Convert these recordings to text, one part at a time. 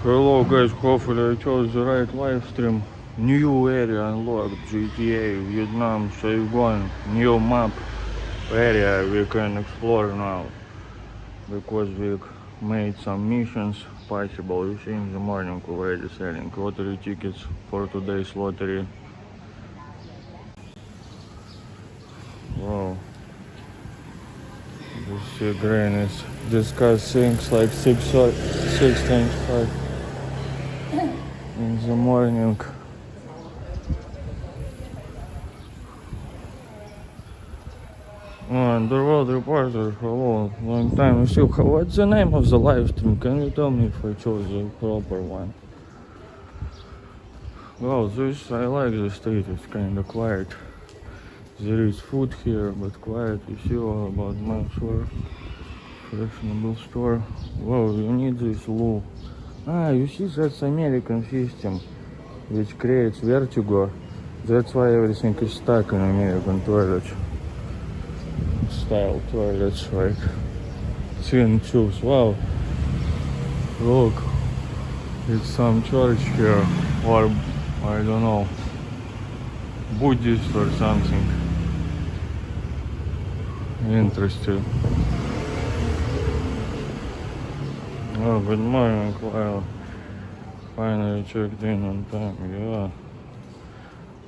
Hello guys, hopefully I chose the right live stream. New area unlocked, GTA, Vietnam, SAIGON, new map area we can explore now. Because we made some missions possible. You see in the morning already selling lottery tickets for today's lottery. Wow. You see Grain is discuss things like 6:25 in the morning. Oh, Underworld Reporter, hello, long time. You see, what's the name of the live stream? Can you tell me if I chose the proper one? Well, this, I like the street, it's kinda quiet. There is food here, but quiet. You see all about my store, fashionable store. Wow, you need this loo. You see, that's American system, which creates vertigo. That's why everything is stuck in American toilets. Style toilets, like thin tubes. Wow, look, it's some church here, or I don't know, Buddhist or something. Interesting. Oh, good morning, Kyle. Finally checked in on time.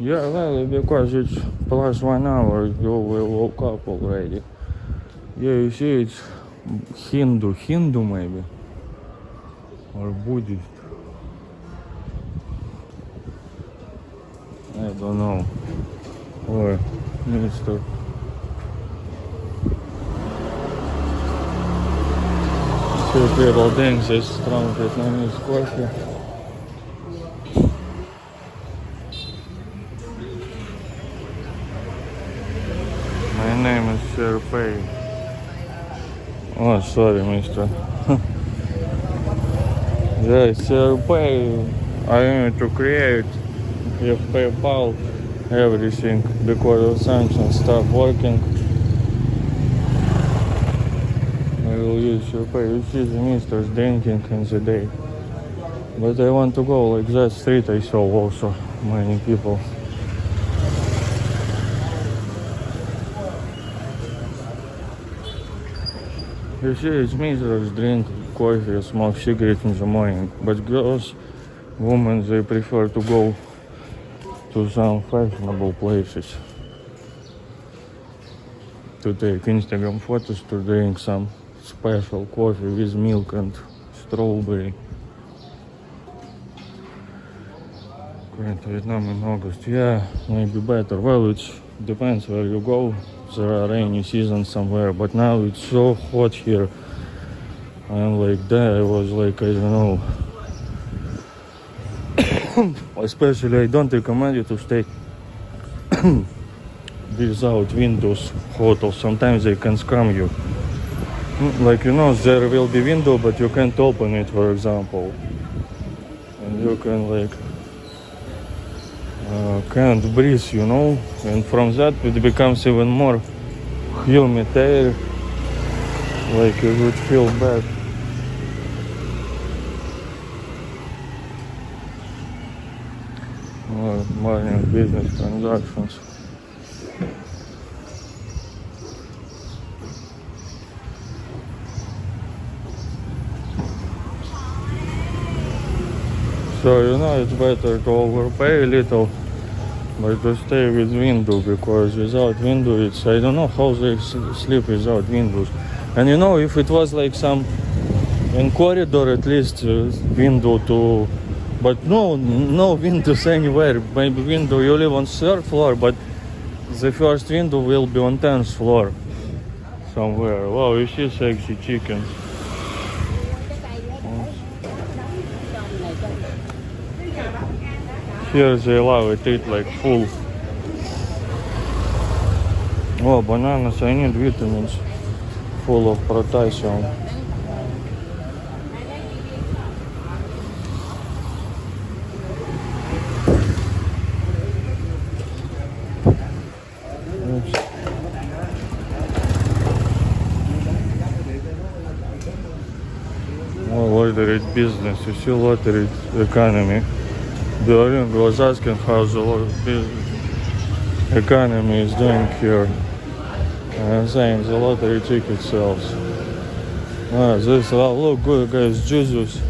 Yeah, well, because it's plus 1 hour, you woke up already. Yeah, you see, it's Hindu maybe, or Buddhist. I don't know. Or Mr. Few people think this strong Vietnamese coffee. My name is Sir Pei. Oh, sorry, mister. Yeah, Sir Pei. I need to create with PayPal everything because of sanctions stop working. I will use Sir Pei. You see the misters drinking in the day. But I want to go like that street I saw also many people. You see, it's misers drink coffee, smoke cigarette in the morning. But girls, women, they prefer to go to some fashionable places to take Instagram photos, to drink some special coffee with milk and strawberry. Going to Vietnam in August, yeah, maybe better. Well, it depends where you go. There are rainy seasons somewhere, but now it's so hot here. I'm like that. I was like, I don't know. Especially, I don't recommend you to stay without windows hotels. Sometimes they can scam you. Like, you know, there will be window, but you can't open it, for example. And you can like can't breathe, you know, and from that it becomes even more humid air, like you would feel bad. Morning business transactions. So, you know, it's better to overpay a little, but to stay with window, because without window it's, I don't know how they sleep without windows. And you know, if it was like some in corridor, at least window to, but no windows anywhere. Maybe window, you live on 3rd floor, but the first window will be on 10th floor somewhere. Wow, you see sexy chickens. Here they allow it eat like full. Oh, bananas, I need vitamins, full of potassium. consider it business. You see lottery economy. Berlin was asking how the economy is doing here. And I'm saying the lottery ticket sells. This look good, guys. Jesus.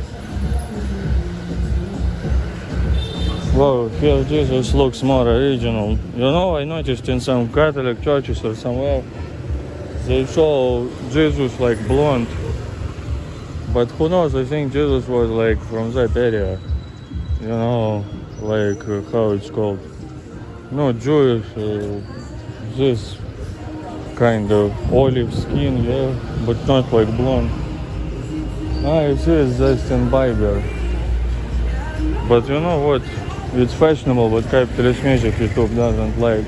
Wow, here Jesus looks more original. You know, I noticed in some Catholic churches or somewhere they show Jesus like blonde. But who knows, I think Jesus was like from that area. You know, like how it's called. No, Jewish, this kind of olive skin, yeah, but not like blonde. It is Justin Bieber. But you know what? It's fashionable, but capitalist music YouTube doesn't like.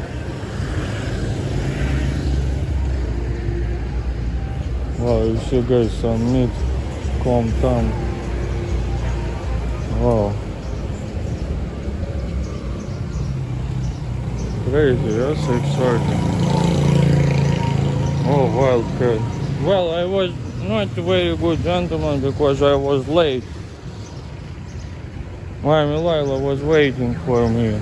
Wow, you see guys, some meat, calm down. Wow. Crazy, yes, exciting. Oh, wild cat. Well, I was not a very good gentleman because I was late. My Lila was waiting for me.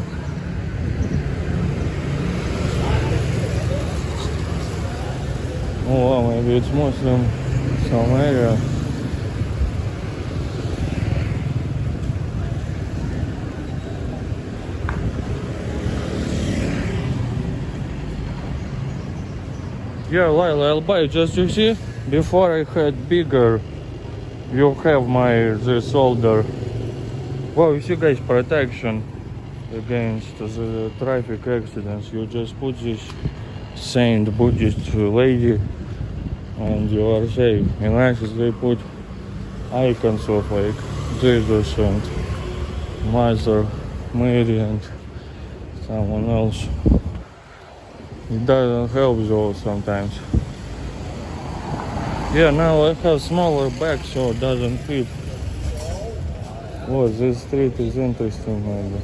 Oh wow, maybe it's Muslim, some area. Yeah, Lila, I'll buy it. Just you see, before I had bigger, you have this older. Wow, you see guys, protection against the traffic accidents. You just put this Saint Buddhist lady and you are safe. Unless they put icons of like Jesus and Mother Mary and someone else. It doesn't help though sometimes. Yeah, now I have smaller back so it doesn't fit. Oh, this street is interesting, maybe.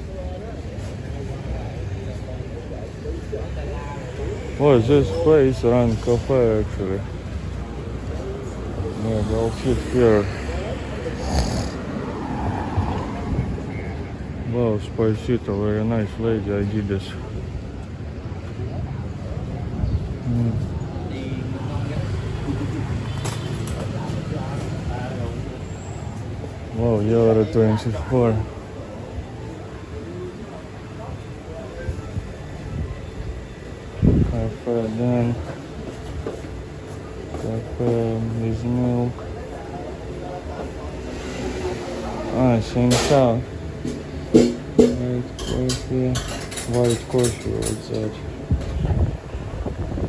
Oh, this place runs cafe actually. Maybe I'll sit here. Wow, spacito, very nice lady, I did this. Wow, Euro 24. Cafe then. Cafe with milk. Same shop. White coffee, what's that?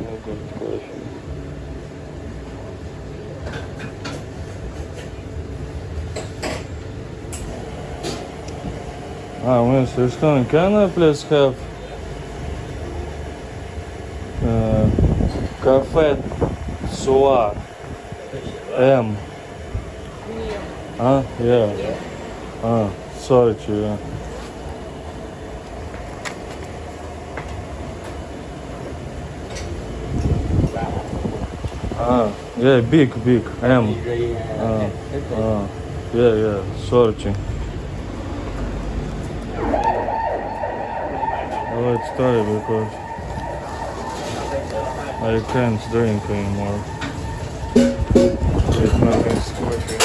Yogurt coffee. Mr. Stone, can I please have cafe soir M? Yeah. Sorry, yeah. Yeah, big M. Yeah, sorry. Let's try because I can't drink anymore. It's not coffee.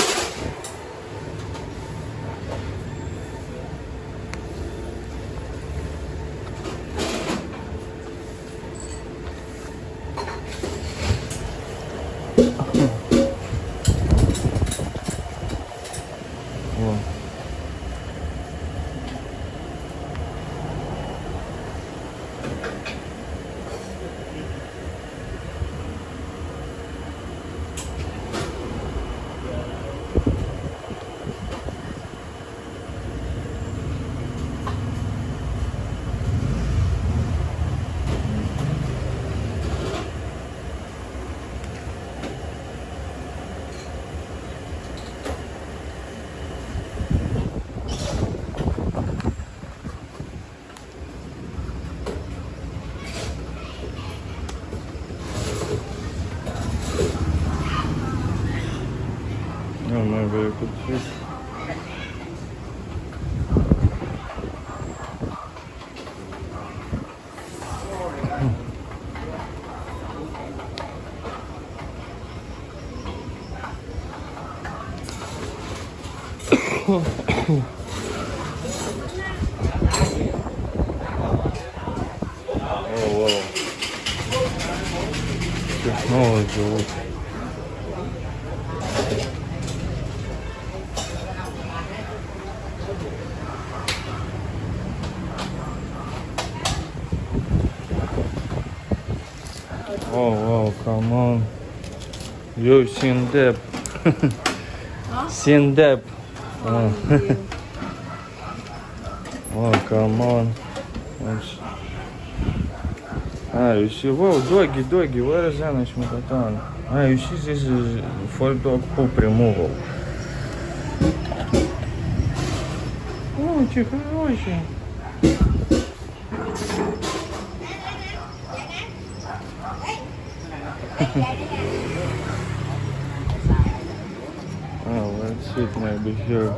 maybe you could see. Oh wow. Technology, look. Oh wow, come on. You've seen Deb. Seen Deb. Oh. Oh, come on. You see, whoa, doggy, where is Anish Mukatan? You see, this is for dog poop removal. Oh, тихо, очень. Let's sit maybe here.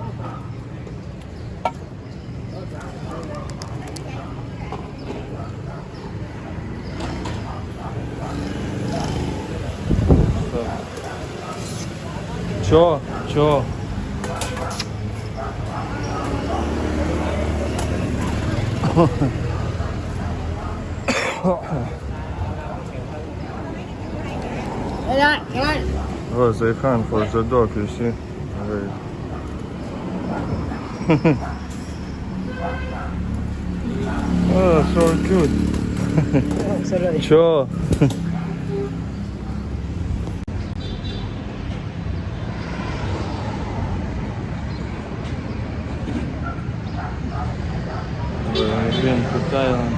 Чё? Oh, they hunt for the dog, you see? Right. Oh, so cute. Чё? We've been to Thailand.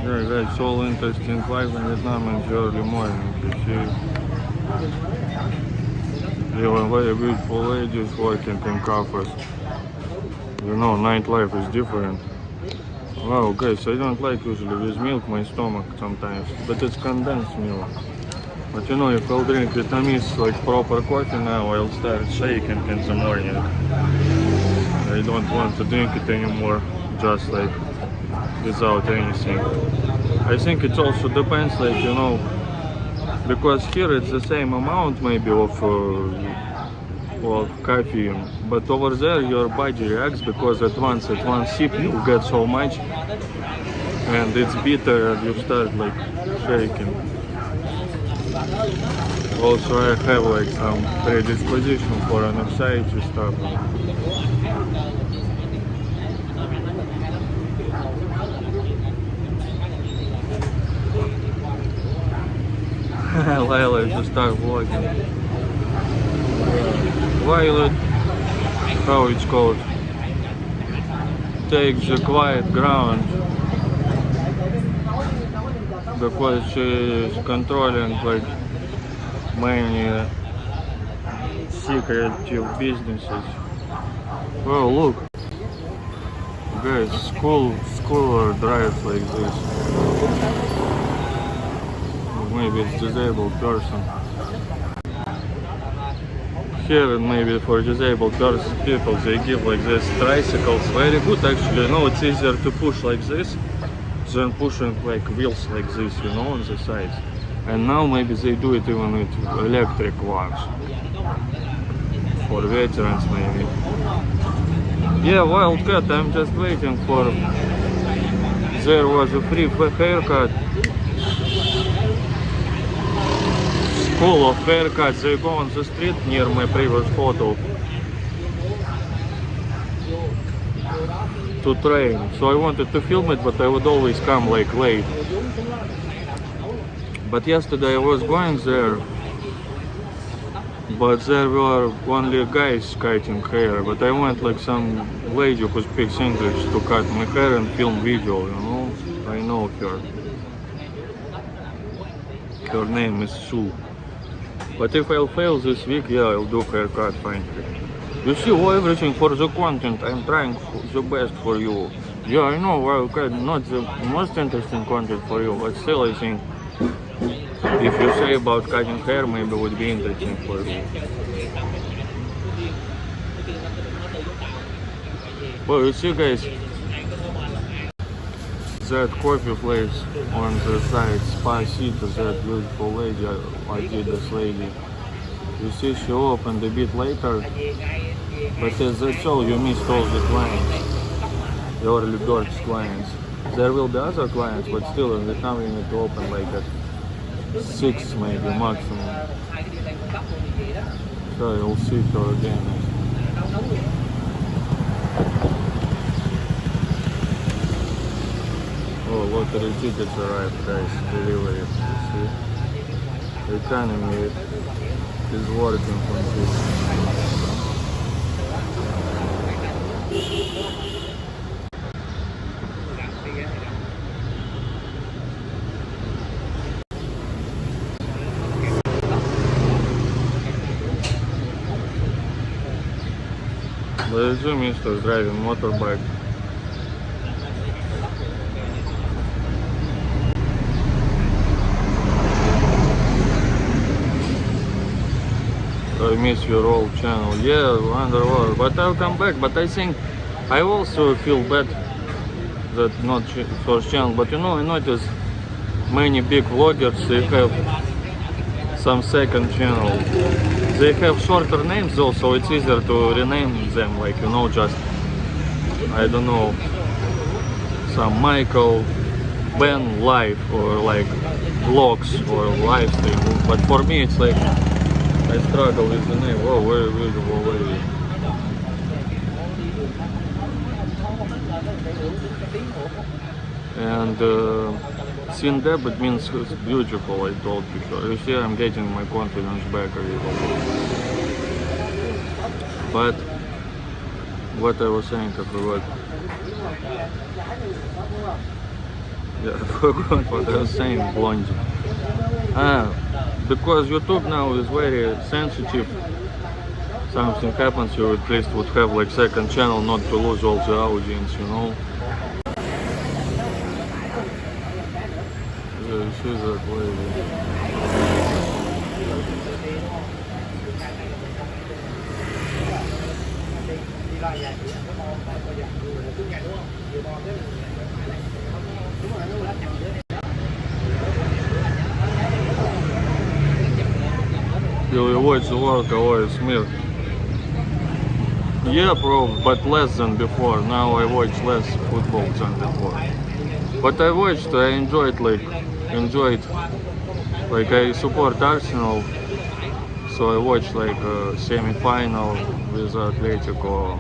Yeah, guys, all interesting life in Vietnam in the early morning. You see, even very beautiful ladies working in cafes. You know, nightlife is different. Wow, guys, I don't like usually with milk my stomach sometimes, but it's condensed milk. But you know, if I'll drink Vietnamese like proper coffee now, I'll start shaking in the morning. I don't want to drink it anymore, just like without anything. I think it also depends, like, you know, because here it's the same amount maybe of caffeine, but over there your body reacts because at one sip you get so much and it's bitter and you start like shaking. Also I have like some predisposition for anxiety stuff. Layla just start vlogging. Violet, how it's called, takes the quiet ground because she is controlling like many secretive businesses. Well, look, guys, school drives like this. Maybe it's disabled person. Here maybe for disabled people they give like this tricycles. Very good actually, you know, it's easier to push like this than pushing like wheels like this, you know, on the sides. And now maybe they do it even with electric ones. For veterans maybe. Yeah, Wildcat, I'm just waiting for... There was a free haircut. Full of haircuts, they go on the street near my previous hotel to train. So I wanted to film it, but I would always come like late. But yesterday I was going there, but there were only guys cutting hair. But I went like some lady who speaks English to cut my hair and film video, you know. I know her. Her name is Sue. But if I'll fail this week, yeah, I'll do haircut finally. You see, everything for the content, I'm trying the best for you. Yeah, I know. Well, okay, not the most interesting content for you, but still, I think if you say about cutting hair, maybe would be interesting for you. Well, you see, guys, that coffee place on the side, Spa City, that beautiful lady, I did this lady. You see, she opened a bit later, but as that's all, you missed all the clients, the early bird clients. There will be other clients, but still, in the time you need to open like at 6 maybe maximum. So you'll see her again. Oh, lottery tickets arrived, guys. Delivery. You see? The economy is working for this. There's a mister driving motorbike. I miss your old channel. Yeah, underwater. But I'll come back. But I think I also feel bad that not first channel. But you know, I noticed many big vloggers, they have some second channel. They have shorter names though, so it's easier to rename them. Like, you know, just, I don't know, some Michael, Ben Live, or like vlogs or live stream. But for me, it's like, I struggle with the name. Oh, very beautiful lady. And seeing that, it means it's beautiful, I told you. You see, I'm getting my confidence back a little bit. But what I was saying, I forgot. Yeah, I forgot what I was saying, Blondie. Because YouTube now is very sensitive. Something happens, you at least would have like second channel, not to lose all the audience, you know. Yeah, she's that lady. You watch the work of Smith. Yeah, probably, but less than before. Now I watch less football than before. But I watched, I enjoyed like I support Arsenal, so I watched like a semi-final with Atletico.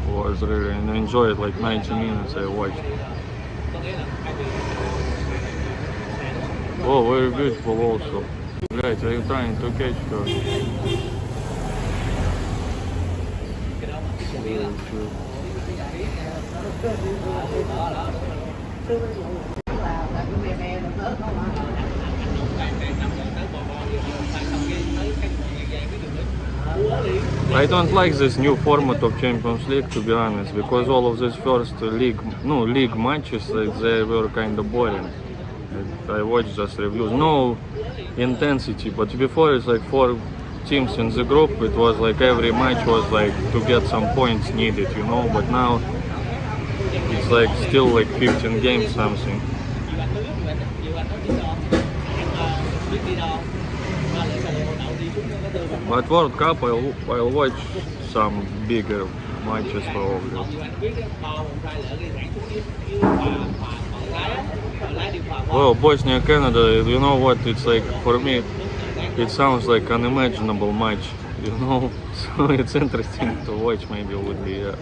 Was really, and I enjoyed like 90 minutes I watched. Oh, very beautiful also. Guys, are you trying to catch her? I don't like this new format of Champions League, to be honest, because all of these first league matches, they were kind of boring. I watched just reviews, no intensity, but before it's like 4 teams in the group, it was like every match was like to get some points needed, you know, but now it's like still like 15 games something. But World Cup I'll watch some bigger matches probably. Well, Bosnia, Canada, you know what, it's like, for me, it sounds like unimaginable match, you know, so it's interesting to watch, maybe it would be, yeah.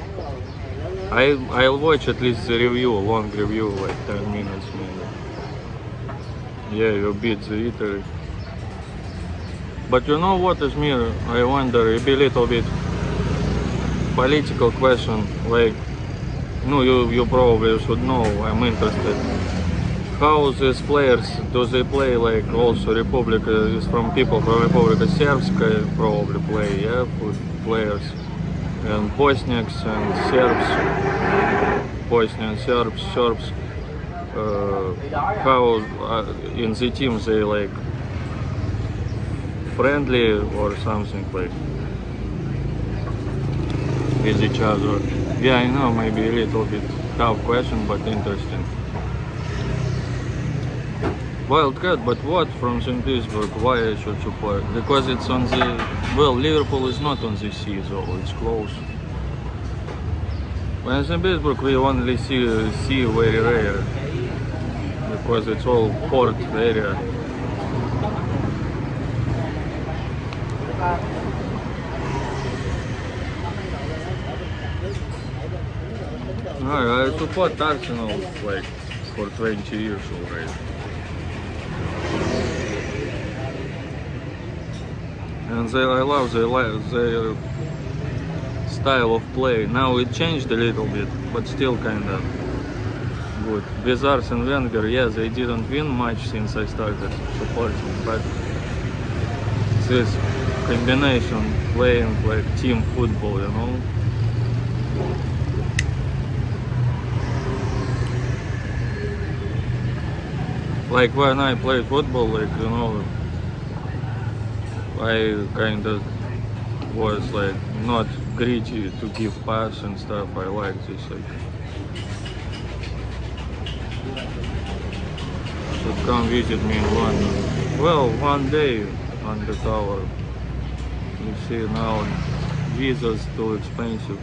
I'll watch at least the review, long review, like 10 minutes maybe. Yeah, you beat the Italy. But you know what, Izmir, I wonder, it'd be a little bit political question, like, no, you probably should know, I'm interested. How these players, do they play like also Republika, is from people from Republika Srpska probably play, yeah, players, and Bosniaks and Serbs. Bosnian Serbs, how in the team they like friendly or something like with each other. Yeah, I know, maybe a little bit tough question, but interesting. Wildcat, but what from St. Petersburg? Why I should support? Because it's on the, well, Liverpool is not on the sea, so it's close. When in St. Petersburg we only see sea very rare, because it's all port area. I support Arsenal like for 20 years already. And I love their style of play. Now it changed a little bit, but still kind of good. With Arsene Wenger, yeah, they didn't win much since I started supporting, but this combination playing like team football, you know. Like when I played football, like, you know, I kind of was like not greedy to give pass and stuff. I like this, like, should come visit me in London. Well, one day on the tower. You see now, visas too expensive.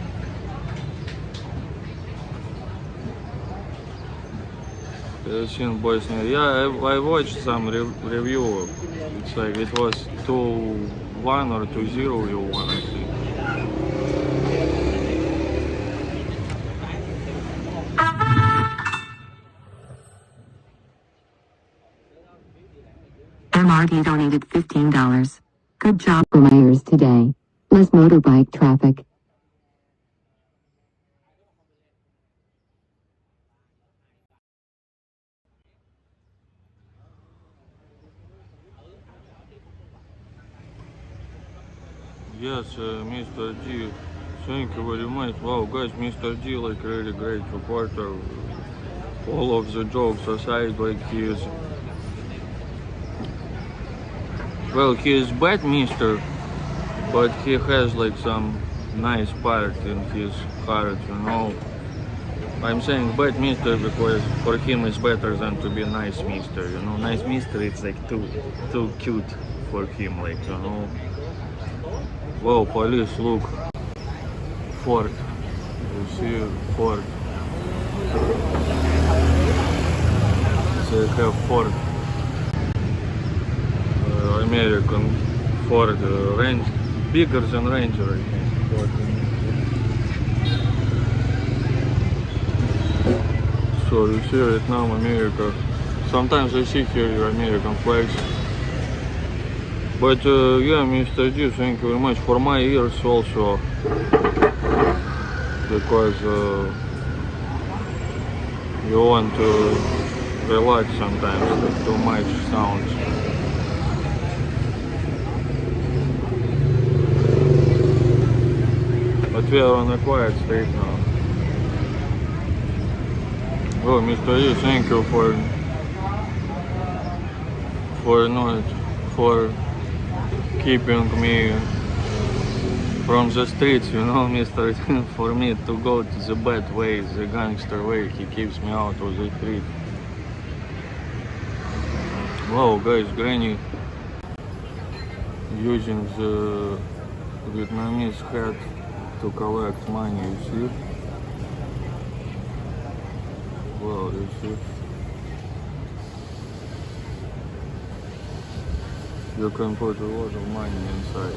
In Bosnia, yeah, I watched some review. It's like it was 2-1 or 2-0. You wanna see? MRD donated $15. Good job for Myers today. Less motorbike traffic. Yes, Mr. G. Thank you very much. Wow, guys, Mr. G, like, really great supporter. All of the jokes aside, like, he is, well, he is bad Mister, but he has like some nice part in his heart, you know. I'm saying bad Mister because for him it's better than to be nice Mister, you know. Nice Mister, it's like too cute for him, like, you know. Wow, police, look, Ford, you see Ford, they have Ford, American Ford Range, bigger than Ranger, I think. Ford. So you see Vietnam, America, sometimes I see here American flags. But yeah, Mr. G, thank you very much for my ears also, because you want to relax sometimes, with too much sounds. But we are on a quiet street now. Oh, Mr. G, thank you for keeping me from the streets, you know, Mr. For me to go to the bad way, the gangster way, he keeps me out of the street. Wow, guys, Granny using the Vietnamese hat to collect money, you see? Wow, you see? You can put a lot of money inside.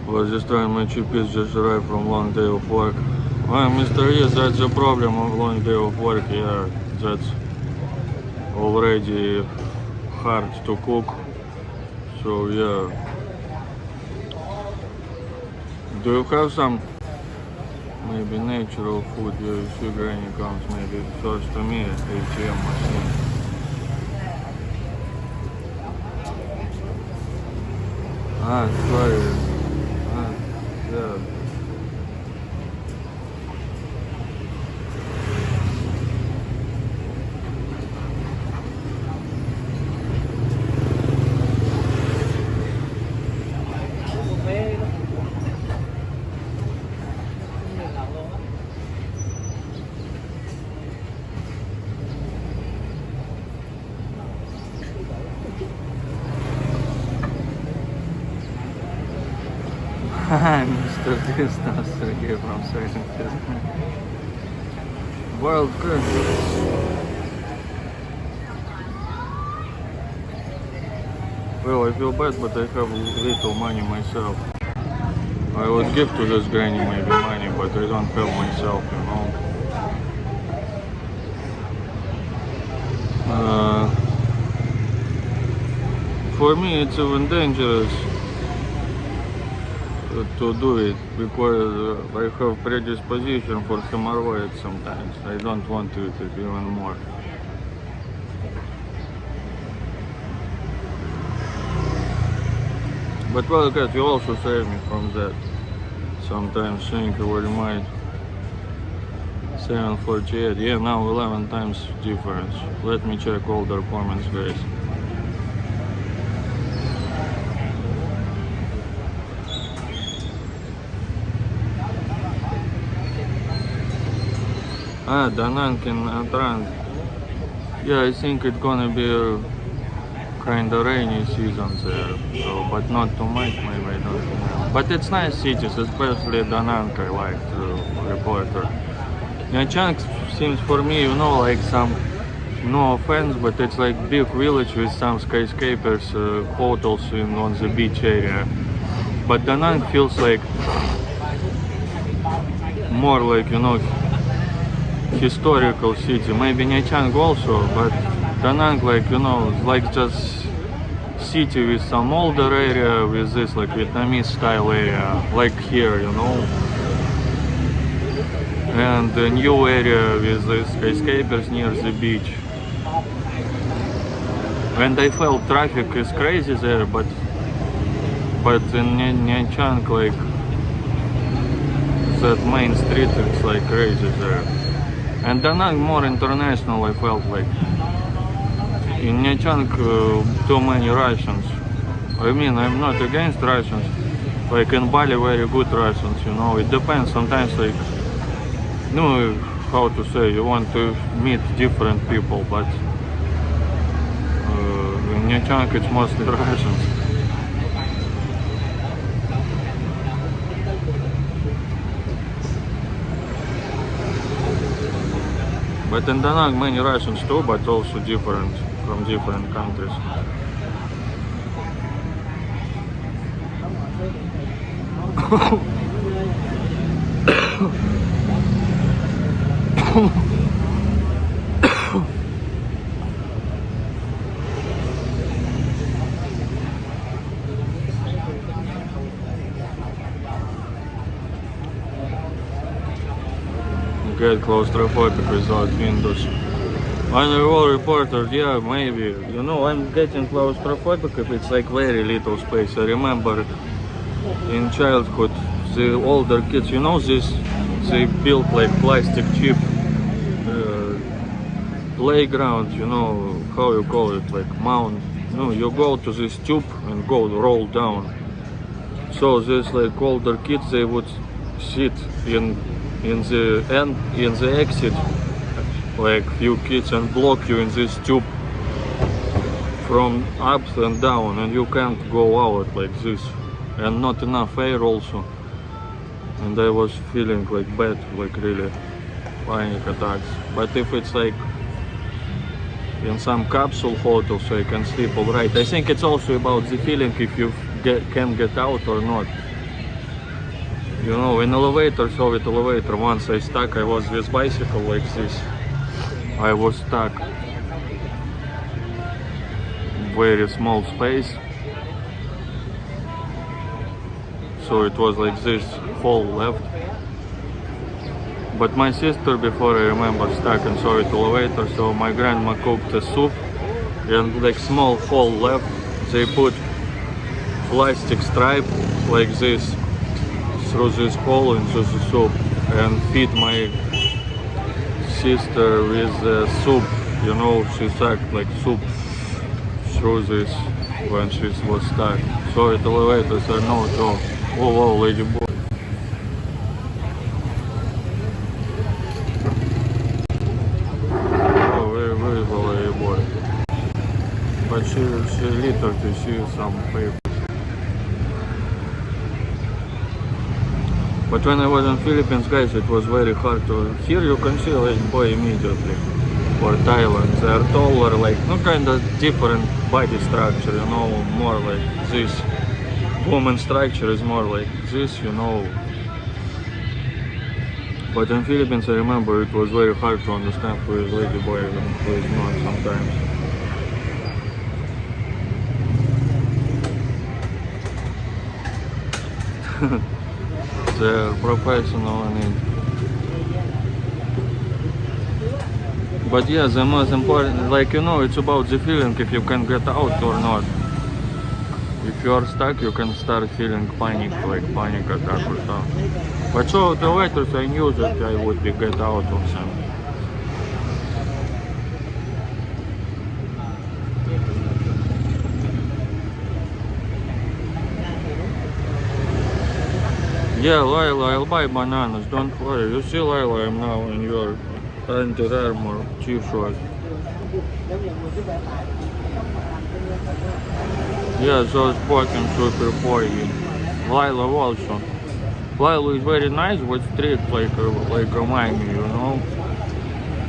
Was just trying, my cheapest just arrived from long day of work. Well, Mr. Yes, that's the problem of long day of work, yeah, that's already hard to cook, so yeah. Do you have some maybe natural food? Yeah, you see Granny comes maybe first to me, ATM machine. Sorry. Yeah. Hi, Mr. Distance Sergey from SAIGON. World curse. Well, I feel bad, but I have little money myself. I would give to this granny maybe money, but I don't have myself, you know. For me, it's even dangerous to do it because I have predisposition for hemorrhoids sometimes. I don't want to eat it even more. But well, God, you also save me from that. Sometimes thank you very much. 748, yeah, now 11 times difference. Let me check all the comments, guys. Da Nang in Trans. Yeah, I think it's gonna be a kinda rainy season there, so, but not too much, maybe, I don't know. But it's nice cities, especially Da Nang I like to reporter. Nyanchang seems for me, you know, like some, no offense, but it's like big village with some skyscrapers, hotels on the beach area. But Da Nang feels like more like, you know, historical city. Maybe Nyanchang also, but Da Nang, like, you know, like just city with some older area with this like Vietnamese style area, like here, you know, and a new area with the skyscrapers near the beach. And I felt traffic is crazy there, but in Nyanchang, like that main street, it's like crazy there. And Da Nang more international, I felt like. In Nyanchang, too many Russians. I mean, I'm not against Russians. Like in Bali, very good Russians, you know. It depends. Sometimes, like, no, how to say, you want to meet different people, but in Nyanchang, it's mostly Russians. But in Da Nang, many Russians too, but also different, from different countries. Get claustrophobic without windows. Underworld reporter, yeah, maybe. You know, I'm getting claustrophobic if it's like very little space. I remember in childhood, the older kids, you know, this, they built like plastic cheap playground, you know, how you call it, like mount. No, you go to this tube and go roll down. So this like older kids, they would sit in the end, in the exit, like few kids, and block you in this tube from up and down, and you can't go out like this, and not enough air also. And I was feeling like bad, like really panic attacks. But if it's like in some capsule hotel, so you can sleep alright. I think it's also about the feeling if you can get out or not. You know, in elevator, Soviet elevator, once I stuck, I was with bicycle like this. I was stuck. Very small space. So it was like this, hole left. But my sister, before I remember, stuck in Soviet elevator, so my grandma cooked a soup and like small hole left. They put plastic stripe like this through this hole into the soup and feed my sister with the soup. You know, she sucked like soup through this when she was stuck. So it elevators are no joke. Whoa, lady boy. Oh, very lady boy. But she little to see some paper. But when I was in Philippines, guys, it was very hard to. Here you can see lady boy immediately. Or Thailand, they are taller, like no kind of different body structure, you know, more like this. Woman structure is more like this, you know. But in Philippines, I remember it was very hard to understand who is lady boy and who is not sometimes. They're professional in it. But yeah, the most important, like, you know, it's about the feeling if you can get out or not. If you are stuck, you can start feeling panic, like panic attack or something. But so the later I knew that I would be get out of them. Yeah, Lila, I'll buy bananas, don't worry. You see, Lila, I'm now in your Under Armour t-shirt. Yeah, those fucking super boy. Lila also. Lila is very nice, but strict like a mommy, you know.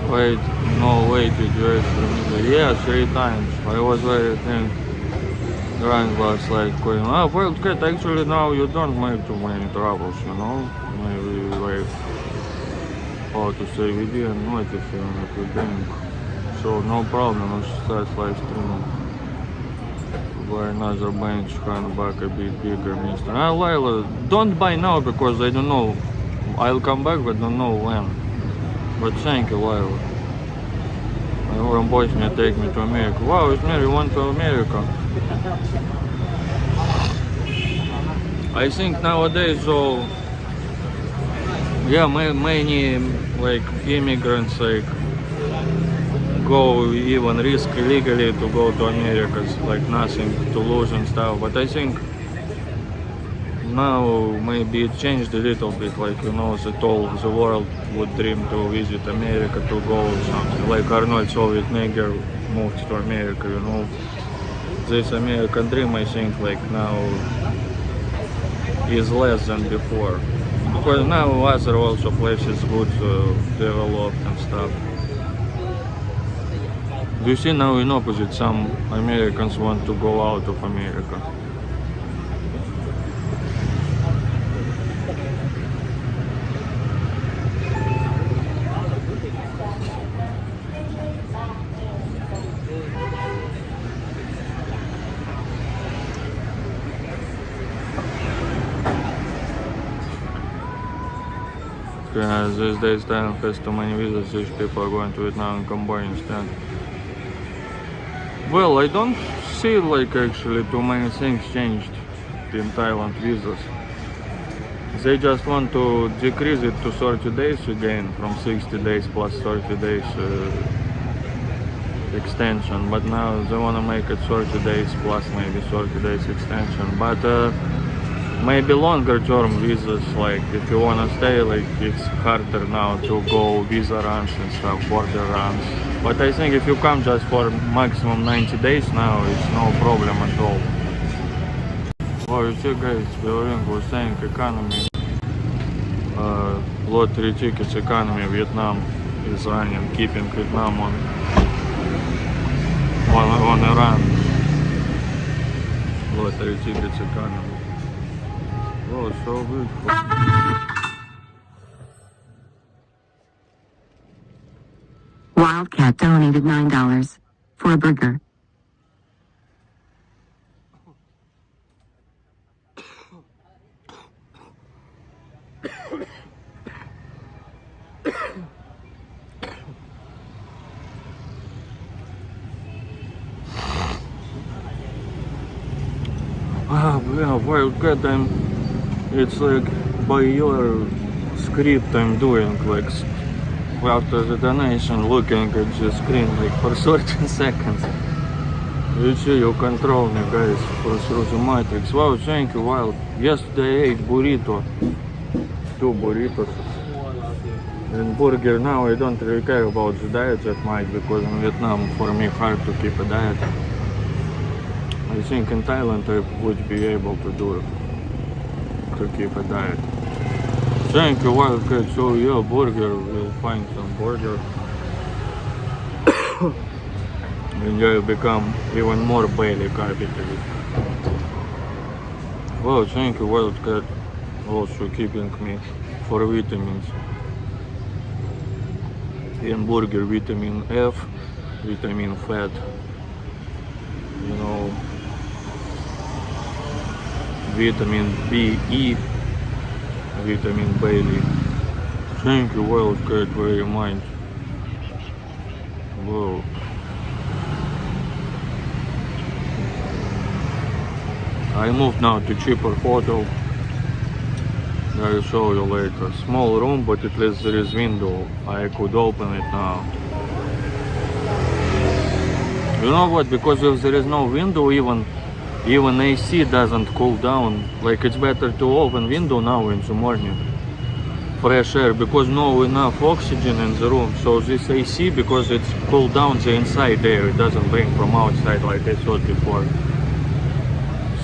Wait, no, wait, yeah, 3 times. I was very thin. Grand was like going, oh, well, good, actually now you don't make too many troubles, you know. Maybe like, how to say, we didn't notice anything. So no problem, let's start live streaming. Buy another bench, handbag a bit bigger, mister. Ah, Lila, don't buy now because I don't know. I'll come back, but don't know when. But thank you, Lila. From Bosnia take me to America. Wow, it's Mary went to America. I think nowadays, so yeah, many like immigrants like go even risk illegally to go to America, like nothing to lose and stuff. But I think now maybe it changed a little bit, like, you know, the world would dream to visit America, to go something like Arnold Schwarzenegger moved to America, you know. This American dream, I think, like now is less than before, because now other also places good developed and stuff. Do you see now in opposite, some Americans want to go out of America? Yeah, these days Thailand has too many visas, rich people are going to Vietnam and Cambodia instead. Well, I don't see like actually too many things changed in Thailand visas. They just want to decrease it to 30 days again, from 60 days plus 30 days extension. But now they want to make it 30 days plus maybe 30 days extension. But maybe longer term visas, like if you want to stay, like it's harder now to go visa runs and stuff, border runs. But I think if you come just for maximum 90 days now, it's no problem at all. Oh, you see guys, Beoring was saying economy, lottery tickets economy, Vietnam is running, keeping Vietnam on a run. Lottery tickets economy. Oh, so beautiful. Wildcat donated $9 for a burger. Wow, yeah, Wildcat, it's like by your script I'm doing, like after the donation looking at the screen like for 30 seconds. You see, you control me, guys, through the matrix. Wow, thank you, Wild. Yesterday I ate burrito, 2 burritos, and burger. Now I don't really care about the diet that much because in Vietnam for me hard to keep a diet. I think in Thailand I would be able to do it, to keep a diet. Thank you, Wildcat. So yeah, burger, we'll find some burger. And you become even more belly capitalist. Well, thank you, Wildcat, also keeping me for vitamins. In burger, vitamin F, vitamin fat, you know, vitamin B, E, vitamin Bailey. Thank you, Wildcat, very much. Whoa. I moved now to cheaper hotel. I'll show you later. Small room, but at least there is window. I could open it now. You know what? Because if there is no window, even AC doesn't cool down. Like it's better to open window now in the morning. Fresh air, because no enough oxygen in the room. So this AC, because it's cool down the inside air, it doesn't bring from outside like I thought before.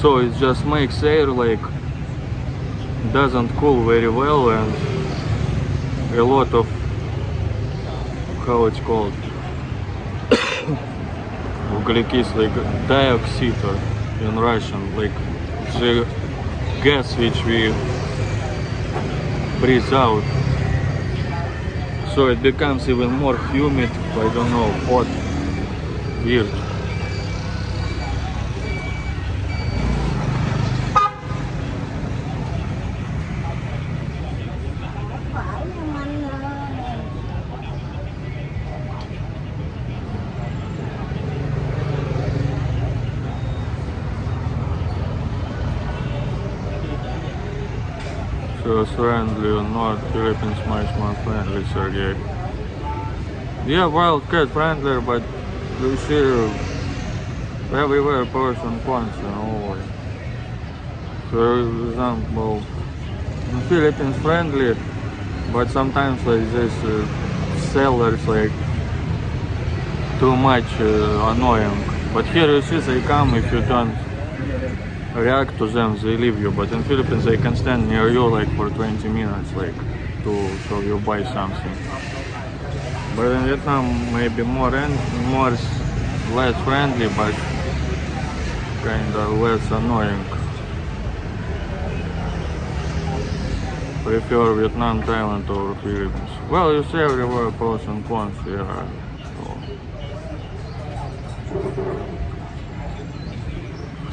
So it just makes air like doesn't cool very well, and a lot of, how it's called, like dioxide in Russian, like the gas which we breathe out. So it becomes even more humid, I don't know, hot, weird. So friendly or not, Philippines much more friendly, Sergey. Yeah, Wildcat friendlier, but you see everywhere person wants, you know. For example, in Philippines friendly, but sometimes like this sellers like too much annoying. But here you see they come, if you don't react to them, they leave you. But in Philippines they can stand near you like for 20 minutes, like to so you buy something. But in Vietnam maybe more less friendly, but kinda less annoying. Prefer Vietnam, Thailand or Philippines. Well, you see everywhere pros and cons, yeah.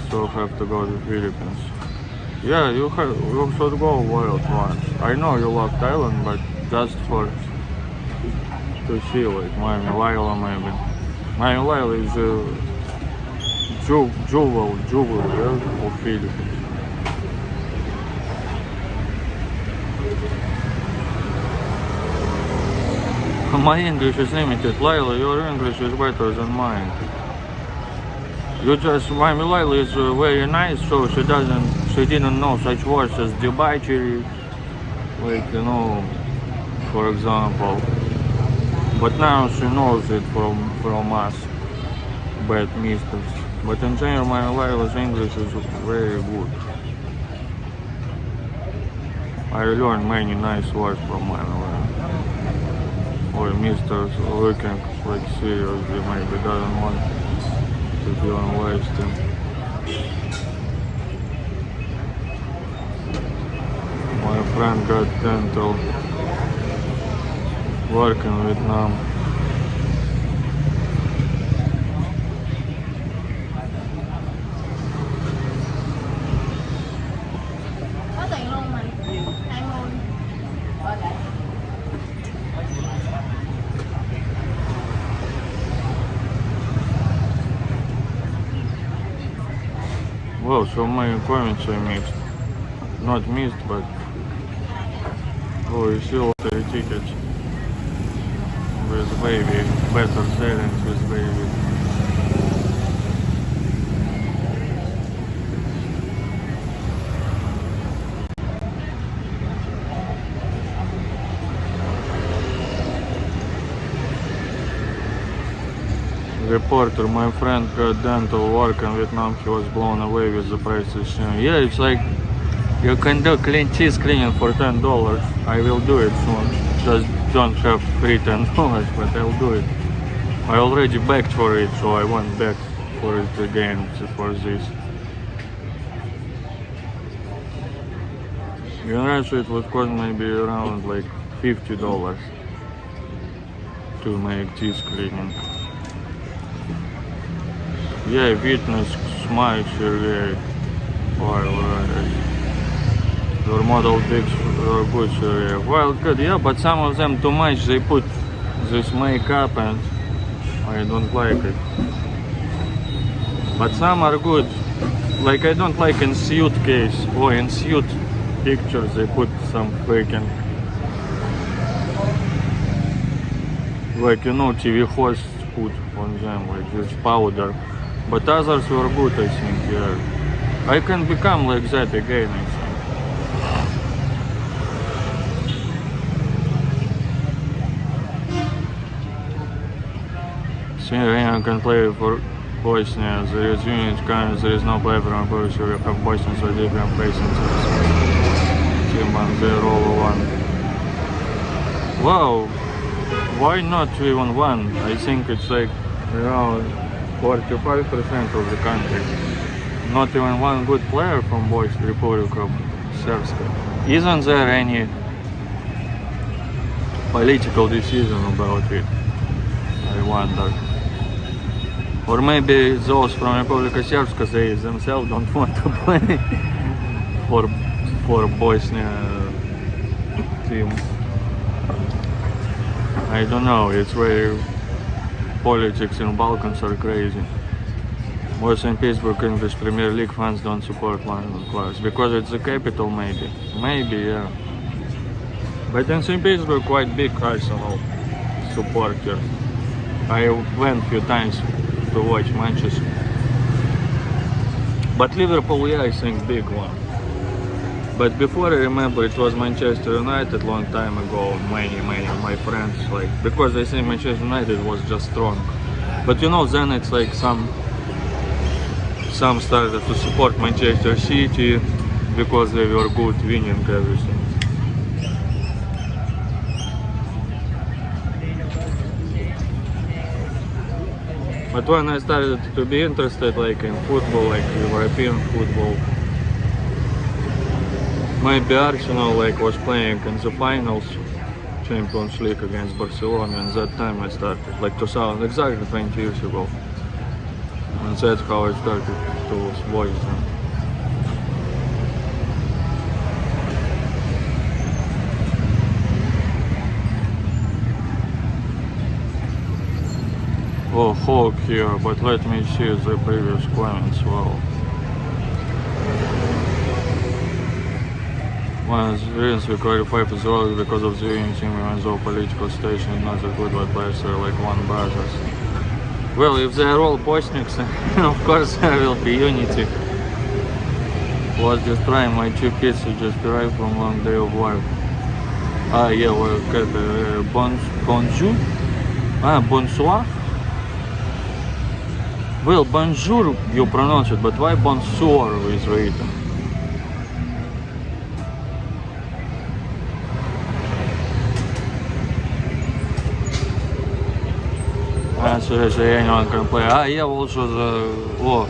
So have to go to Philippines. Yeah, you should go wild once. I know you love Thailand, but just for to see like Miami Lila maybe. Miami Lila is jewel yeah, of Philippines. My English is limited. Lila, your English is better than mine. Miami Lila is very nice, so she didn't know such words as debauchery, like, you know, for example. But now she knows it from us, bad misters. But in general, Miami Lila's English is very good. I learned many nice words from Miami Lila. Or misters looking like seriously maybe doesn't want to be on live stream. My friend got dental work in Vietnam. Well, so many comments I missed. Not missed, but oh, you see lottery tickets with baby, better sailings with baby. Reporter, my friend got dental work in Vietnam. He was blown away with the prices. Yeah, it's like you can do clean cheese cleaning for $10. I will do it soon. Just don't have free $10, but I'll do it. I already begged for it, so I won't beg for it again for this. In Russia it would cost maybe around like $50 to make cheese cleaning. Yeah, witness smile survey while your model picks are good survey. Well, good, yeah, but some of them too much, they put this makeup and I don't like it. But some are good. Like I don't like in suitcase or in suit pictures they put some faking. Like, you know, TV hosts put on them, like this powder. But others were good, I think, yeah. I can become like that again, I think. Slovenia can play for Bosnia. There is unit kind, there is no play for Bosnia. We have Bosnia, so different placing team and they're all one. Wow, why not even one? I think it's like around 45% of the country. Not even one good player from Bosnia, Republic of Serbia. Isn't there any political decision about it? I wonder. Or maybe those from Republika Srpska, they themselves don't want to play for Bosnia team. I don't know, it's very politics in Balkans are crazy. Also in Pittsburgh, English Premier League fans don't support London clubs because it's the capital, maybe. Maybe, yeah. But in St. Petersburg, quite big Arsenal supporter. I went a few times to watch matches. But Liverpool, yeah, I think big one. But before I remember it was Manchester United long time ago, many of my friends, like, because I think Manchester United was just strong. But you know, then it's like some started to support Manchester City because they were good, winning everything. But when I started to be interested like in football, like European football, maybe Arsenal like was playing in the finals, Champions League against Barcelona, and that time I started, like 2000, exactly 20 years ago. And that's how I started to watch them. Oh, Hawk here, but let me see the previous comments. Well, once reasons we qualify for the world because of the unity, even though political station is not that good, but players are like one brothers. Well, if they are all Bosniaks, of course there will be unity. Was just trying my two kids who just arrived from long day of work. Ah, yeah, well, bonjour? Ah, bonsoir? Well, bonjour you pronounce it, but why bonsoir is written? Ah, so anyone can play. Ah, yeah, also the... Oh.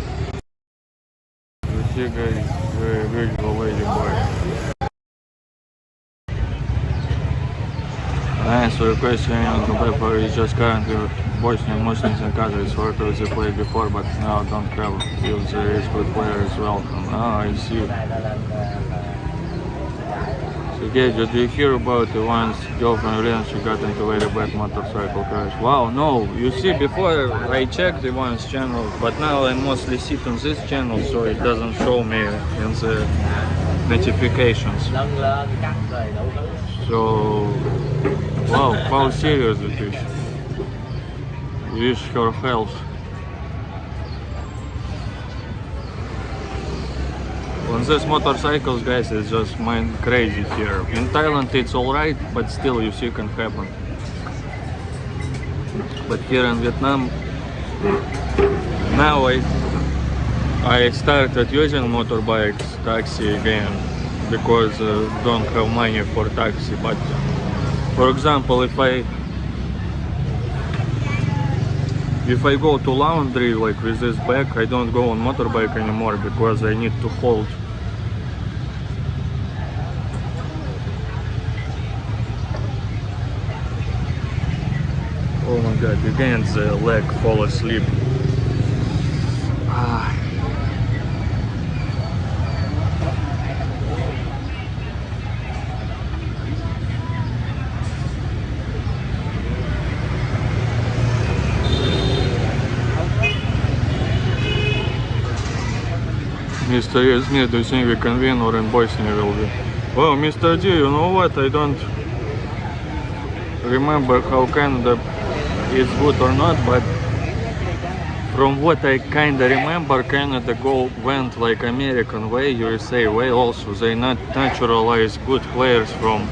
You see, guys, very beautiful lady boy. Answer the question, anyone can play for is just currently Bosnian Muslims and Catholics for those they played before, but now don't have. If there is good players, welcome. Ah, I see. Okay, did you hear about the one's girlfriend Len, she got into a very bad motorcycle crash? Wow, no, you see, before I checked the one's channel, but now I mostly sit on this channel, so it doesn't show me in the notifications. So, wow, how serious it is. Wish her health. On these motorcycles, guys, it's just mind crazy here. In Thailand it's alright, but still you see can happen. But here in Vietnam, now I started using motorbikes, taxi again, because don't have money for taxi. But for example, if I go to laundry like with this bag, I don't go on motorbike anymore because I need to hold. Oh my god, again the leg fall asleep. Mr. Yazmir, do you think we can win or in Bosnia will be? Well, Mr. D, you know what? I don't remember how Canada is good or not, but from what I kinda remember, Canada went like American way, USA way also. They not naturalize good players from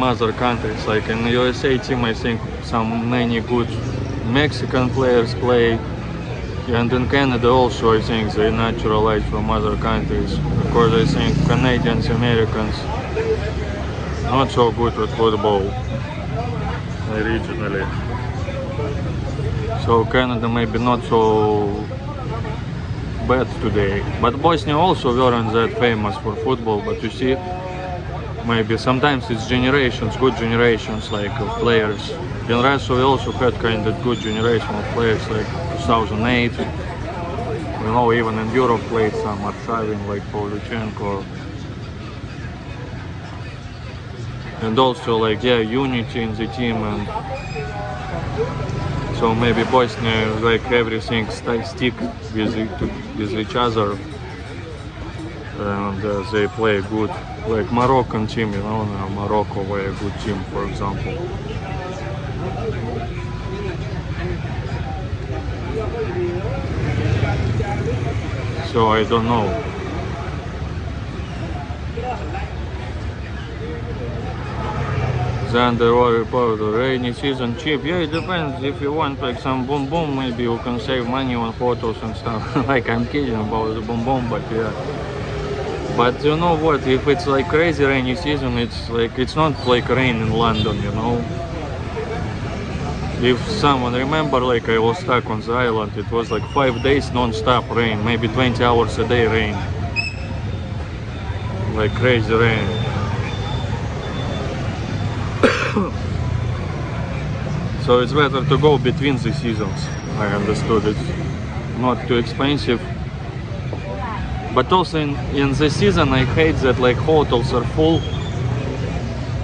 other countries. Like in the USA team, I think many good Mexican players play. And in Canada also, I think they naturalize from other countries, because I think Canadians, Americans, not so good with football originally. So Canada maybe not so bad today. But Bosnia also weren't that famous for football, but you see, maybe sometimes it's generations, good generations like of players. In Russia we also had kind of good generation of players like 2008. You know, even in Europe played some Arshavin like Pavlyuchenko. And also like, yeah, unity in the team, and so maybe Bosnia, like everything stick with each other, and they play good. Like Moroccan team, you know, Morocco were a good team, for example. So I don't know. Then there were about the rainy season cheap. Yeah, it depends. If you want like some boom boom, maybe you can save money on photos and stuff. Like I'm kidding about the boom boom, but yeah. But you know what? If it's like crazy rainy season, it's not like rain in London, you know. If someone remember, like I was stuck on the island, it was like 5 days non-stop rain, maybe 20 hours a day rain. Like crazy rain. So it's better to go between the seasons. I understood it's not too expensive. But also in the season I hate that like hotels are full.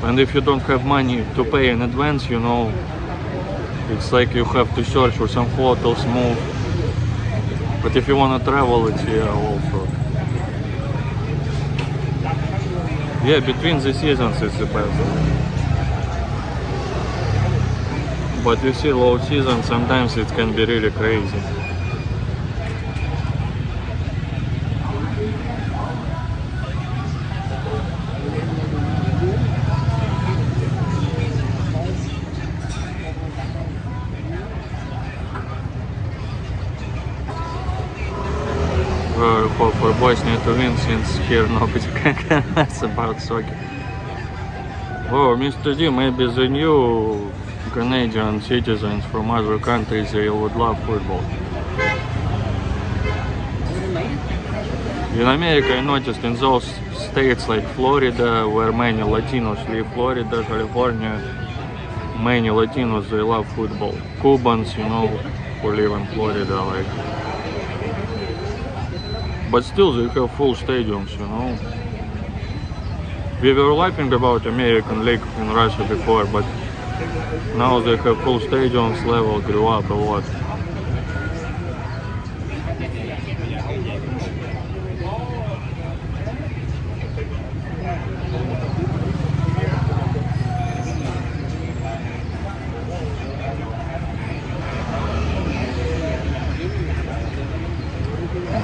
And if you don't have money to pay in advance, you know, it's like you have to search for some hotels, move. But if you want to travel, it's here also. Yeah, between the seasons it's the best. But you see, low season, sometimes it can be really crazy. For Bosnia to win, since here nobody can ask about soccer. Oh, Mr. D, maybe the new Canadian citizens from other countries, they would love football. In America, I noticed in those states like Florida, where many Latinos live, Florida, California, many Latinos, they love football. Cubans, you know, who live in Florida, like. But still, they have full stadiums, you know. We were laughing about American League in Russia before, but now they have full stadiums, level grew up a lot.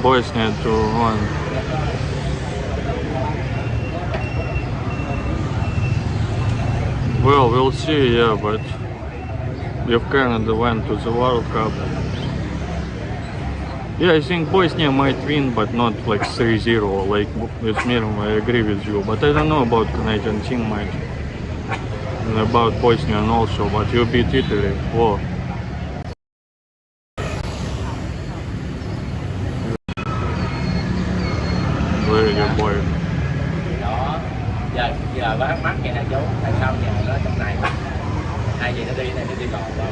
Bosnia 2-1. Well, we'll see, yeah, but if Canada went to the World Cup, yeah, I think Bosnia might win, but not like 3-0, like with Miram, I agree with you, but I don't know about Canadian team match, and about Bosnian also, but you beat Italy, whoa. Lady boy. Đó, giờ bán mắt vậy nè chú, tại sao giờ nó trong này hai gì nó đi này nó đi gòn qua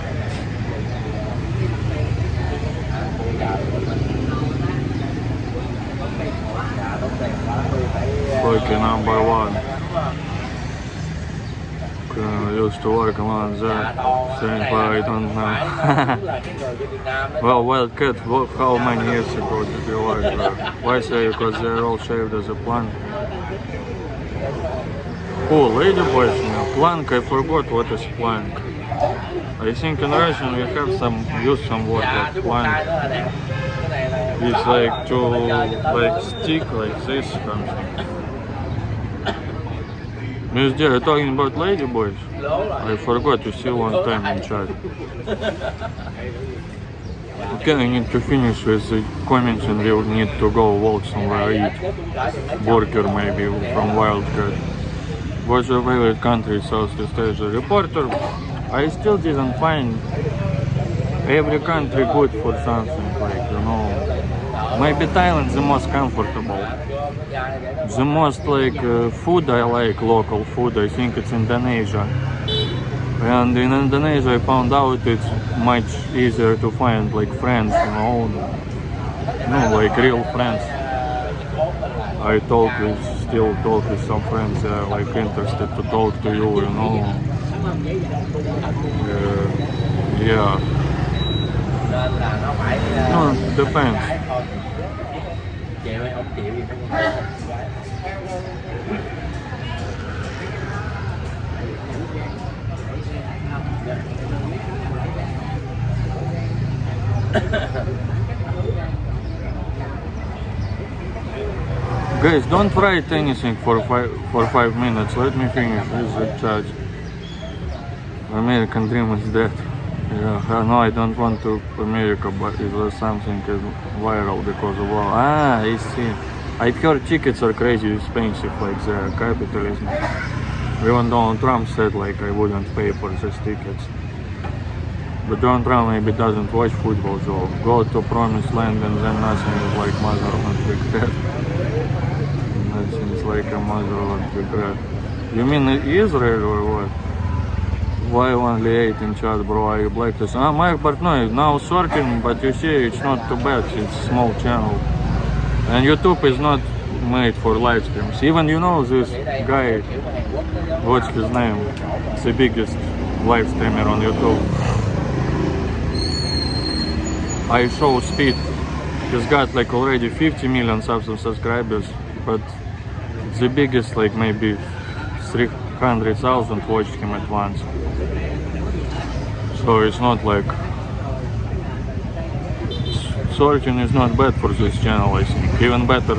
Koike number 1. Used to work along there, saying I don't know. Well, Wildcat, how many years ago did you work there? Why say? Because they're all shaved as a plank. Oh, lady boys, plank, I forgot what is plank. I think in Russian we have use some word like plank. It's like to like stick like this something. Miss Dear, you're talking about lady boys? I forgot to see one time in chat. Okay, I need to finish with the comments and we'll need to go walk somewhere, eat burger maybe from Wildcat. What's your favorite country, Southeast Asia? Reporter, I still didn't find every country good for something, like, you know. Maybe Thailand the most comfortable. The most like food I like, local food, I think it's Indonesia. And in Indonesia I found out it's much easier to find like friends, you know, like real friends. I still talk with some friends that are like interested to talk to you, you know. Yeah. No, it depends. Guys, don't write anything for 5 minutes. Let me finish with the chat. American dream is dead. Yeah, no, I don't want to America, but it was something viral because of war. Ah, I see. I've heard tickets are crazy expensive, like the capitalism. Even Donald Trump said like I wouldn't pay for these tickets. But Donald Trump maybe doesn't watch football, so go to promised land and then nothing is like motherland regret. Nothing is like a motherland regret. You mean Israel or what? Why only 8 in chat, bro? Are you black? Mike Bartnoy, now sorting, but you see it's not too bad, it's a small channel. And YouTube is not made for live streams. Even you know this guy, what's his name? It's the biggest live streamer on YouTube. I show speed. He's got like already 50 million subscribers, but the biggest like maybe 300,000 watched him at once. So it's not like sorting is not bad for this channel, I think. Even better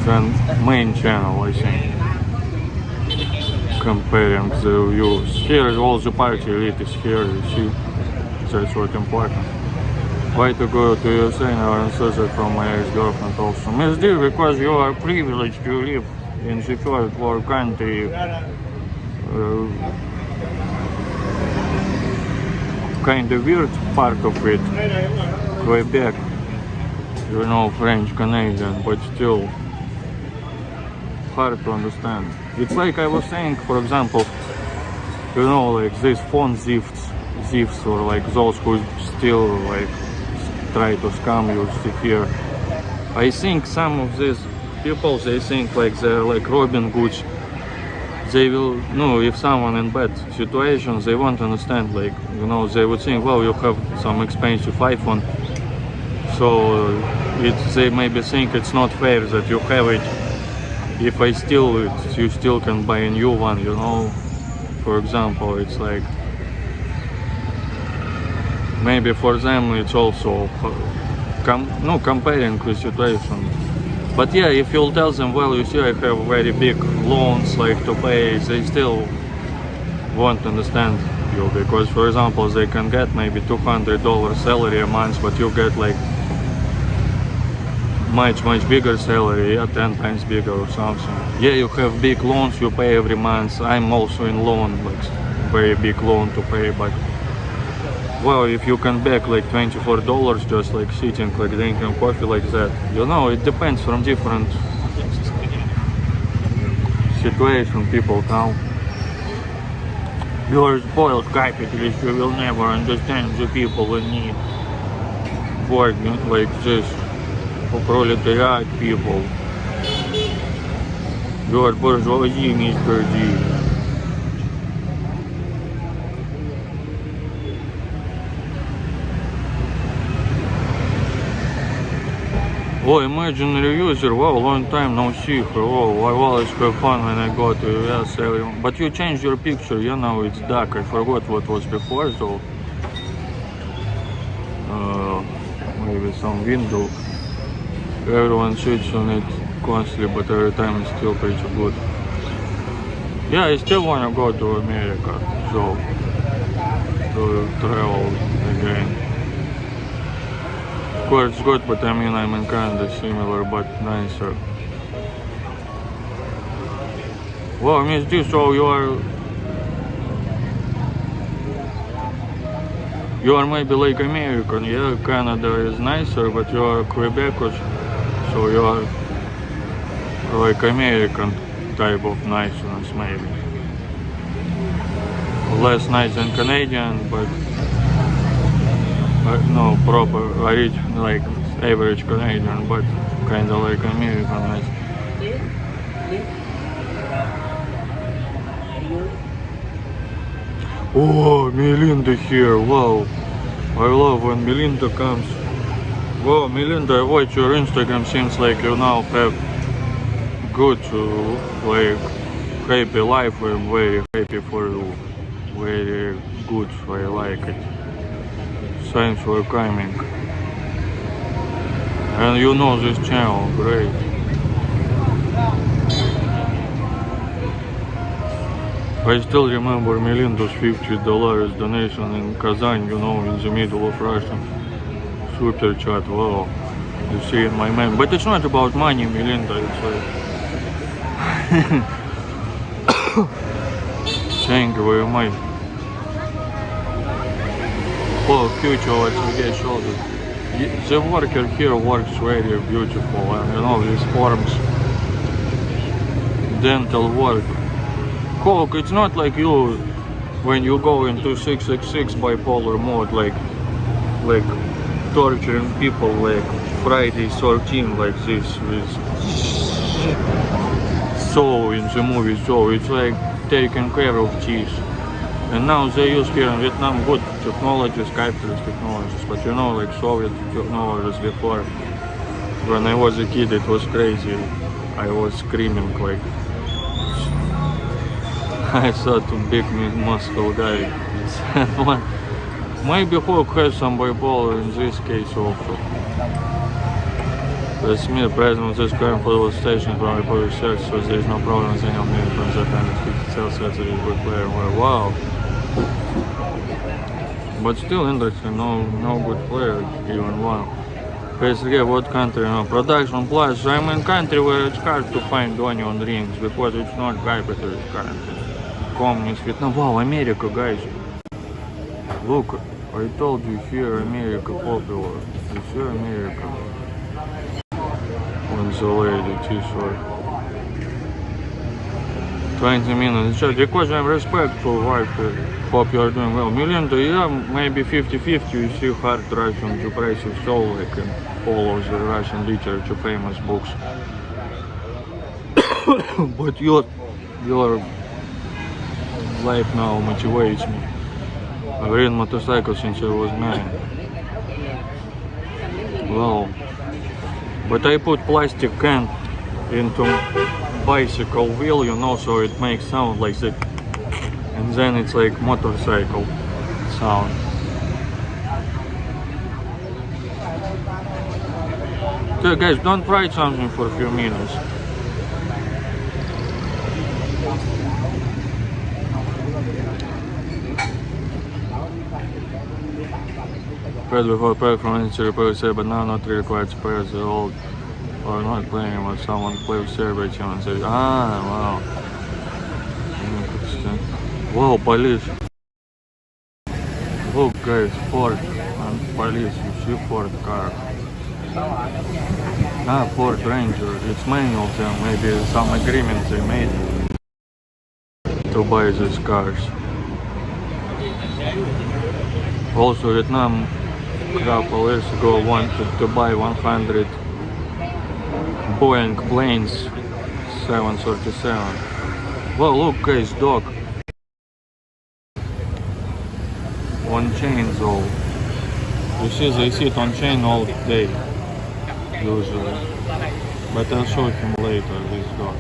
than main channel, I think. Comparing the views. Here all the party elite is here, you see. That's what's important. Why to go to USA now and says it from my ex-girlfriend also. Miss D, because you are privileged to live in the third world country. Kind of weird part of it, Quebec, you know, French Canadian, but still hard to understand. It's like I was saying, for example, you know, like these phone thieves or like those who still like try to scam you here. I think some of these people, they think like they're like Robin Hood they will, no, if someone in bad situation, they won't understand, like, you know, they would think, well, you have some expensive iPhone, so they maybe think it's not fair that you have it. If I steal it, you still can buy a new one, you know. For example, it's like, maybe for them it's also comparing the situation. But yeah, if you'll tell them, well, you see, I have very big loans like to pay, they still won't understand you, because for example they can get maybe $200 salary a month, but you get like much bigger salary, 10 times bigger or something. Yeah, you have big loans you pay every month. I'm also in loan, like very big loan to pay, but well, if you can back like $24 just like sitting, like drinking coffee like that, you know, it depends from different situation people come. You're spoiled capitalist, you will never understand the people in need. Working like this, proletariat people. You're bourgeoisie, Mr. G. Oh, imaginary user, wow, long time no see her. Oh, I always have fun when I go to US, everyone. But you changed your picture, you know, it's dark. I forgot what was before, so maybe some window. Everyone sits on it constantly, but every time it's still pretty good. Yeah, I still want to go to America, so to travel again. Of course it's good, but I mean I'm in Canada, similar but nicer. Well, Miss D, so you are maybe like American, yeah, Canada is nicer, but you are Quebecers, so you are like American type of niceness maybe. Less nice than Canadian, but no, proper, like average Canadian, but kinda like American nice. Oh, Melinda here, wow. I love when Melinda comes. Wow, Melinda, I watch your Instagram, seems like you now have good, like, happy life. I'm very happy for you. Very good, I like it. Thanks for coming. And you know this channel, great. I still remember Melinda's $50 donation in Kazan, you know, in the middle of Russia. Super chat, wow. You see in my mind. But it's not about money, Melinda, it's like... Thank you very much. Oh, future, let's get shoulder. The worker here works very beautiful, and you know, these forms, dental work. Coke, it's not like you, when you go into 666 bipolar mode, like torturing people like Friday 13 like this with so in the movie, so it's like taking care of teeth. And now they use here in Vietnam good technologies, capitalist technologies, but you know, like Soviet technologies before. When I was a kid, it was crazy. I was screaming like I thought a big muscle guy. Maybe Hawk has some bipolar in this case also. That's me, the president of this current political station from Republic Search, so there is no problem with any of me from that kind of self says that is a good player. Wow. But still interesting, no good player, even one. PSG, what country? No, production plus, I'm in country where it's hard to find onion rings because it's not capitalist country. Communist Vietnam. Wow, America, guys. Look, I told you here America popular. You see America. On the lady t-shirt. 20 minutes. Because I'm respectful, wife. Hope you are doing well. Melinda, yeah, maybe 50-50. You see hard Russian depressive soul, like in all of the Russian literature, famous books. But you're life now motivates me. I've ridden motorcycle since I was 9. Wow. But I put plastic can into bicycle wheel, you know, so it makes sound like that. And then it's like motorcycle sound. So guys, don't try something for a few minutes. Press before press from necessary play with Serbia, but now not required to press the old or not playing with someone play with Serbia and say, wow. Whoa, police. Look guys, Ford and police, you see Ford car. Ford Ranger, it's many of them, maybe some agreement they made to buy these cars. Also Vietnam a couple years ago wanted to buy 100 Boeing planes 737. Well, look guys, dog on chain though. You see they sit on chain all day usually, but I'll show him later, this dog.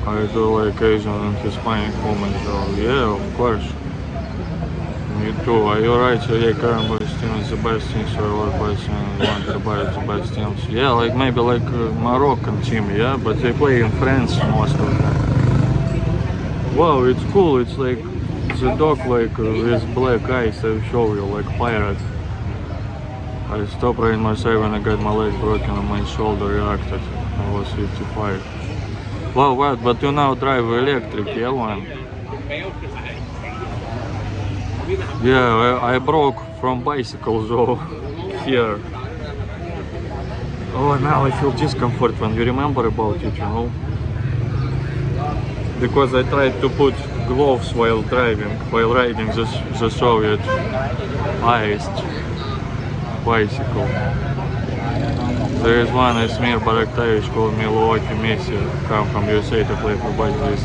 I do like Asian and Hispanic women though. Yeah, of course. Me too. Are you right? So yeah, current best team is the best team, so I like best team and want to buy the best teams. Yeah, like maybe like Moroccan team, yeah, but they play in France most of them. Wow, it's cool. It's like the dog like with black eyes. I'll show you, like pirate. I stopped riding myself when I got my leg broken and my shoulder reacted. I was 55. Wow, what? But you now drive electric, yeah, one? Yeah, I broke from bicycle though here. Oh, now I feel discomfort when you remember about it, you know? Because I tried to put gloves while riding the Soviet-ized bicycle. There is one Esmir Baraktevich called Milwaukee Messi, come from USA to play for bicycle.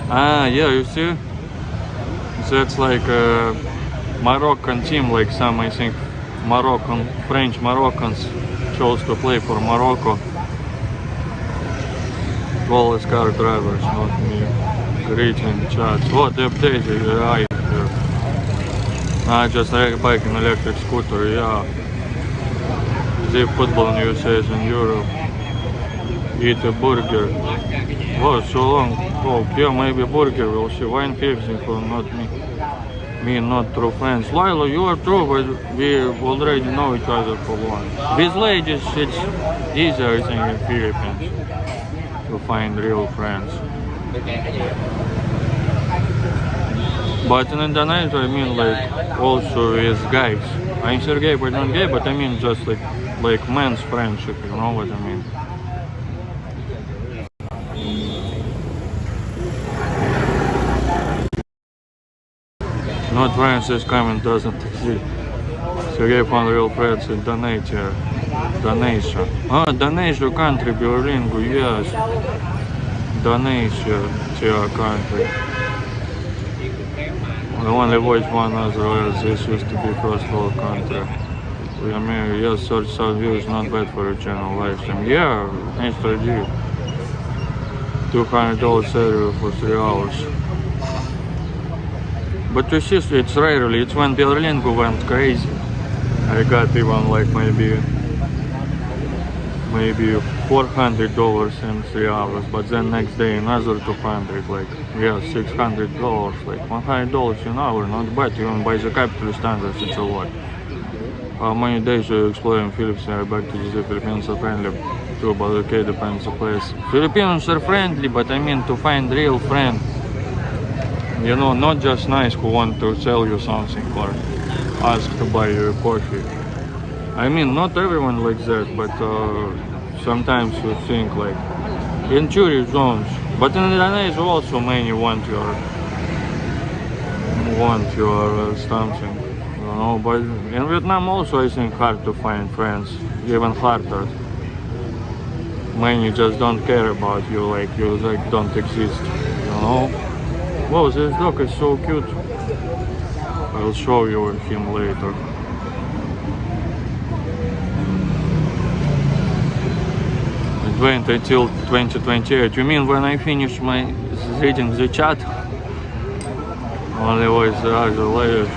Yeah, you see? That's like a Moroccan team, like some, I think, French Moroccans chose to play for Morocco. All car drivers, not me. Greeting chats. What the update is right here. I just ride bike and electric scooter, yeah. The football in USA in Europe. Eat a burger. Oh, so long. Oh, yeah, maybe burger. We'll see. Wine fixing for not me. Me, not true friends. Lila, you are true, but we already know each other for long. With ladies, it's easier, I think, in Philippines to find real friends. But in Indonesia, I mean, like, also with guys. I'm sure gay, but not gay, but I mean just like men's friendship, you know what I mean? Not friends, this comment doesn't exist. Sergey found real friends in Donatia. Donatia country, Berlin, yes. Donatia, their country. I only watch one other, as this used to be first world country. I mean, yes, 30,000 views, not bad for a channel live stream. Yeah, nice idea. $200 salary for 3 hours. But you see, it's rarely, it's when Berlin went crazy. I got even like maybe $400 in 3 hours, but then next day another 200, like, yeah, $600, like $100 an hour, not bad, even by the capitalist standards, it's a lot. How many days you explore in Philippines? I back to the Philippines are friendly too, but okay, depends the place. Filipinos are friendly, but I mean to find real friend. You know, not just nice who want to sell you something or ask to buy you a coffee. I mean, not everyone like that, but sometimes you think like in tourist zones. But in Indonesia also many want your something, you know. But in Vietnam also I think hard to find friends, even harder. many just don't care about you, like you like don't exist, you know. Wow, this dog is so cute. I'll show you him later. It went until 2028. You mean when I finish my reading the chat? Only watch the other live.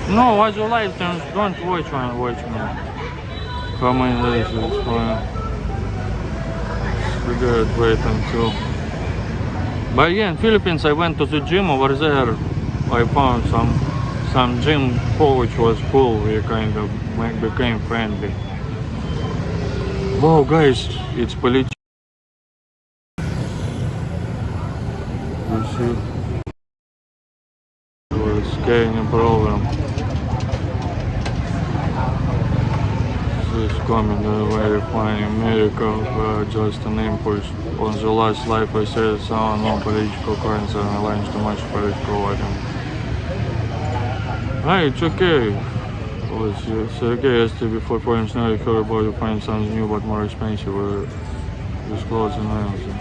No, watch the live streams. Don't watch me. How many days is fine? Forget, wait until. But yeah, in Philippines I went to the gym over there. I found some gym coach was cool. We kind of became friendly. Wow, guys, it's political. You see, it's getting problem. This comment very funny. America, just an impulse. On the last life I said someone no political currency and I learned too much political item. Hey, it's okay. It's okay, yesterday before points now you heard about you find something new but more expensive or disclose and everything.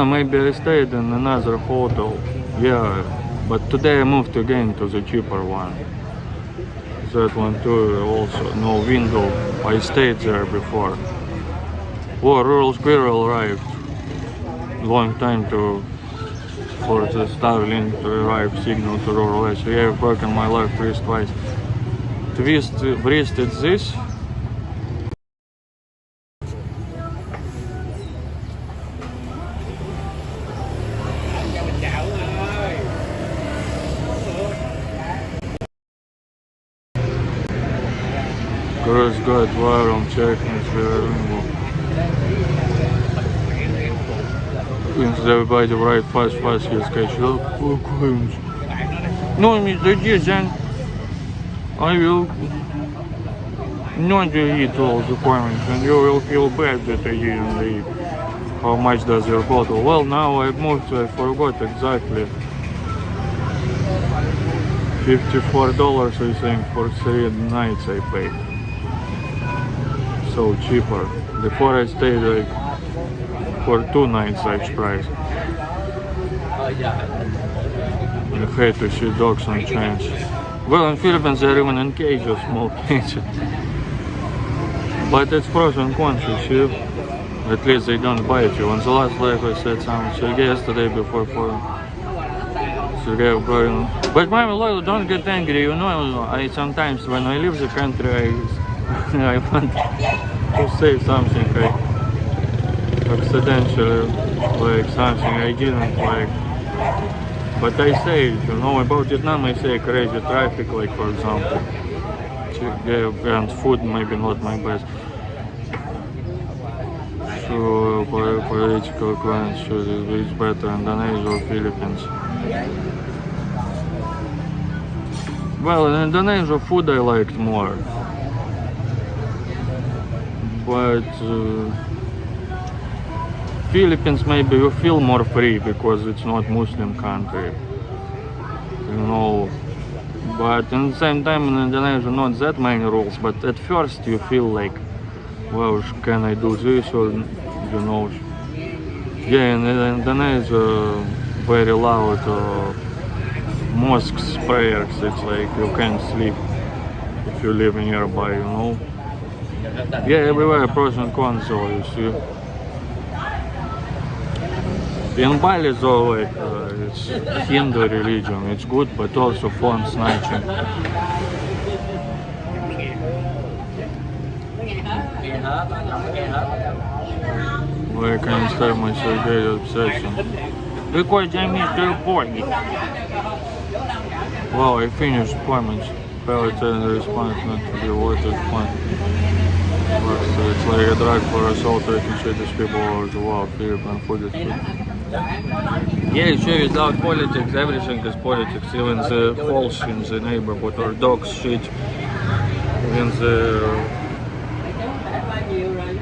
Maybe I stayed in another hotel. Yeah, but today I moved again to the cheaper one. That one too, also no window. I stayed there before. Oh, rural squirrel arrived. Long time for the Starlink to arrive signal to rural edge. Yeah, I've broken my left wrist twice. Wrist is this. Girls got wire on checking everybody right fast he's catch up. No, Mr. Jason, I will not eat all the requirements and you will feel bad that I didn't eat. How much does your bottle? Well, now I moved, I forgot exactly. $54 I think for 3 nights I paid. So cheaper. Before I stayed like for 2 nights such price. You hate to see dogs on chains. Well, in Philippines they're even in cages, small cages. But it's pros and cons, you see. At least they don't bite you. On the last live I said something yesterday before but my Loyal, don't get angry, you know, I sometimes when I leave the country I want to say something I accidentally like something I didn't like. But I say, you know, about Vietnam I say crazy traffic, like for example. And food maybe not my best. So political clients should reach better Indonesia or Philippines. Well, in Indonesia food I liked more. But Philippines maybe you feel more free because it's not Muslim country, you know. But at the same time in Indonesia not that many rules. But at first you feel like, well, can I do this or you know. Yeah, in Indonesia very loud mosques prayers. It's like you can't sleep if you live nearby, you know. Yeah, everywhere pros and cons, so you see. In Bali though, like, it's Hindu religion, it's good, but also phone snatching. Where can I start my Sergei obsession? Because I miss their body. Wow, I finished appointments. Failed to response not to be watered point. So it's like a drug for assault, I can shoot these people over the world, Europe and food is food. Yeah, sure, without politics, everything is politics, even the holes in the neighborhood or dogs shit. Even the...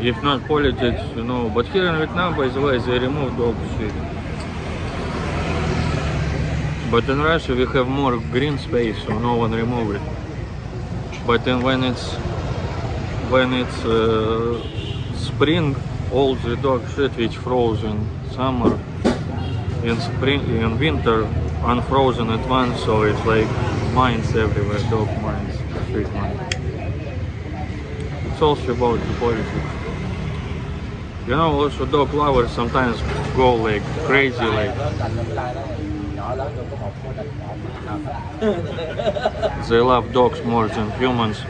If not politics, you know, but here in Vietnam, by the way, they remove dog shit. But in Russia we have more green space, so no one remove it. But then when it's when it's spring, all the dog shit which frozen summer, in spring, in winter, unfrozen at once, so it's like mines everywhere, dog mines, street mines. It's also about the politics. You know, also dog lovers sometimes go like crazy, like they love dogs more than humans.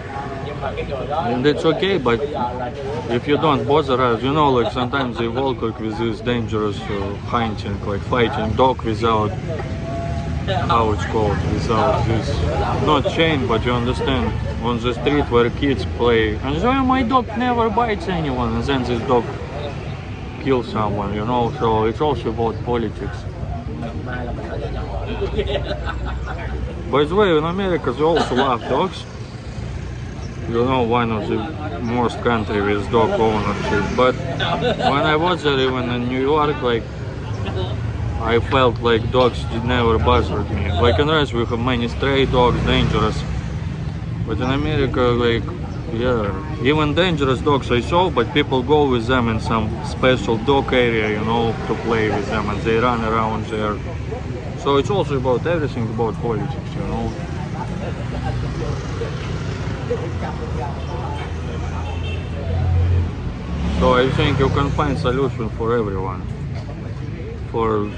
And it's okay, but if you don't bother us, you know, like sometimes they walk like with this dangerous hunting, like fighting dog without, how it's called, without this, not chain, but you understand, on the street where kids play, and so my dog never bites anyone, and then this dog kills someone, you know, so it's also about politics. By the way, in America they also love dogs. You know, one of the most country with dog ownership. But when I was there, even in New York, like I felt like dogs never bothered me. Like in Russia, we have many stray dogs, dangerous. But in America, like, yeah, even dangerous dogs I saw, but people go with them in some special dog area, you know, to play with them, and they run around there. So it's also about everything about politics, you know. So I think you can find solution for everyone. For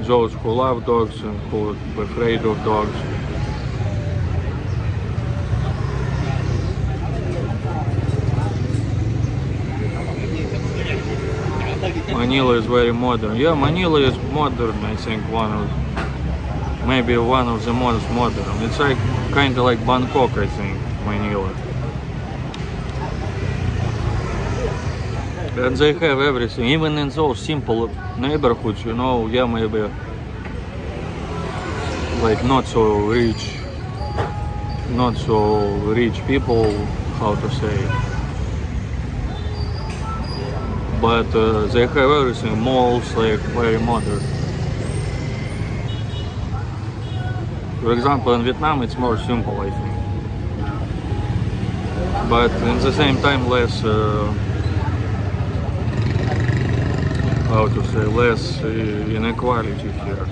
those who love dogs and who are afraid of dogs. Manila is very modern. Yeah, Manila is modern, I think maybe one of the most modern. It's like kind of like Bangkok, I think, Manila. And they have everything, even in those simple neighborhoods, you know, yeah, maybe like not so rich people, how to say, but they have everything, malls, like very modern. For example, in Vietnam it's more simple, I think, but at the same time less, how to say, less inequality here.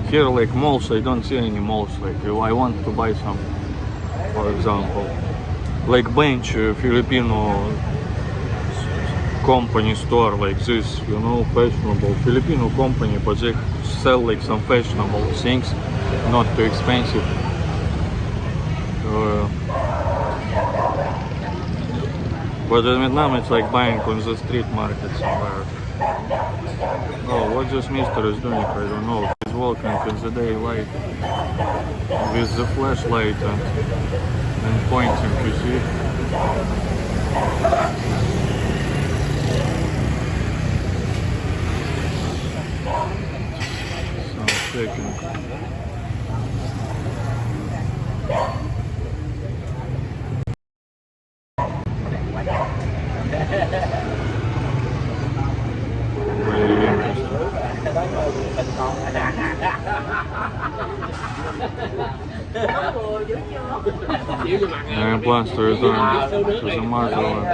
Here, like malls, I don't see any malls. Like if I want to buy some, for example, like bench Filipino company store like this, you know, fashionable Filipino company, but they sell like some fashionable things, not too expensive. But in Vietnam it's like buying on the street market somewhere. Oh, what this mister is doing, I don't know. He's walking in the daylight with the flashlight and pointing, you see? So checking. And plans to return to the motherland.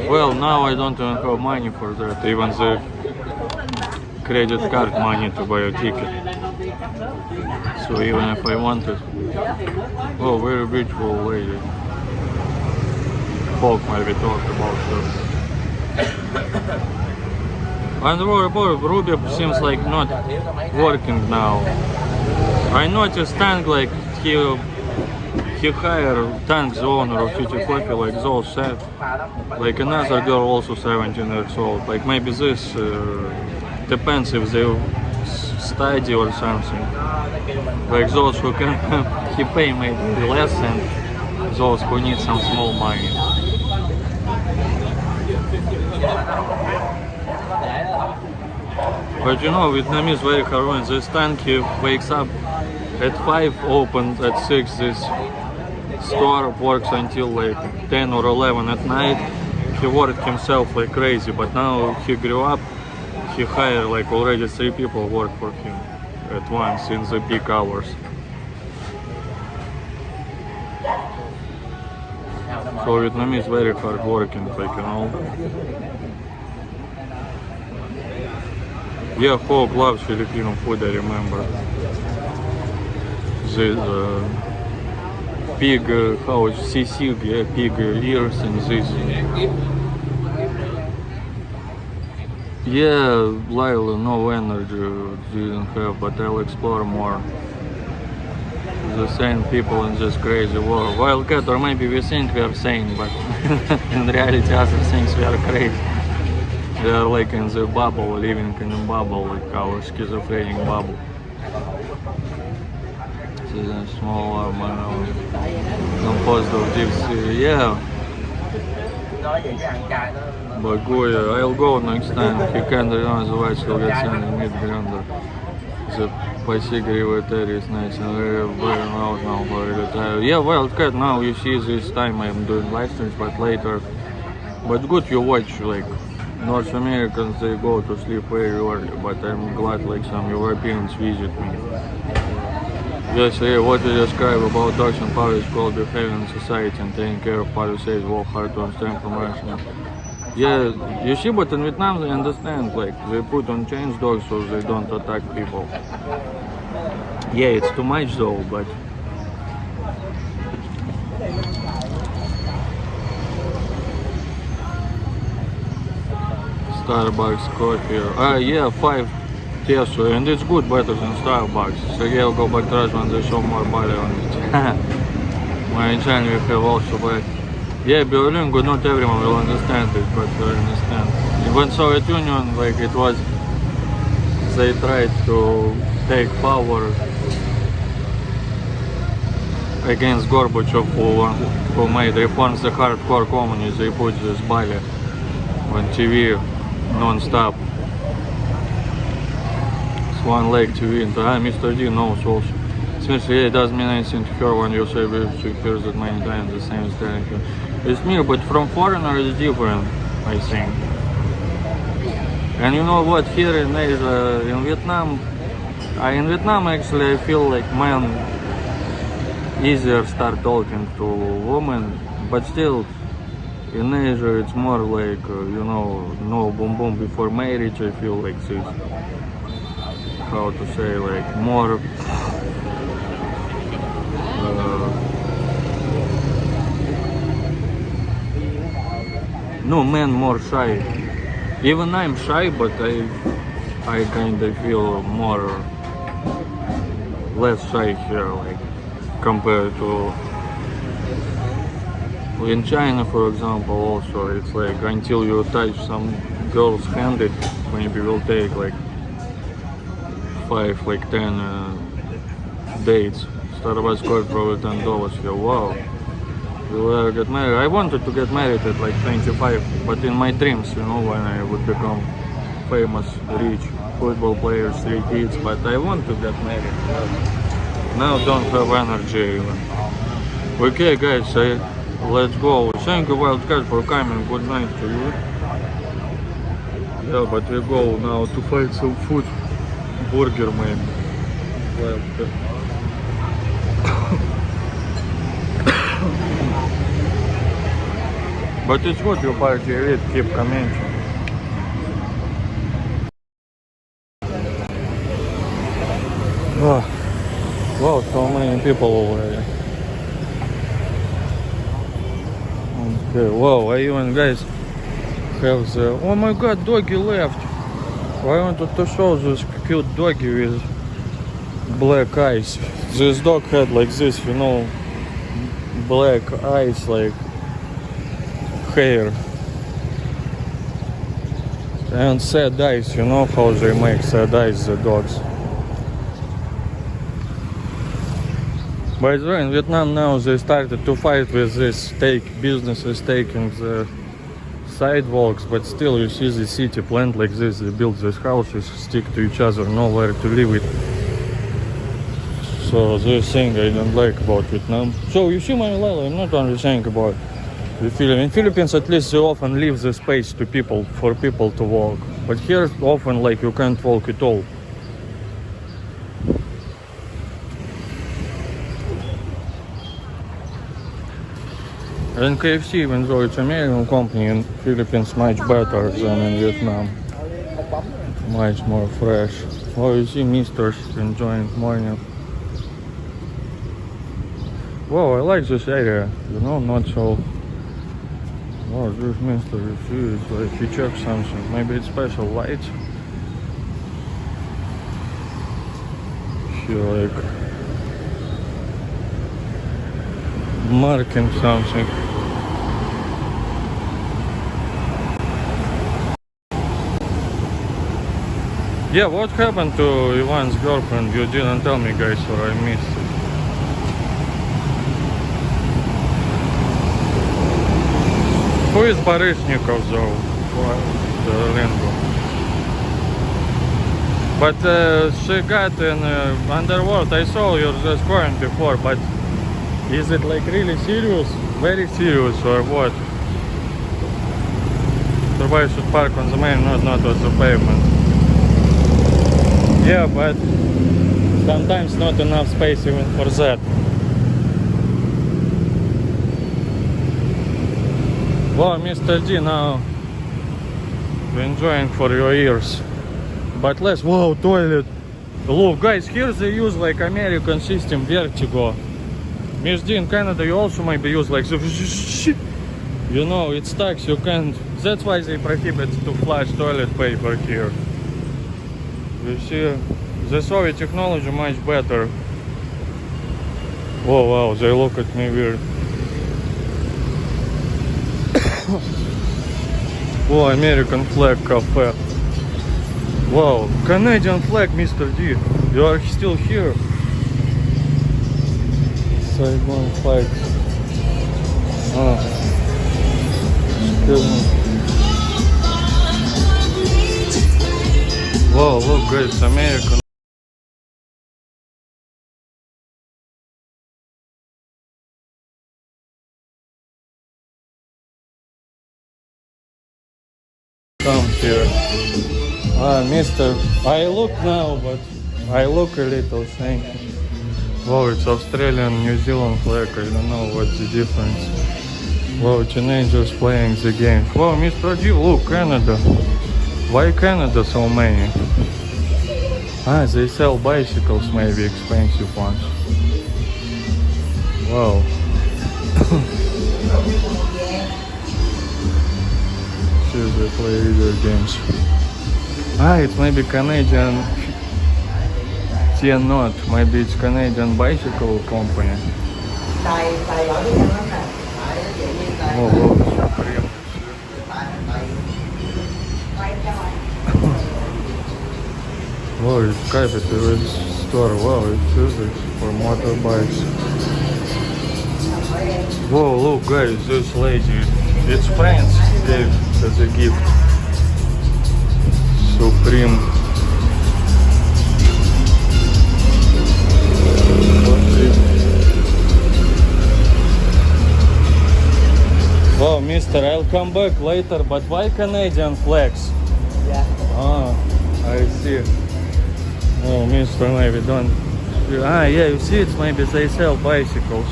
Well, now I don't even have money for that, even the credit card money to buy a ticket. So even if I wanted, oh, very beautiful lady. Folk maybe talk about her. And Ruby seems like not working now. I noticed Tank, like he hired Tank, the owner of City Coffee, like those like another girl also 17 years old. Like maybe this depends if they study or something. Like those who can he pay maybe less, and those who need some small money. But you know, Vietnamese very heroin. This Tank, he wakes up at 5, opens at 6. This store works until like 10 or 11 at night. He worked himself like crazy, but now he grew up. He hired like already 3 people work for him at once in the peak hours. So Vietnamese very hard working, like, you know. Yeah, Hawk loves Filipino food, I remember. The pig, how is sisig, yeah, pig ears and this. Yeah, Lila, no energy, didn't have, but I'll explore more. The same people in this crazy world. Wildcat, or maybe we think we are sane, but in reality other things we are crazy. We are like in the bubble, living in a bubble, like our schizophrenic bubble. This is a small composed of gypsy, yeah. But go, I'll go next time. He can называть, he'll get sent in mid grinder. The Pasigri Terry is nice and very out now for retire. Yeah, Wildcat, now you see this time I'm doing live streams, but later. But good you watch, like North Americans, they go to sleep very early, but I'm glad like some Europeans visit me. Yes, yeah, what you describe about dogs and power is called behaving in society and taking care of policies, work hard to understand information. Yeah, you see, but in Vietnam they understand, like, they put on chains dogs so they don't attack people. Yeah, it's too much though, but... Starbucks coffee, yeah, 5 peso, and it's good, better than Starbucks. So yeah, I'll go back to Russia when they show more value on it. My channel will have also, but... Yeah, Duolingo, not everyone will understand it, but I understand. Even Soviet Union, like it was, they tried to take power against Gorbachev, who made reforms the hardcore communists. They put this ballet on TV non-stop. Swan Lake TV, and Mr. D knows also. Seriously, yeah, it doesn't mean anything to her when you say she hears it many times, the same thing. It's me, but from foreigner it's different, I think. And you know what, here in Asia, in Vietnam actually I feel like men easier start talking to women, but still in Asia it's more like, you know, no boom boom before marriage. I feel like this, how to say, like more no, men more shy. Even I'm shy, but I kind of feel more less shy here, like compared to in China, for example. Also, it's like until you touch some girl's hand, it maybe will take like 5, like 10 dates. Starbucks coffee probably $10 here. Wow. Will I get married? I wanted to get married at like 25, but in my dreams, you know, when I would become famous, rich football player, 3 kids, but I want to get married. Now don't have energy even. Okay guys, let's go. Thank you Wildcat for coming. Good night to you. Yeah, but we go now to find some food. Burger maybe. Wildcat. But it's good you party elite, keep commenting. Oh, wow, so many people already. Okay, wow, I even guys have the... Oh my god, doggy left. I wanted to show this cute doggy with black eyes. This dog had like this, you know, black eyes, like hair, and sad eyes. You know how they make sad eyes, the dogs. By the way, in Vietnam now they started to fight with this businesses taking the sidewalks, but still you see the city planned like this. They build these houses, stick to each other, nowhere to live with. So this thing I don't like about Vietnam. So you see my Lila, I'm not only saying about the Philippines. In Philippines at least they often leave the space to people, for people to walk. But here often like you can't walk at all. And KFC, even though it's American company, in Philippines much better than in Vietnam. Much more fresh. Oh, you see misters enjoying morning. Whoa, I like this area, you know, not so... Oh, this mister, you see, it's like he checks something. Maybe it's special lights. He like... marking something. Yeah, what happened to Ivan's girlfriend? You didn't tell me, guys, or I missed it. Who is Baryshnikov though? The lingo. But she got in underworld. I saw your scoring before, but is it like really serious? Very serious or what? Everybody should park on the main road, not on the pavement. Yeah, but sometimes not enough space even for that. Well, Mr. D, now we're enjoying for your ears. But less. Wow, toilet. Look, guys, here they use like American system, vertigo. Mr. D, in Canada you also maybe use like the... You know, it stacks, you can't... That's why they prohibit to flush toilet paper here. You see, the Soviet technology much better. Oh wow, they look at me weird. Oh, American flag cafe. Wow, Canadian flag, Mr. D. You are still here. SAIGON flag. Oh. Excuse me. Wow, look guys, American. Come here. Mister, I look now, but I look a little thing. Wow, it's Australian, New Zealand flag, I don't know what's the difference. Wow, teenagers playing the game. Wow, Mr. G, look, Canada. Why Canada so many? They sell bicycles, maybe expensive ones. Wow. See, they play video games. It's maybe Canadian. Not, maybe it's Canadian bicycle company. Oh, Supreme. Oh, it's capital store. Wow, it's physics for motorbikes. Whoa, look guys, this lady, it's friends gave as a gift. Supreme. Oh, mister, I'll come back later, but why Canadian flags? Yeah. I see. Oh, mister, maybe don't... yeah, you see, it's maybe they sell bicycles.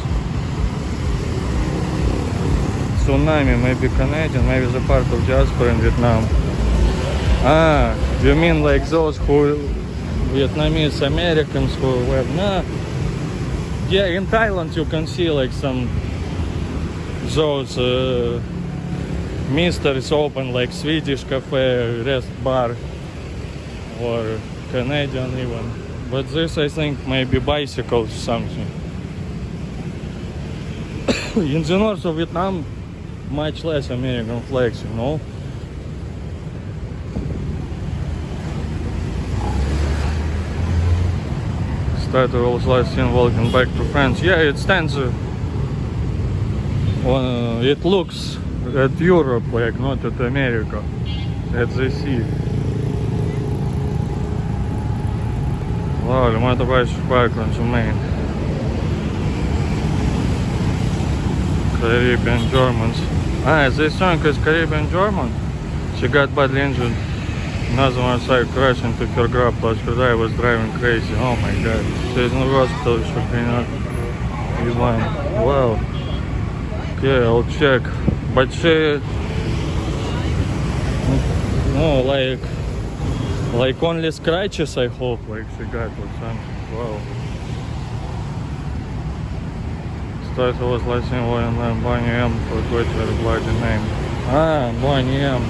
Tsunami, maybe Canadian, maybe the part of diaspora in Vietnam. You mean like those who... Vietnamese Americans who were... Nah. Yeah, in Thailand you can see like some... Those misters open like Swedish cafe, rest bar, or Canadian even. But this I think maybe bicycles something. In the north of Vietnam, much less American flags, you know. Statue was last seen walking back to France. Yeah, it stands. It looks at Europe like, not at America, at the sea. Wow, the motorbikes park on the main. Caribbean Germans. This song is Caribbean German. She got badly injured. Another one side crashed into her grab plus her driver was driving crazy. Oh my god. She's in the hospital, she cannot. Wow. Okay, I'll check. But she, no, like only scratches, I hope, like she got or something. Wow. Start was last name and Bonnie M, forgot her bloody name. Ah, Bonnie M.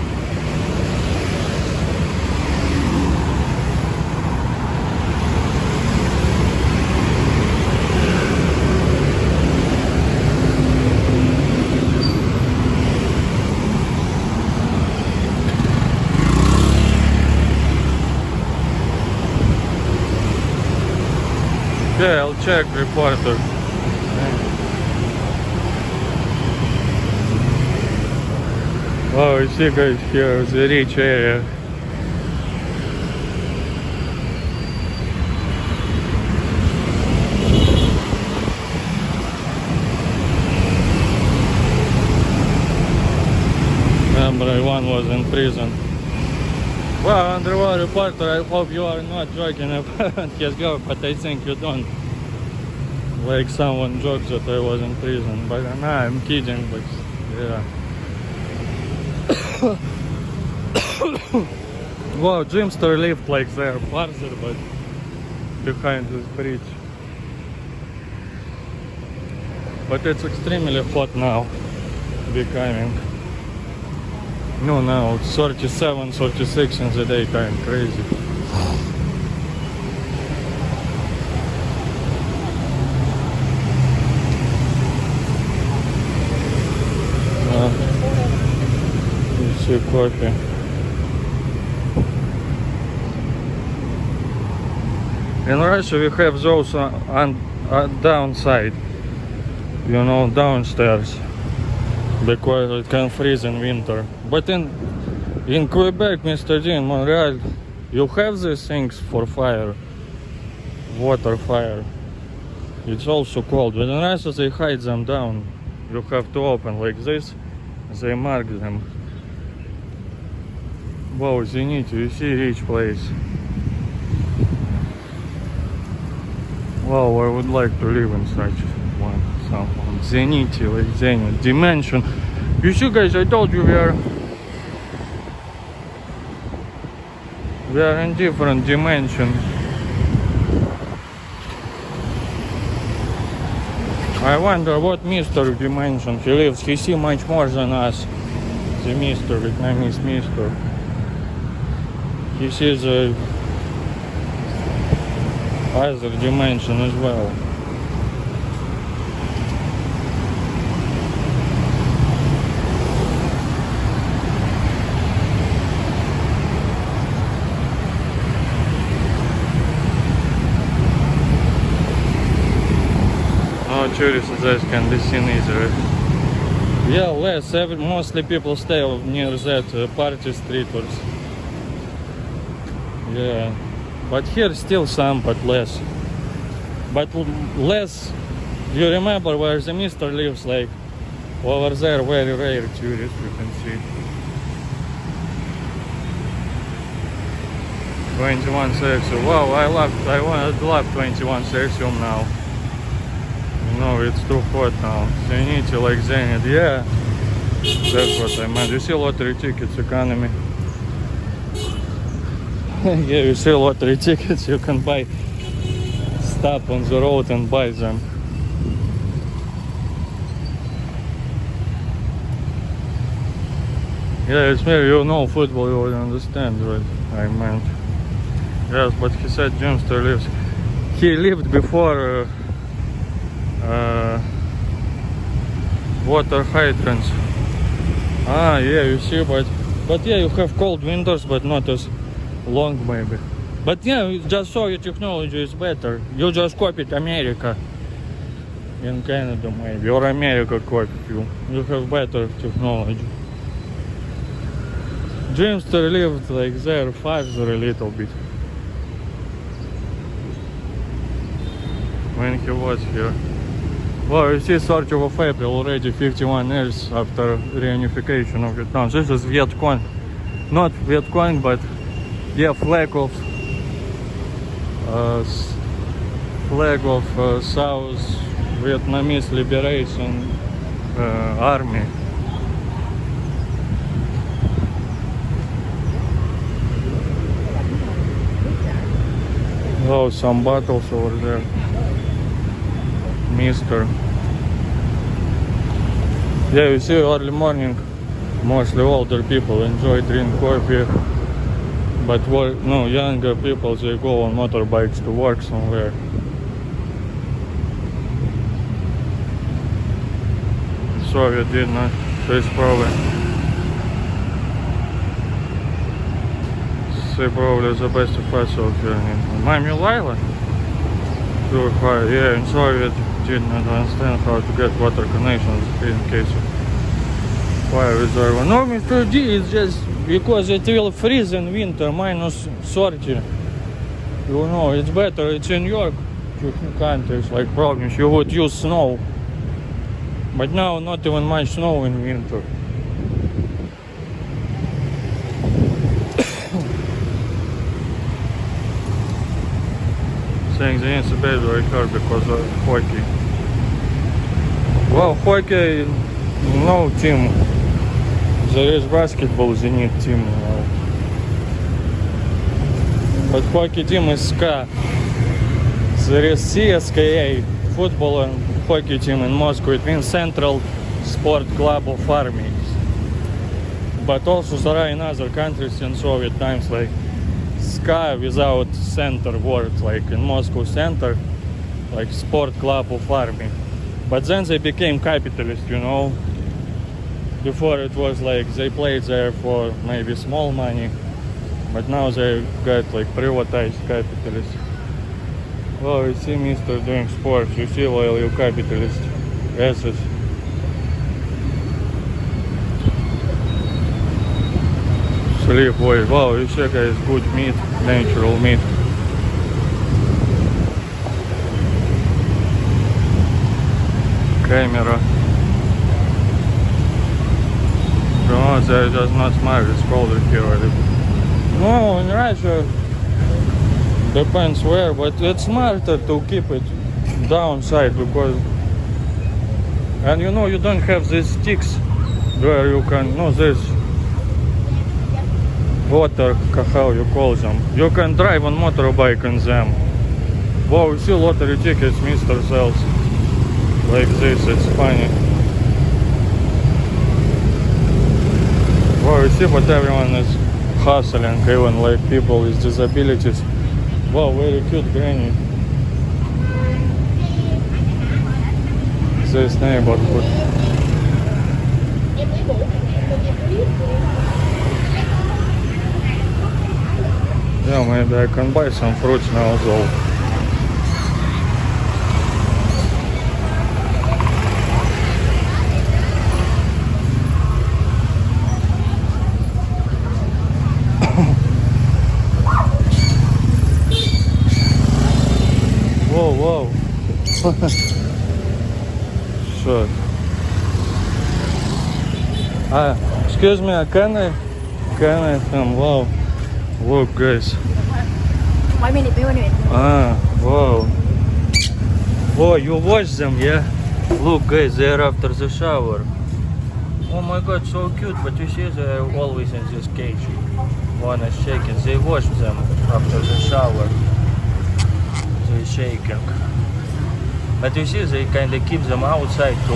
Okay, I'll check reporter. Oh, you see guys here, the rich area. Remember, one was in prison. Well, underwater reporter, I hope you are not joking about his girl, but I think you don't. Like someone jokes that I was in prison, but nah, I'm kidding, but yeah. Wow, Jimster lived like there farther, but behind this bridge. But it's extremely hot now, becoming. No, now it's 37, 36 in the daytime, crazy. You see coffee. In Russia we have those on downside, you know, downstairs, because it can freeze in winter. But in Quebec, Mr. Dean, Montreal, you have these things for fire, water fire. It's also cold, but in Russia they hide them down. You have to open like this, they mark them. Wow, Zenit, you see rich place. Wow, I would like to live in such one. Someone. Zenit, like Zenit, dimension. You see guys, I told you we are in different dimension. I wonder what Mr. Dimension he lives. He see much more than us. The Mr. Vietnamese Mr. He sees the other dimension as well. Tourists that can be seen easily. Yeah, less. Mostly people stay near that party street or. Yeah, but here still some, but less. But less. Do you remember where the Mister lives? Like over there, very rare tourists you can see. 21 Celsius. Wow, I love 21 Celsius now. No, it's too hot now. Zenit, like Zenit, yeah. That's what I meant. You see lottery tickets, economy. Yeah, you see lottery tickets, you can buy, stop on the road and buy them. Yeah, it's me, you know football, you would understand what I meant. Yes, but he said Jimster lives. He lived before water hydrants. Ah, yeah, you see, but yeah, you have cold winters, but not as long maybe. But yeah, just so your technology is better. You just copied America in Canada maybe, or America copied you. You have better technology. Jimster lived like there farther a little bit when he was here. Well, you see, Search of April already 51 years after reunification of Vietnam. This is Viet Cong. Not Viet Cong, but yeah, flag of South Vietnamese liberation army. Oh, some bottles over there. Mister. Yeah, you see, early morning, mostly older people enjoy drink coffee. But no, younger people, they go on motorbikes to work somewhere. Soviet did not. This probably the best vessel here in Mami Laila. Yeah, in Soviet did not understand how to get water connections in case of fire reservoir. No, Mr. D, it's just because it will freeze in winter, -30. You know, it's better, it's in York. Few countries like problems, you would use snow. But now not even much snow in winter. Saying the incident I heard because of hockey. Well, hockey, no team. There is basketball, they need team. But hockey team is SKA. There is CSKA, football and hockey team in Moscow. It means Central Sport Club of Armies. But also there are in other countries in Soviet times like SKA without center word, like in Moscow center, like Sport Club of Army. But then they became capitalist, you know. Before it was like they played there for maybe small money, but now they got like privatized capitalist. Well, you see Mr. doing sports, you see while you capitalist asses. Sleep boy, wow, you see guys, good meat, natural meat. Camera. No, they're just not smart, it's colder here already. No, in Russia, depends where, but it's smarter to keep it downside because, and you know, you don't have these sticks where you can, no, this water, how you call them. You can drive on motorbike in them. Wow, you see lottery tickets Mr. sells like this, it's funny. Wow, you see, but everyone is hustling, even like people with disabilities. Wow, very cute granny. This neighborhood. Yeah, maybe I can buy some fruits now though. Whoa. Shit. Excuse me, can I film? Wow. Look guys. 1 minute, 1 minute. Wow. Oh, you watch them, yeah? Look guys, they're after the shower. Oh my god, so cute, but you see they're always in this cage. One is shaking, they wash them after the shower. They're shaking. But you see, they kind of keep them outside to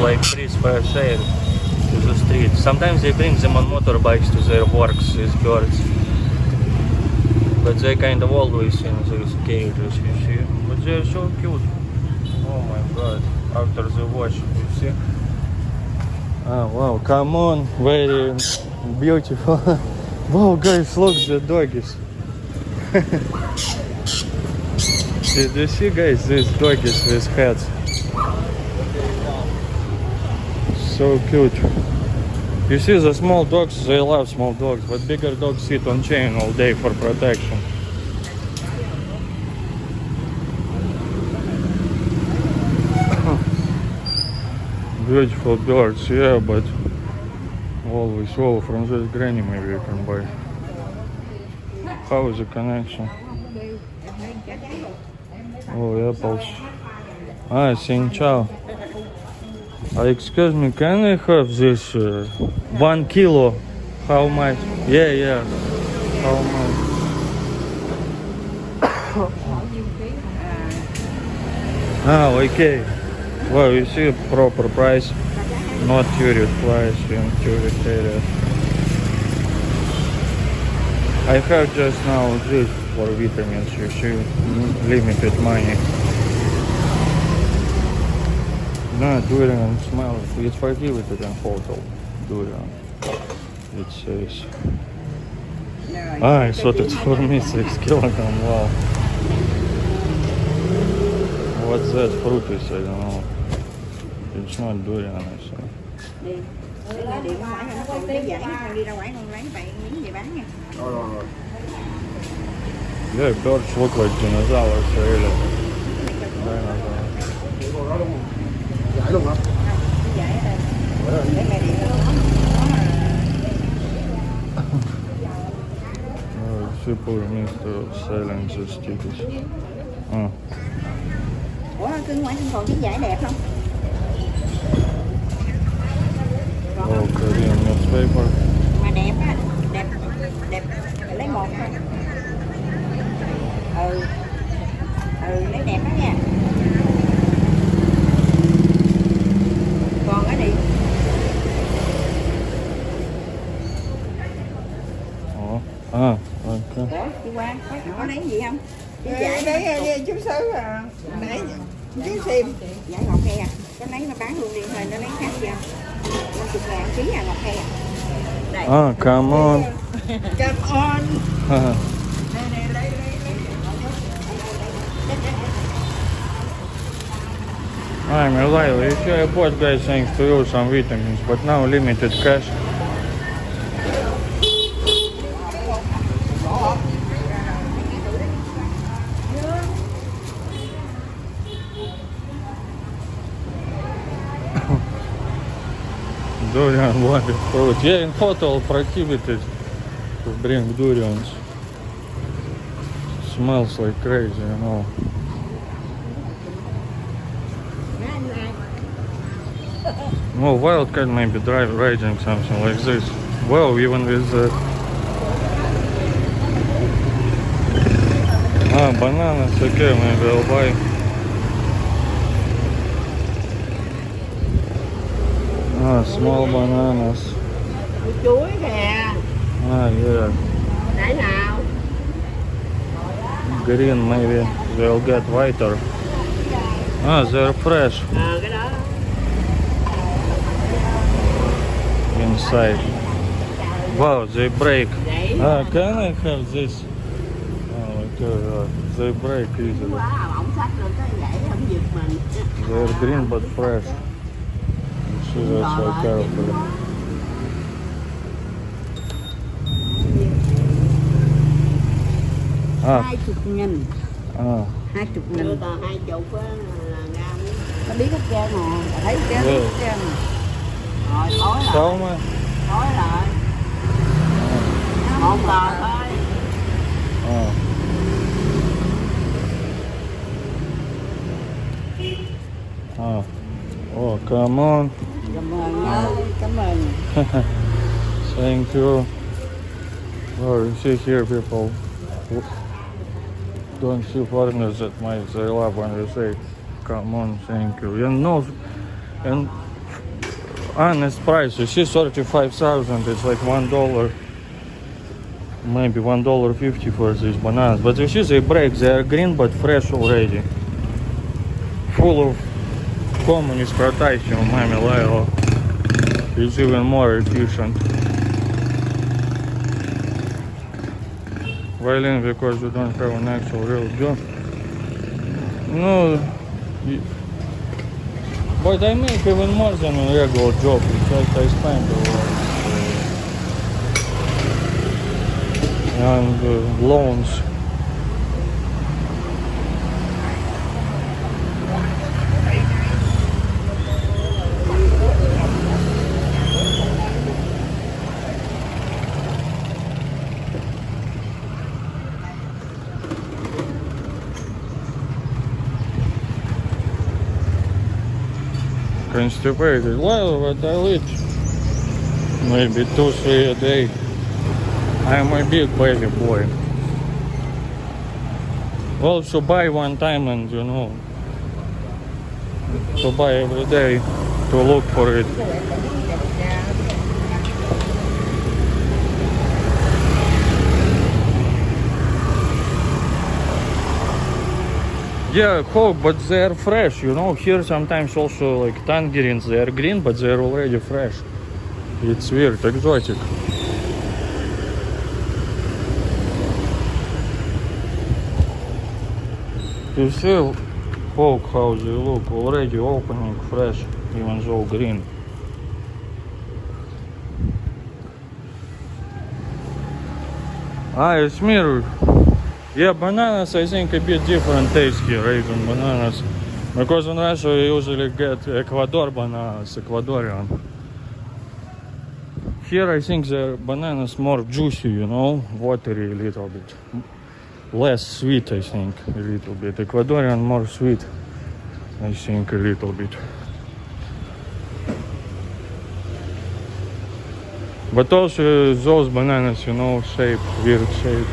like breathe fresh air to the street. Sometimes they bring them on motorbikes to their works, these birds. But they kind of always in these cages, you see. But they're so cute. Oh my god, after the wash, you see. Oh wow, come on, very beautiful. Wow guys, look the doggies. Did you see guys, these doggies with hats? So cute. You see the small dogs, they love small dogs, but bigger dogs sit on chain all day for protection. Beautiful birds, yeah, but always from this granny maybe you can buy. How is the connection? Oh, apples. Xin chào. Excuse me, can I have this 1 kilo? How much? Yeah. How much? Okay. Well, you see proper price, not tourist price in tourist area. I have just now this for vitamins, you see, limited money. No, durian smells, it's prohibited in hotel, durian, it says. I thought it's for me 6 kilogram, wow. What's that fruit is, I don't know. It's not durian, I say. Điện thoại nó còn cái giải con đi ra ngoài con lấy vậy miếng gì bán nha. Rồi. Yeah, birds look like dinosaurs, really. Cô đó đúng không? Giải luôn hả? Cái giải ở đây. Để mẹ điện nó People need to selling these tickets. Ủa cưng ngoài còn cái giải đẹp không? Oh, Korean newspaper. Mà đẹp á, đẹp lấy một thôi. Lấy đẹp đó nha. Còn cái đi. Okay. Ủa, đi qua, có lấy gì không? Cái giải đấy chú Sứ à, nãy chú xem giải ngọt he à? Có lấy nó bán luôn đi thôi, nó lấy khác gì không? 50.000 ký à ngọt he à? Đây. Come on. come on. Đây, lấy. I'm Eli. If I bought guys thanks to you some vitamins, but now limited cash. Durian water fruit. Yeah, in hotel prohibited to bring durians. Smells like crazy, you know. Well, wildcat maybe riding something like this. Well, even with bananas, okay, maybe I'll buy. Small bananas. Chuối kìa. Yeah. Cái nào? Green maybe they'll get whiter. They're fresh Cái đó. inside. Wow, they break. Can I have this? Okay, they break easily. Wow, ổng xách lên cái vậy không giật mình. They're green but fresh. You see that so carefully. $20.000. 20.000. Đưa tờ 20 á là ra miếng. Nó biết hết trơn mà, thấy hết trơn. Rồi tối lại. Sao mà? Tối lại. Một tờ thôi. Oh, come on. Cảm ơn ơi, cảm ơn. Thank you. Oh, you see here people don't see foreigners that much. They love when we say, come on, thank you. And no, and honest price, you see 35,000, it's like $1, maybe $1.50 for these bananas. But you see they break, they are green but fresh already. Full of communist potassium, mami Lyle. It's even more efficient. Violin because you don't have an actual real job. No, but I make even more than a regular job. It's just I spend a lot. And loans. constipated. Well, but I'll eat maybe 2-3 a day. I'm a big baby boy. Well, so buy one time and you know, to buy every day to look for it. Yeah, Coke, but they're fresh, you know. Here sometimes also like tangerines, they are green, but they're already fresh. It's weird, exotic. You see Coke, how they look, already opening fresh, even though green. Ah, it's mirror. Yeah, bananas I think a bit different taste here, Asian bananas. Because in Russia you usually get Ecuador bananas, Ecuadorian. Here I think the bananas more juicy, you know, watery a little bit. Less sweet I think, a little bit. Ecuadorian more sweet, I think a little bit. But also those bananas, you know, shape, weird shape.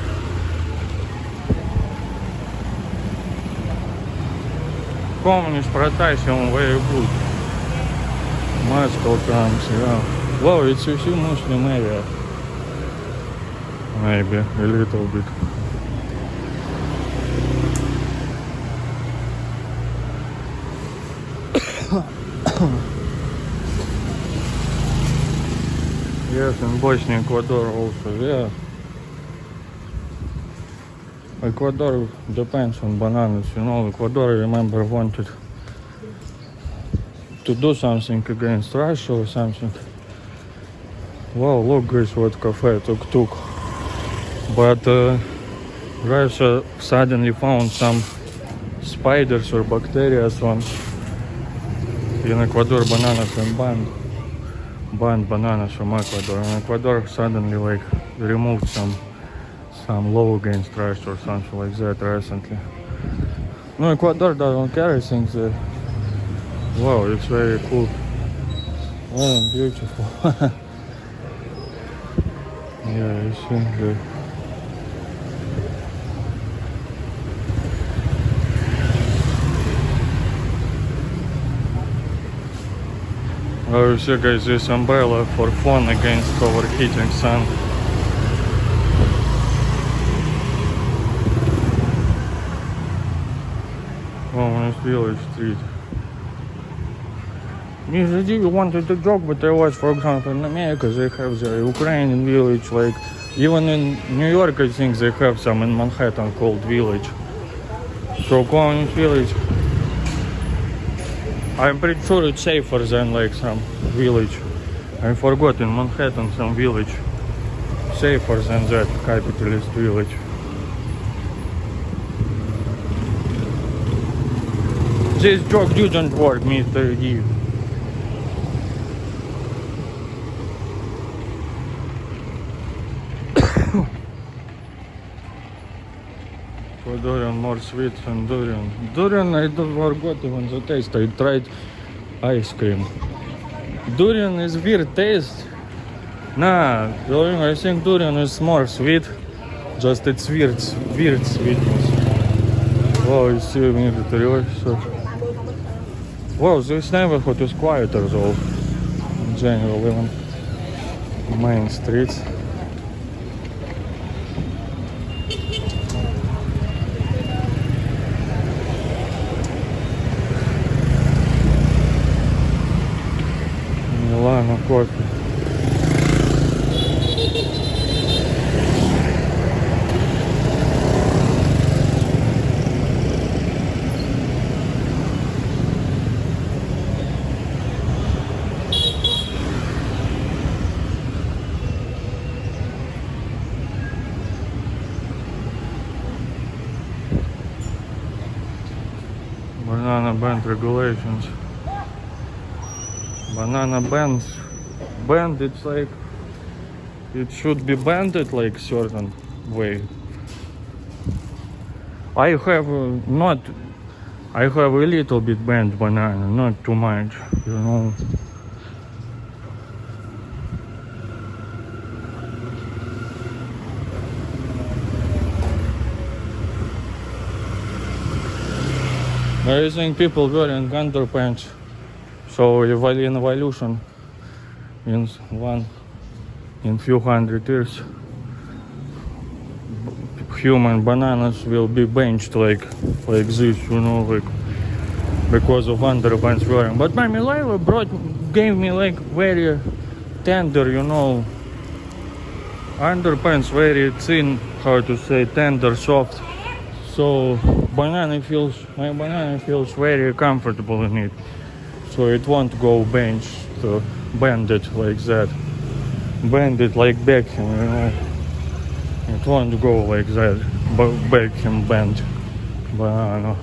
Communist potassium very good. Muscle comes, yeah. Well, it's a few Muslim area. Maybe a little bit. Yes, in Bosnia, Ecuador also, yeah. Ecuador depends on bananas, you know. Ecuador, I remember, wanted to do something against Russia or something. Wow, look guys, what cafe tuk-tuk. But Russia suddenly found some spiders or bacteria in Ecuador bananas and banned bananas from Ecuador. And Ecuador suddenly like removed some law against Russia or something like that recently. No, Ecuador doesn't care, I think. Wow, it's very cool. Oh, beautiful. Yeah, you see. Oh, you see guys, this umbrella for fun against overheating sun. Women's Village Street. Usually you wanted to joke, but I was, for example, in America, they have the Ukrainian village, like, even in New York, I think they have some in Manhattan called Village. So Communist Village, I'm pretty sure it's safer than like some village. I forgot, in Manhattan some village safer than that capitalist village. This joke didn't work, Mr. D. Durian more sweet than durian. Durian I don't forgot even the taste. I tried ice cream. Durian is weird taste. Nah, I think durian is more sweet. Just it's weird sweetness. Wow, you see military officer. Wow, this neighborhood is quieter though. In general, even main streets. Milano coffee. Banana band regulations. Banana band, it's like it should be banded like certain way. I have not I have a little bit bent banana, not too much, you know. I think people wearing underpants. So in evolution, in few hundred years, human bananas will be benched like this, you know, like because of underpants wearing. But my Lila gave me like very tender, you know, underpants, very thin, how to say, tender, soft. So my banana feels very comfortable in it. So it won't go bench to bend it like that. Bend it like Beckham, you know. It won't go like that. Beckham bend banana.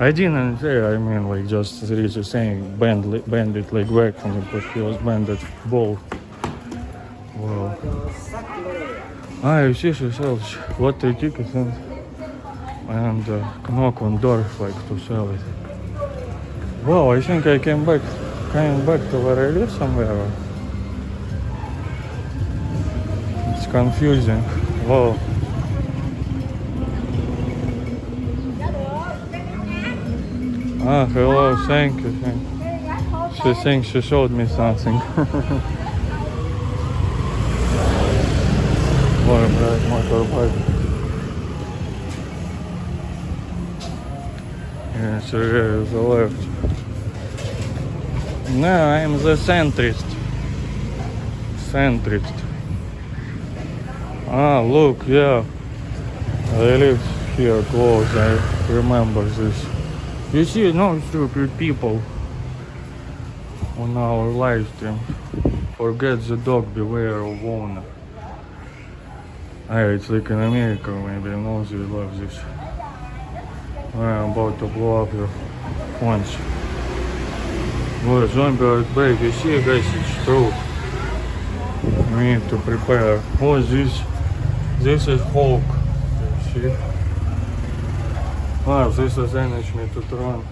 I didn't say, I mean like just really saying bend it like Beckham because he was bended ball. Wow. You see she sells lottery tickets and knock on doors like to sell it. Wow, I think I came back to where I live somewhere. It's confusing. Wow. Hello, thank you. She thinks she showed me something. Ой, блядь, motorbike. Yes, the left. No, I'm the centrist. Look, yeah. I live here close, I remember this. You see, no stupid people on our live stream. Forget the dog, beware of owner. It's like in America, maybe, you know, they love this. I'm about to blow up your phones. Oh, zombie outbreak, you see guys, it's true. We need to prepare. Oh, this is Hulk. You see? This is enemy to run.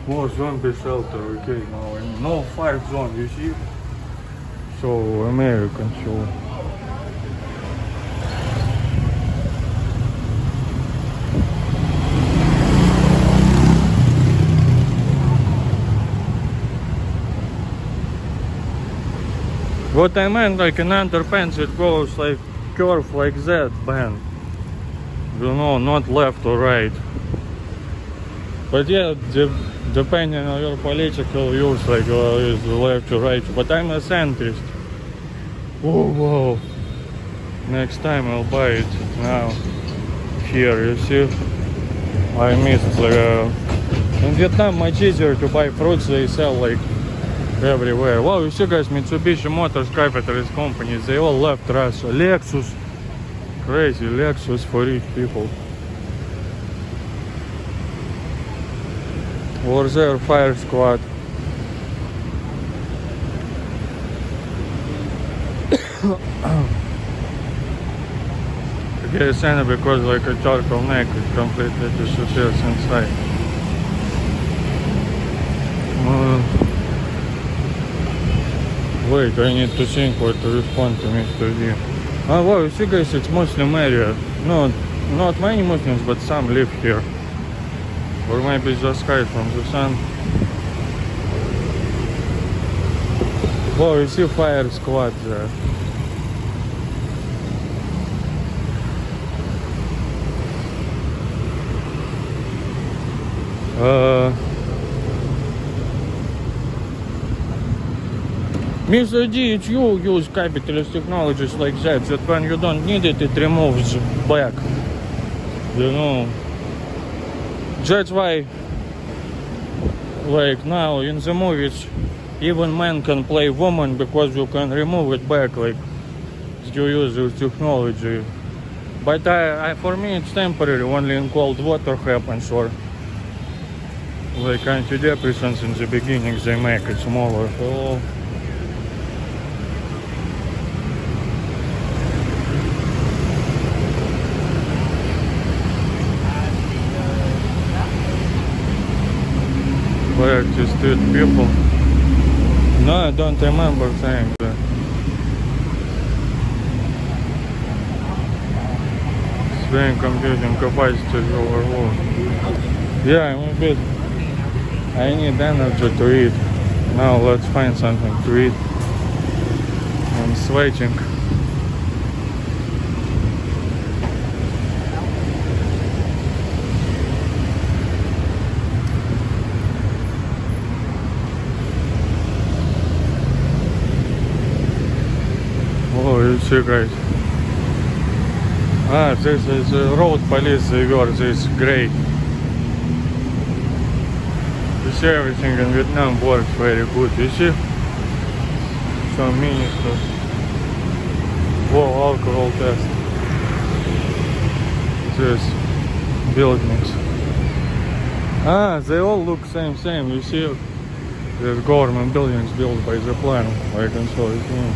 Oh, zombie shelter, okay, now no fire zone, you see? So American show. What I meant, like in underpants, it goes like curve like that, band. You know, not left or right. But yeah, depending on your political views, like is left or right. But I'm a centrist. Whoa. Next time I'll buy it now. Here, you see? I missed. In Vietnam, much easier to buy fruits. They sell like everywhere. Wow, you see guys, Mitsubishi Motors capitalist companies, they all left Russia. Lexus, crazy, Lexus for rich people. Or their fire squad. Okay, Santa, because like a charcoal neck, it completely disappears inside. Wait, I need to think what to respond to Mr. D. Wow, you see guys, it's Muslim area. No, not many Muslims, but some live here. Or maybe just hide from the sun. Wow, you see fire squad there. Mr. D, it's you use capitalist technologies like that when you don't need it, it removes back. You know. That's why, like now in the movies, even men can play woman because you can remove it back, like you use this technology. But for me it's temporary, only in cold water happens, or like antidepressants in the beginning they make it smaller. So, to street people. No, I don't remember saying that. Swing computing capacity is overload. Yeah, I'm a bit. I need energy to eat. Now let's find something to eat. I'm sweating. Oh, you see guys. This is road police, they were this grey. You see, everything in Vietnam works very good. You see? Some ministers. Whoa, alcohol test. This buildings. They all look same. You see? There's government buildings built by the plan. I can show it here.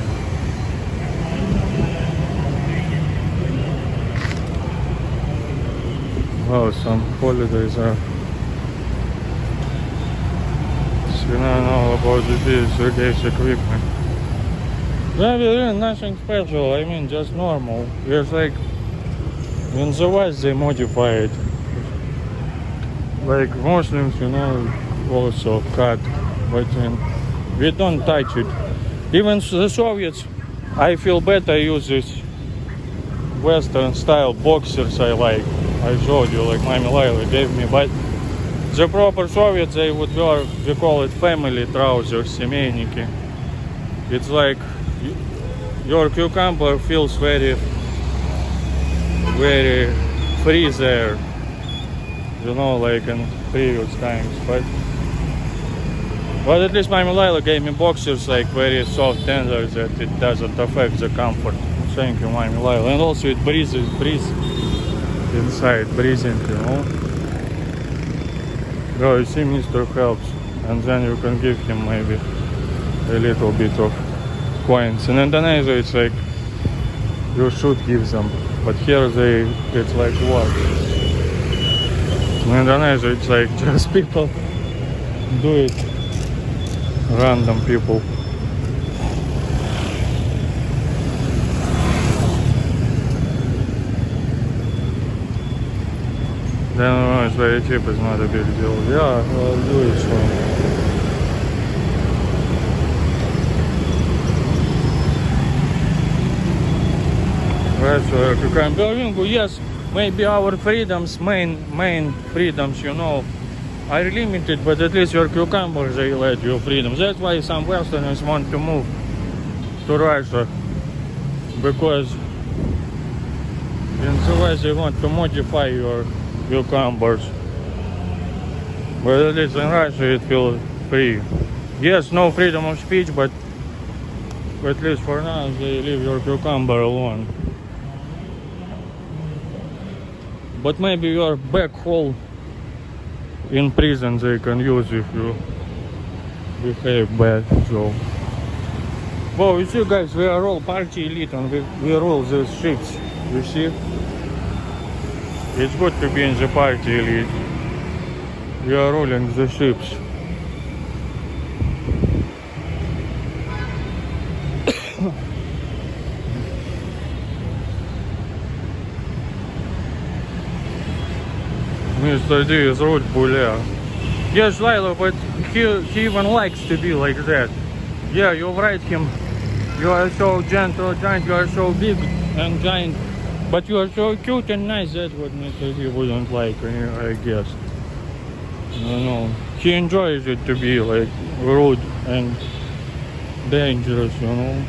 Oh, some holidays are. So now I know about this gas equipment. Really nothing special, I mean just normal. It's like in the West they modify it. Like Muslims, you know, also cut, but we don't touch it. Even the Soviets, I feel better use this Western style boxers I like. I showed you, like Mami Laila gave me, but the proper Soviets, they would wear, we call it family trousers, семейники. It's like your cucumber feels very free there, you know, like in previous times. But at least Mami Laila gave me boxers like very soft, tender, that it doesn't affect the comfort. Thank you, Mami Laila. And also it breathes inside, breathing, you know. Oh, you see, Mr. helps, and then you can give him maybe a little bit of coins. In Indonesia, it's like you should give them, but here it's like what? In Indonesia, it's like just people do it, random people. Then it's very cheap, it's not a big deal. Yeah, I'll do it so. Right, so cucumber, yes, maybe our freedoms, main freedoms, you know, are limited, but at least your cucumbers, they let you freedoms. That's why some Westerners want to move to Russia, because in the West they want to modify your cucumbers, but at least in Russia it feels free. Yes, no freedom of speech, but at least for now they leave your cucumber alone. But maybe your back hole in prison they can use if you behave bad. So, well, you see guys, we are all party elite and we rule these ships, you see. It's good to be in the party elite. We are ruling the ships. Mr. D is rude bully. Yes, Lila, but he even likes to be like that. Yeah, you write him. You are so gentle, giant, you are so big and giant. But you are so cute and nice, that's what Mr. D wouldn't like, I guess. No. He enjoys it to be like rude and dangerous, you know.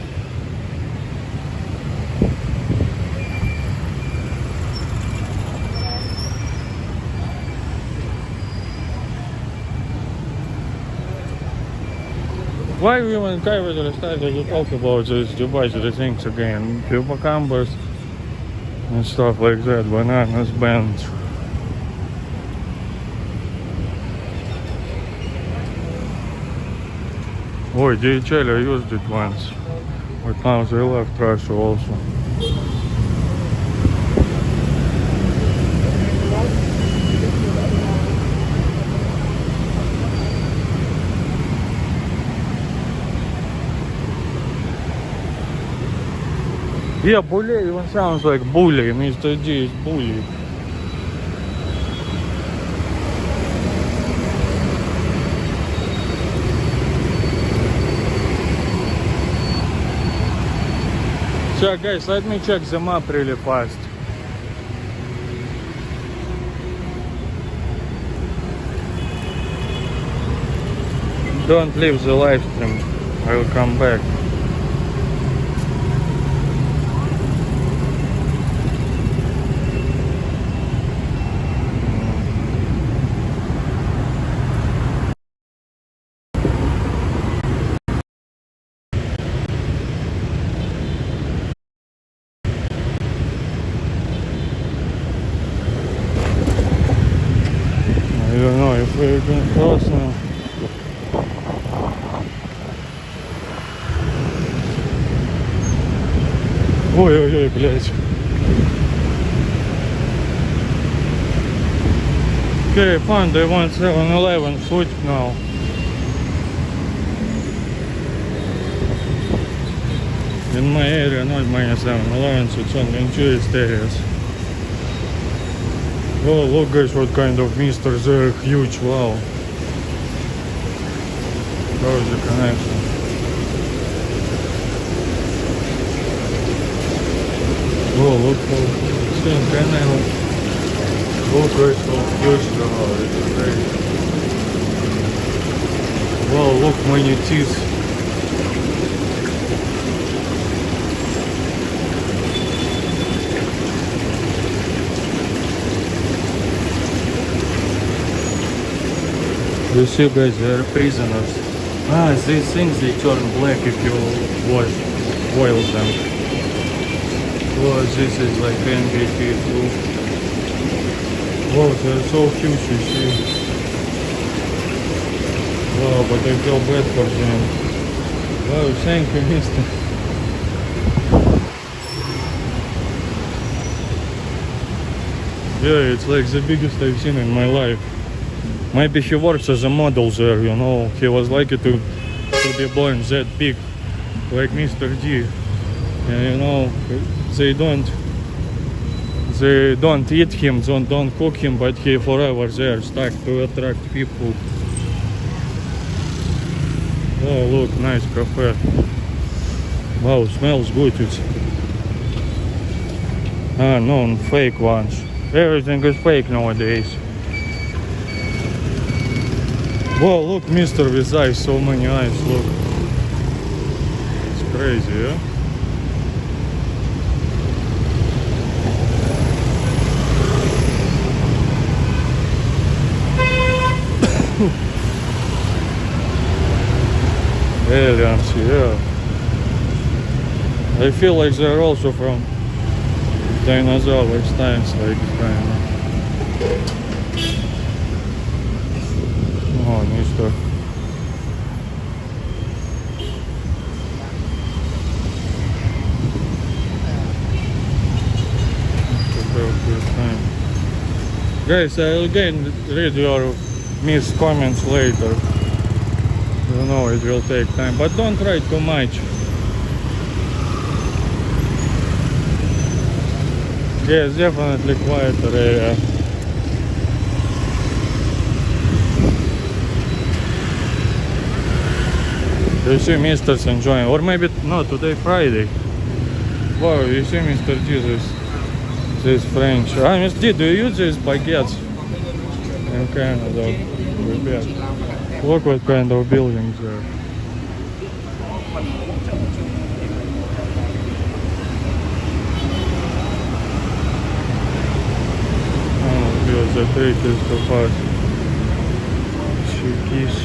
Why we even started to talk about these devices, things again? Cucumbers and stuff like that, bananas, bands. Oh, DHL, I used it once, but now they left Russia also. Yeah, bully even sounds like bully. Mr. D is bully. So guys, let me check the map really fast. Don't leave the live stream. I will come back. I don't know if we're going close now. Ой-ой-ой, блядь. Okay, fine, they want 7-Eleven food now. In my area, not many 7-Elevens, it's only in tourist areas. Oh, look guys, what kind of misters, they're huge, wow. How's the connection? Oh, look how it's in canal. Look guys, how huge they are, it's crazy. Wow, look, many teeth. You see guys, they are prisoners. Ah, these things they turn black if you boil them. Oh, this is like NBT too. Oh, they're so huge, you see. Wow, but I feel bad for them. Wow, thank you, mister. Yeah, it's like the biggest I've seen in my life. Maybe he works as a model there, you know. He was lucky to be born that big, like Mr. D. And you know, they don't eat him, don't cook him, but he forever there, stuck to attract people. Oh, look, nice cafe. Wow, smells good. It's no, fake ones. Everything is fake nowadays. Wow, look, Mr. with eyes, so many eyes, look. It's crazy, yeah? Aliens, yeah. I feel like they're also from dinosaurs times, like kind of. Oh, mister. Guys, I'll again read your missed comments later. You know it will take time, but don't write too much. Yes, definitely quieter area. You see Mr.'s enjoying, or maybe no, today Friday. Wow, you see Mr. Jesus, this French. Ah, Mr. D, do you use these baguettes in Canada? Look what kind of buildings there. Oh, because the treat is too fast. Chickies.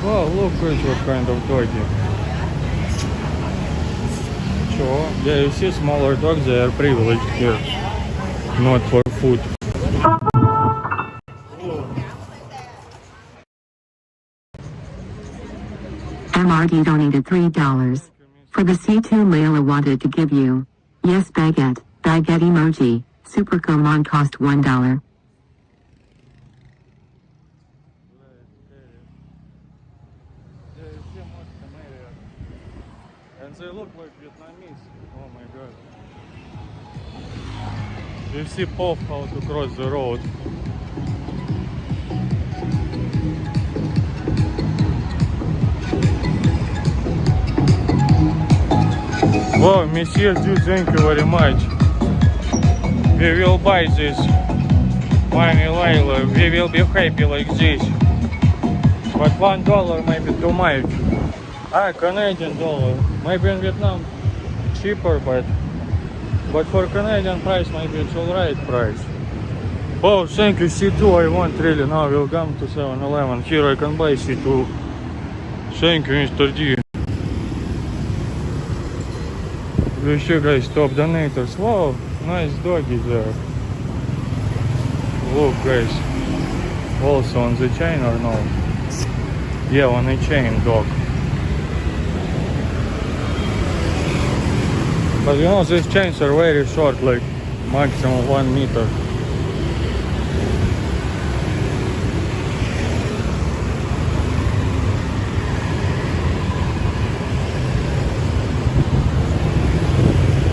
Wow, look at what kind of doggy. So, yeah, you see smaller dogs, they are privileged here, not for food. MRD donated $3 for the C2 Layla wanted to give you. Yes, baguette emoji. Super Common cost $1. And they look like Vietnamese. Oh my god. You see Pop how to cross the road. Wow, Monsieur, thank you very much. We will buy this. Mommy Layla, we will be happy like this. But $1 maybe too much. Canadian dollar. Maybe in Vietnam cheaper, but for Canadian price maybe it's alright price. Oh, thank you, C2 I want really. Now we'll come to 7-Eleven. Here I can buy C2. Thank you, Mr. D. You see guys, top donators. Wow, nice doggy there. Look guys. Also on the chain or no? Yeah, on a chain dog. But you know, these chains are very short, like maximum 1 meter.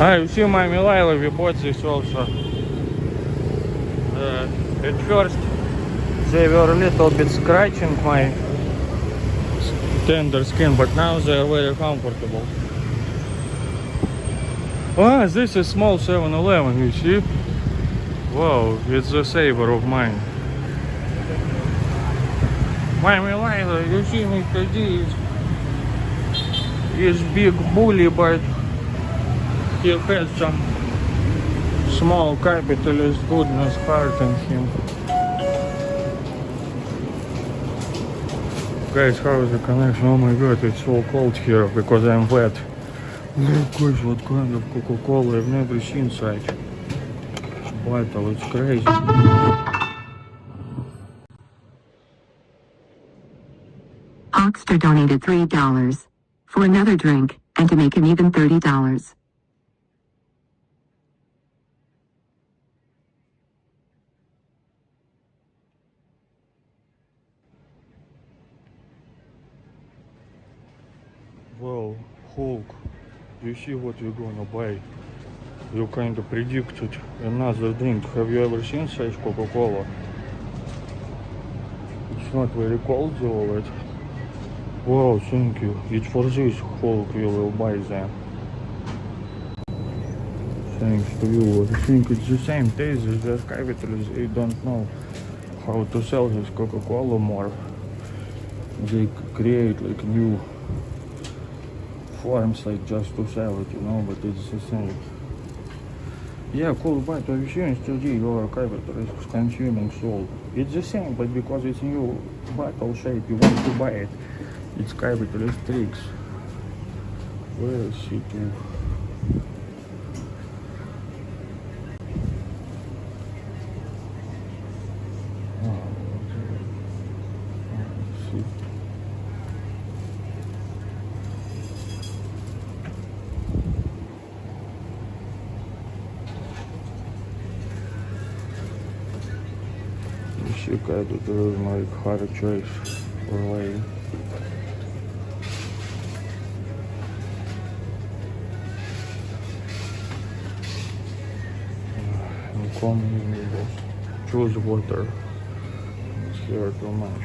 You see my Milila, we bought this also. At first they were a little bit scratching my tender skin, but now they are very comfortable. This is small 7-Eleven, you see? Wow, it's a saver of mine. My Milila, you see Mr. D is big bully, but he has some small capitalist goodness heart in him. Guys, how is the connection? Oh my god, it's so cold here because I'm wet. Look guys, what kind of Coca-Cola, I've never seen such. It's bottle, it's crazy. Oxter donated $3 for another drink and to make him even $30. Well, Hulk, you see what you're gonna buy. You kind of predicted another drink. Have you ever seen such Coca-Cola? It's not very cold though, but... Wow, thank you. It's for this Hulk we will buy them. Thanks to you. I think it's the same taste, it's just capitalists, they don't know how to sell this Coca-Cola more. They create like new forms like just to sell it, you know, but it's the same. Yeah, cool, but have you seen still your capitalist is consuming salt? It's the same, but because it's new bottle shape, you want to buy it. It's capitalist tricks. Where is C2? She got to do my hard choice for way. Common noodles. Choose water. It's here too much.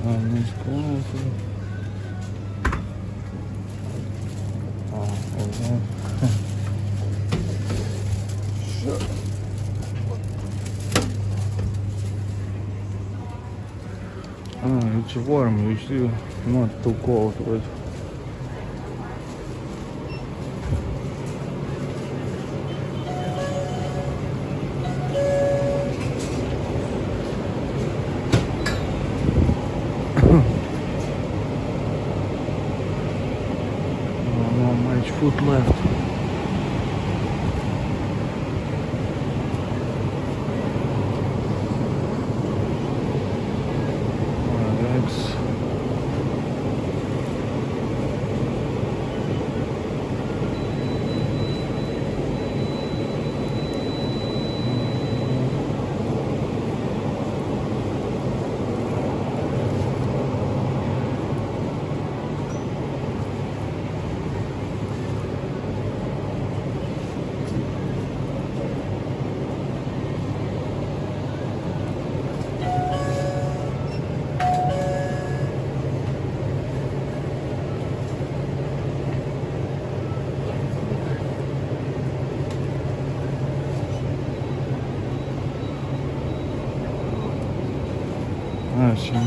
And it's cool. Okay. Sure. It's warm, you see, not too cold, but not much food left. Eggs.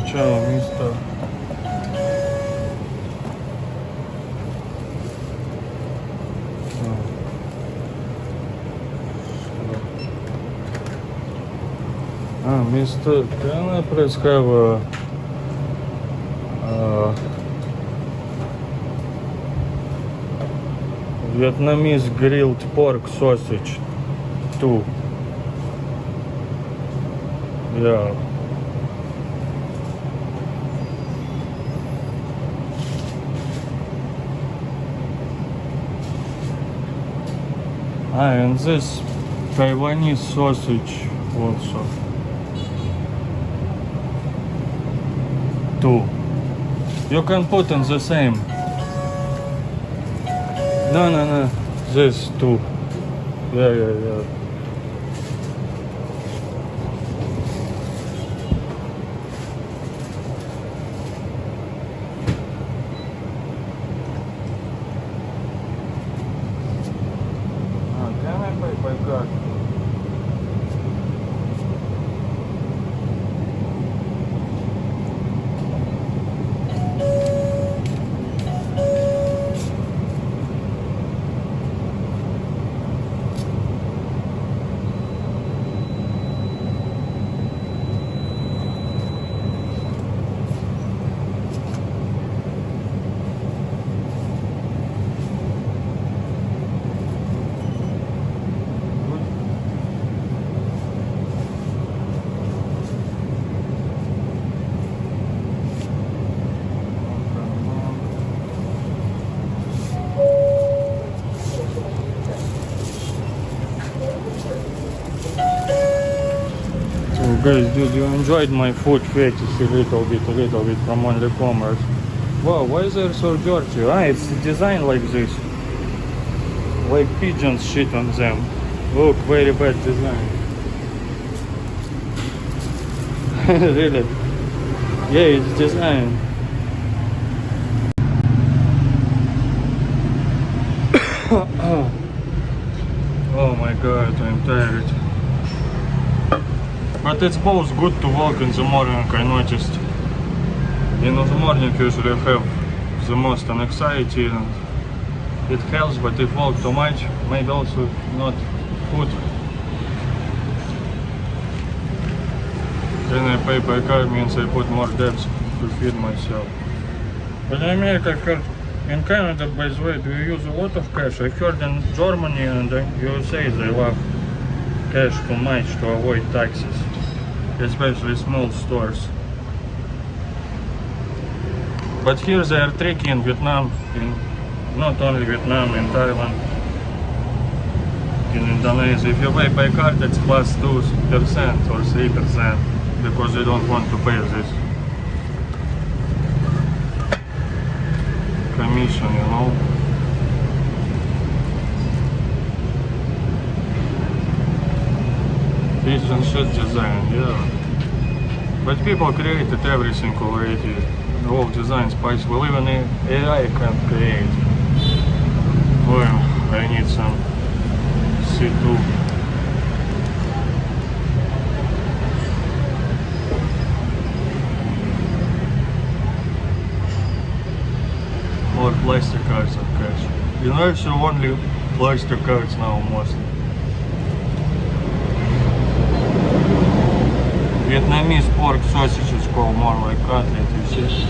Ciao, mister. Mister, can I please have a Vietnamese grilled pork sausage too? Yeah. And this Taiwanese sausage also. Two. You can put in the same. No. This two. Yeah. Can I pay by card? Guys, dude, you enjoyed my food fetish a little bit from only commerce. Wow, why is there so dirty? It's designed like this. Like pigeons shit on them. Look, very bad design. Really? Yeah, it's designed. Oh my god, I'm tired. But it's both good to walk in the morning, I noticed. In the morning usually I have the most anxiety and it helps, but if walk too much, maybe also not good. When I pay by card means I put more debts to feed myself. But in America I heard, in Canada by the way, do you use a lot of cash? I heard in Germany and USA they love cash too much to avoid taxes. Especially small stores. But here they are tricky in Vietnam, not only Vietnam, in Thailand, in Indonesia. If you pay by card, it's plus 2% or 3% because they don't want to pay this commission, you know. Pigeon shit design, yeah. But people created everything already. All design spice. Well, even AI can't create. Well, I need some C2. More plastic cards and cash. You know, it's only plastic cards now mostly. Vietnamese pork sausage is called more like cutlet, you see.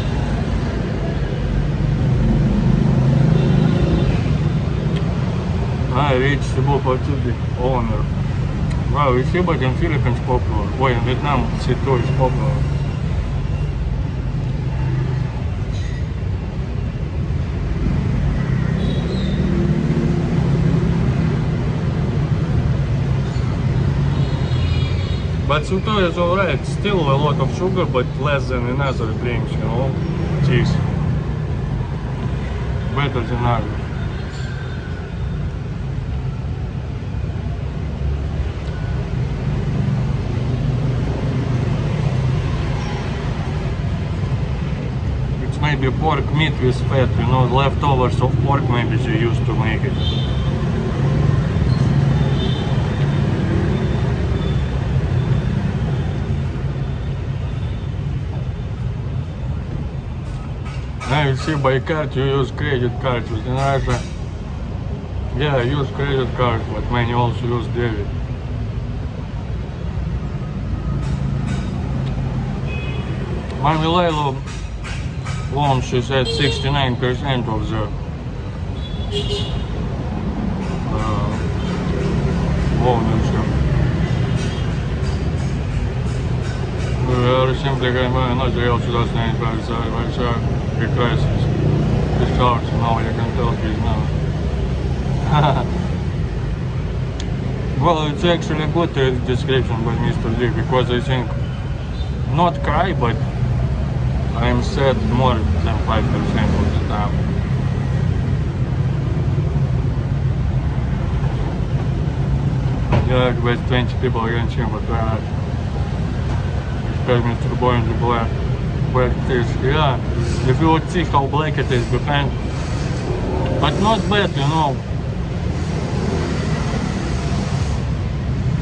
Rich Cebu Pacific owner. Well, you see, but in Philippines popular. Boy, in Vietnam, C2 is popular. But C2 is alright. Still a lot of sugar, but less than in other drinks, you know. Cheese. Better than others. Maybe pork meat with fat, you know, leftovers of pork maybe they used to make it. Now you see, by card you use credit cards, but in Russia, yeah, I use credit cards, but many also use debit. Marmelade loan, she said 69% of the ownership. Simply not real 2005, crisis. This card, now you can tell he's now. Well, it's actually a good description by Mr. Lee, because I think, not cry, but I'm sad more than 5% of the time. Yeah, with 20 people against him, but Mr. Boy in the black. But it is, yeah, if you would see how black it is behind. But not bad, you know.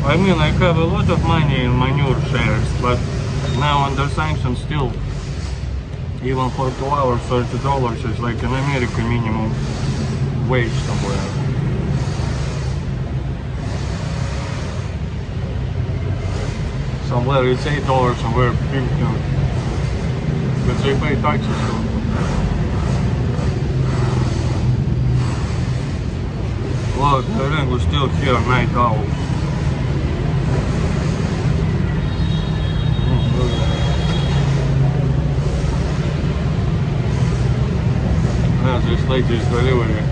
I mean, I have a lot of money in manure shares, but now under sanctions still, even for 2 hours, $30 is like an American minimum wage somewhere. Somewhere it's $8, somewhere 15. But they pay taxes too. Look, the ring was still here, night owl. Yeah, this lady's delivery.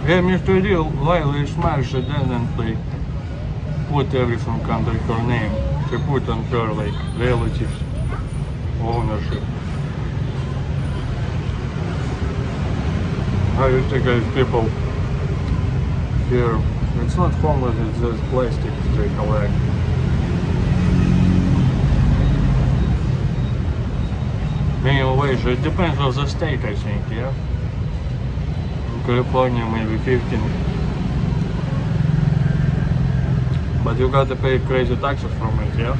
Yeah, Mr. Deal, while he smashed, she didn't put everything under her name. She put on her like relatives, ownership. How you think these people here, it's not homeless, it's just plastic they collect. Minimum wage, it depends on the state, I think, yeah? California maybe 15, but you gotta pay crazy taxes from it, yeah?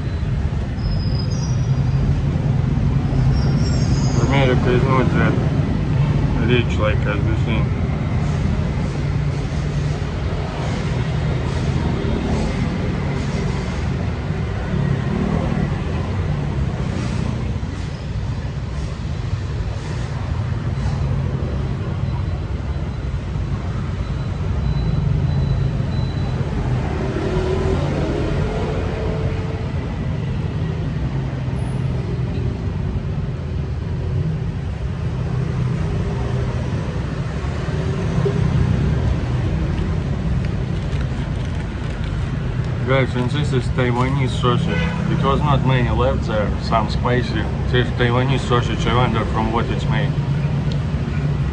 America is not that rich like as we think. Guys, and this is Taiwanese sausage. It was not many left there, some spicy. This Taiwanese sausage, I wonder from what it's made.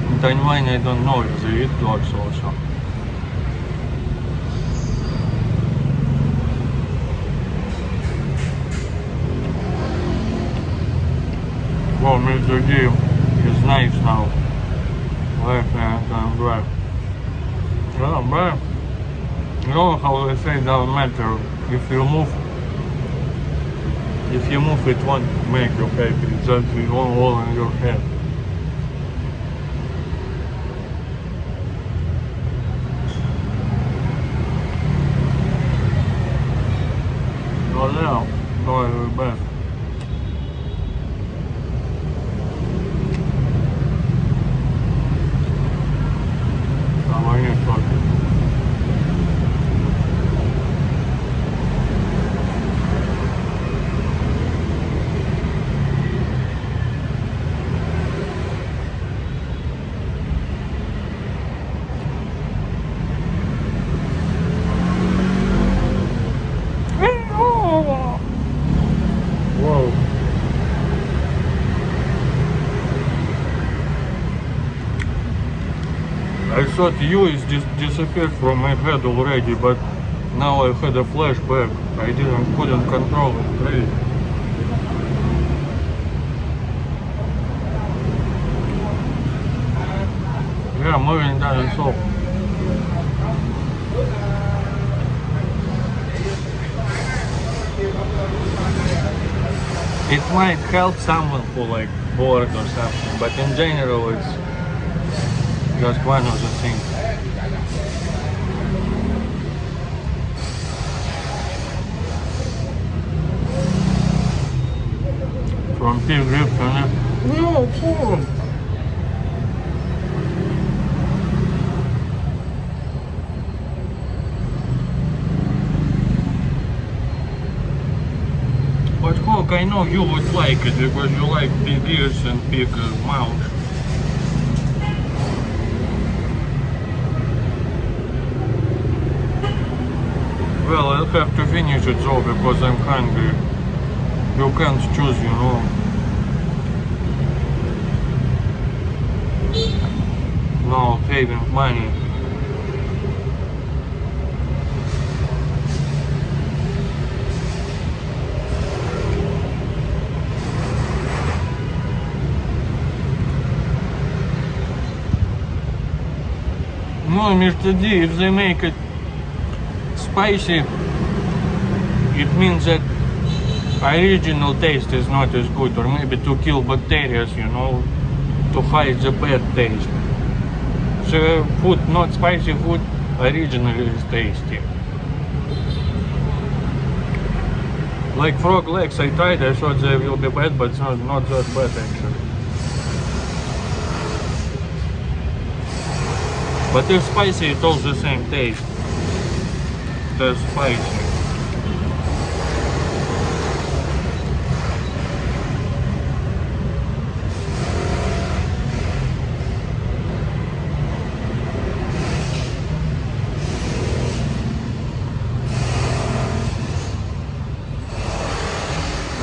In Taiwan, I don't know if they eat dogs also. Well, Mr. G is nice now. Life, man, I'm glad. Well, man. You know how they say it doesn't matter. If you move, it won't make you happy. It's just it won't all in your head. Oh yeah, no, back. Давай не только. Whoa. I thought you is disappeared from my head already, but now I had a flashback. I couldn't control it really. Yeah, moving down and so. It might help someone who like bored or something, but in general it's just one of the things. From Pig Grip to no problem. But Hulk, I know you would like it because you like big ears and big mouth. Well, I'll have to finish it though because I'm hungry. You can't choose, you know. No, saving money. No, Mr. D, if they make it spicy, it means that original taste is not as good, or maybe to kill bacteria, you know, to hide the bad taste. The food, not spicy food, originally is tasty. Like frog legs, I tried, I thought they will be bad, but it's not that bad actually. But if spicy, it's all the same taste. They're spicy.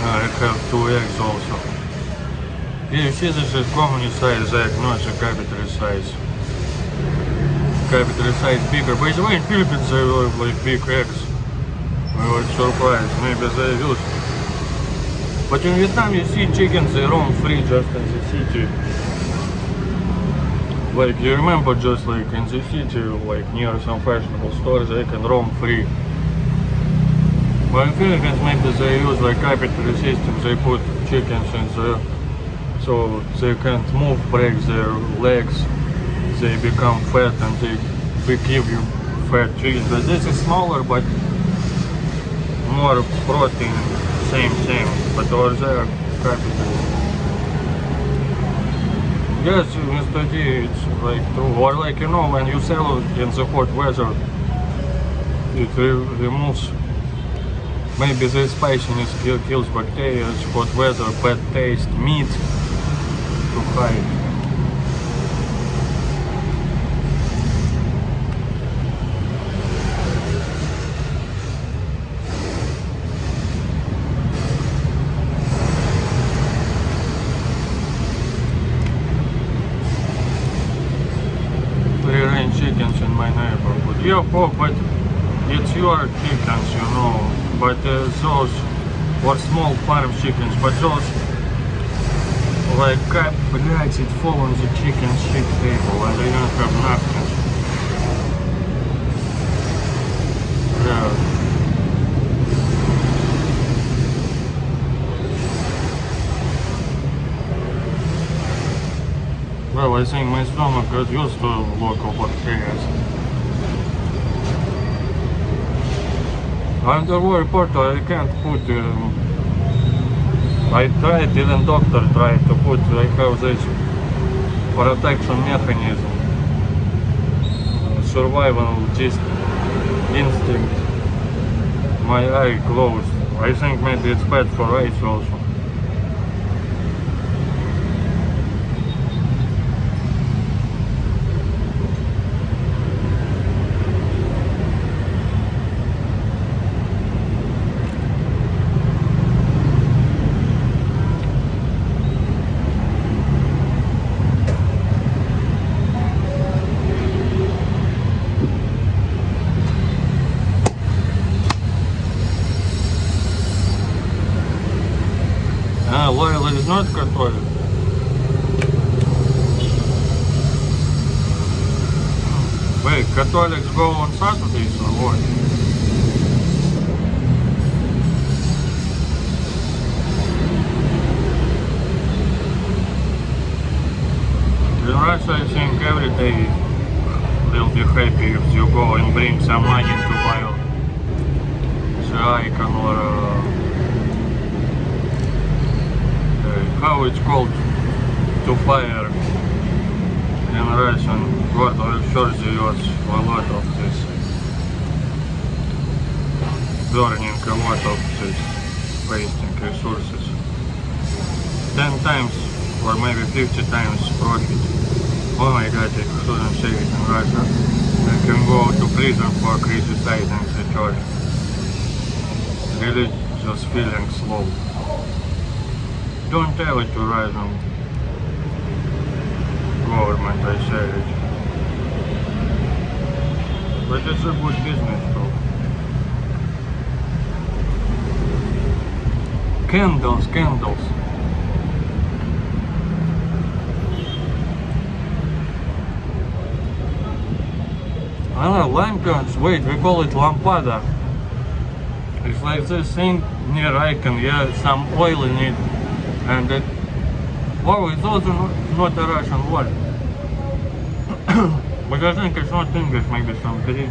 I have 2 eggs also. Yeah, you see this is common size egg, not a capital size. Capital size bigger. By the way, in Philippines they have like big eggs. I was surprised, maybe they use. But in Vietnam you see chickens, they roam free just in the city. Like you remember, just like in the city, like near some fashionable stores, they can roam free. But in Philippines maybe they use like capital system, they put chickens in there so they can't move, break their legs. They become fat and they give you fat cheese. But this is smaller but more protein, same. But over there, capital. Yes, Mr. D, it's like true. Or like, you know, when you sell it in the hot weather, it removes, maybe the spiciness kills bacteria, hot weather, bad taste, meat to hide. Chickens in my neighborhood. Yeah, but it's your chickens, you know. But those were small farm chickens. But those, like, блядь, it fall on the chicken shit table and they don't have napkins. Yeah. Well, I think my stomach got used to local bacteria. Underwater portal I can't put. I tried, even doctor tried to put. I have this protection mechanism, survival just instinct. My eye closed. I think maybe it's bad for eyes also. Oil is not controlled. Wait, Catholics go on Saturdays or what? In Russia I think every day they'll be happy if you go and bring some money to buy the icon or how it's called, to fire in Russian. God will sure use a lot of this, burning a lot of this, wasting resources. 10 times or maybe 50 times profit. Oh my god, I shouldn't say it in Russia. I can go to prison for criticizing the church. Really just feeling slow. Don't tell it to Russian government, I say it. But it's a good business too. Candles, candles. I don't know, lanterns, wait, we call it lampada. It's like this thing near icon, yeah, some oil in it. And it, oh, it's also not a Russian word. But I think it's not English, maybe some Greek.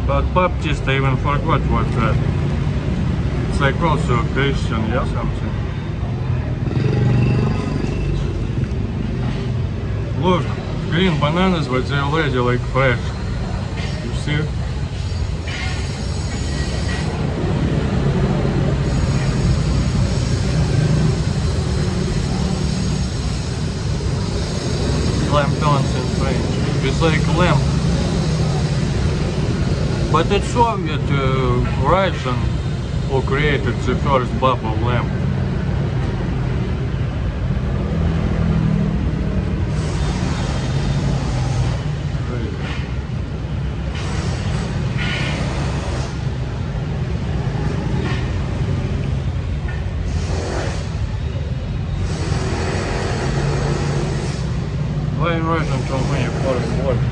But Baptist, I even forgot what that. It's like also a Christian, yeah, something. Look. Green bananas, but they're already like fresh. You see? Lamp in French. It's like lamp. But it's Soviet Russian who created the first bubble lamp. Why in Russian so many foreign words?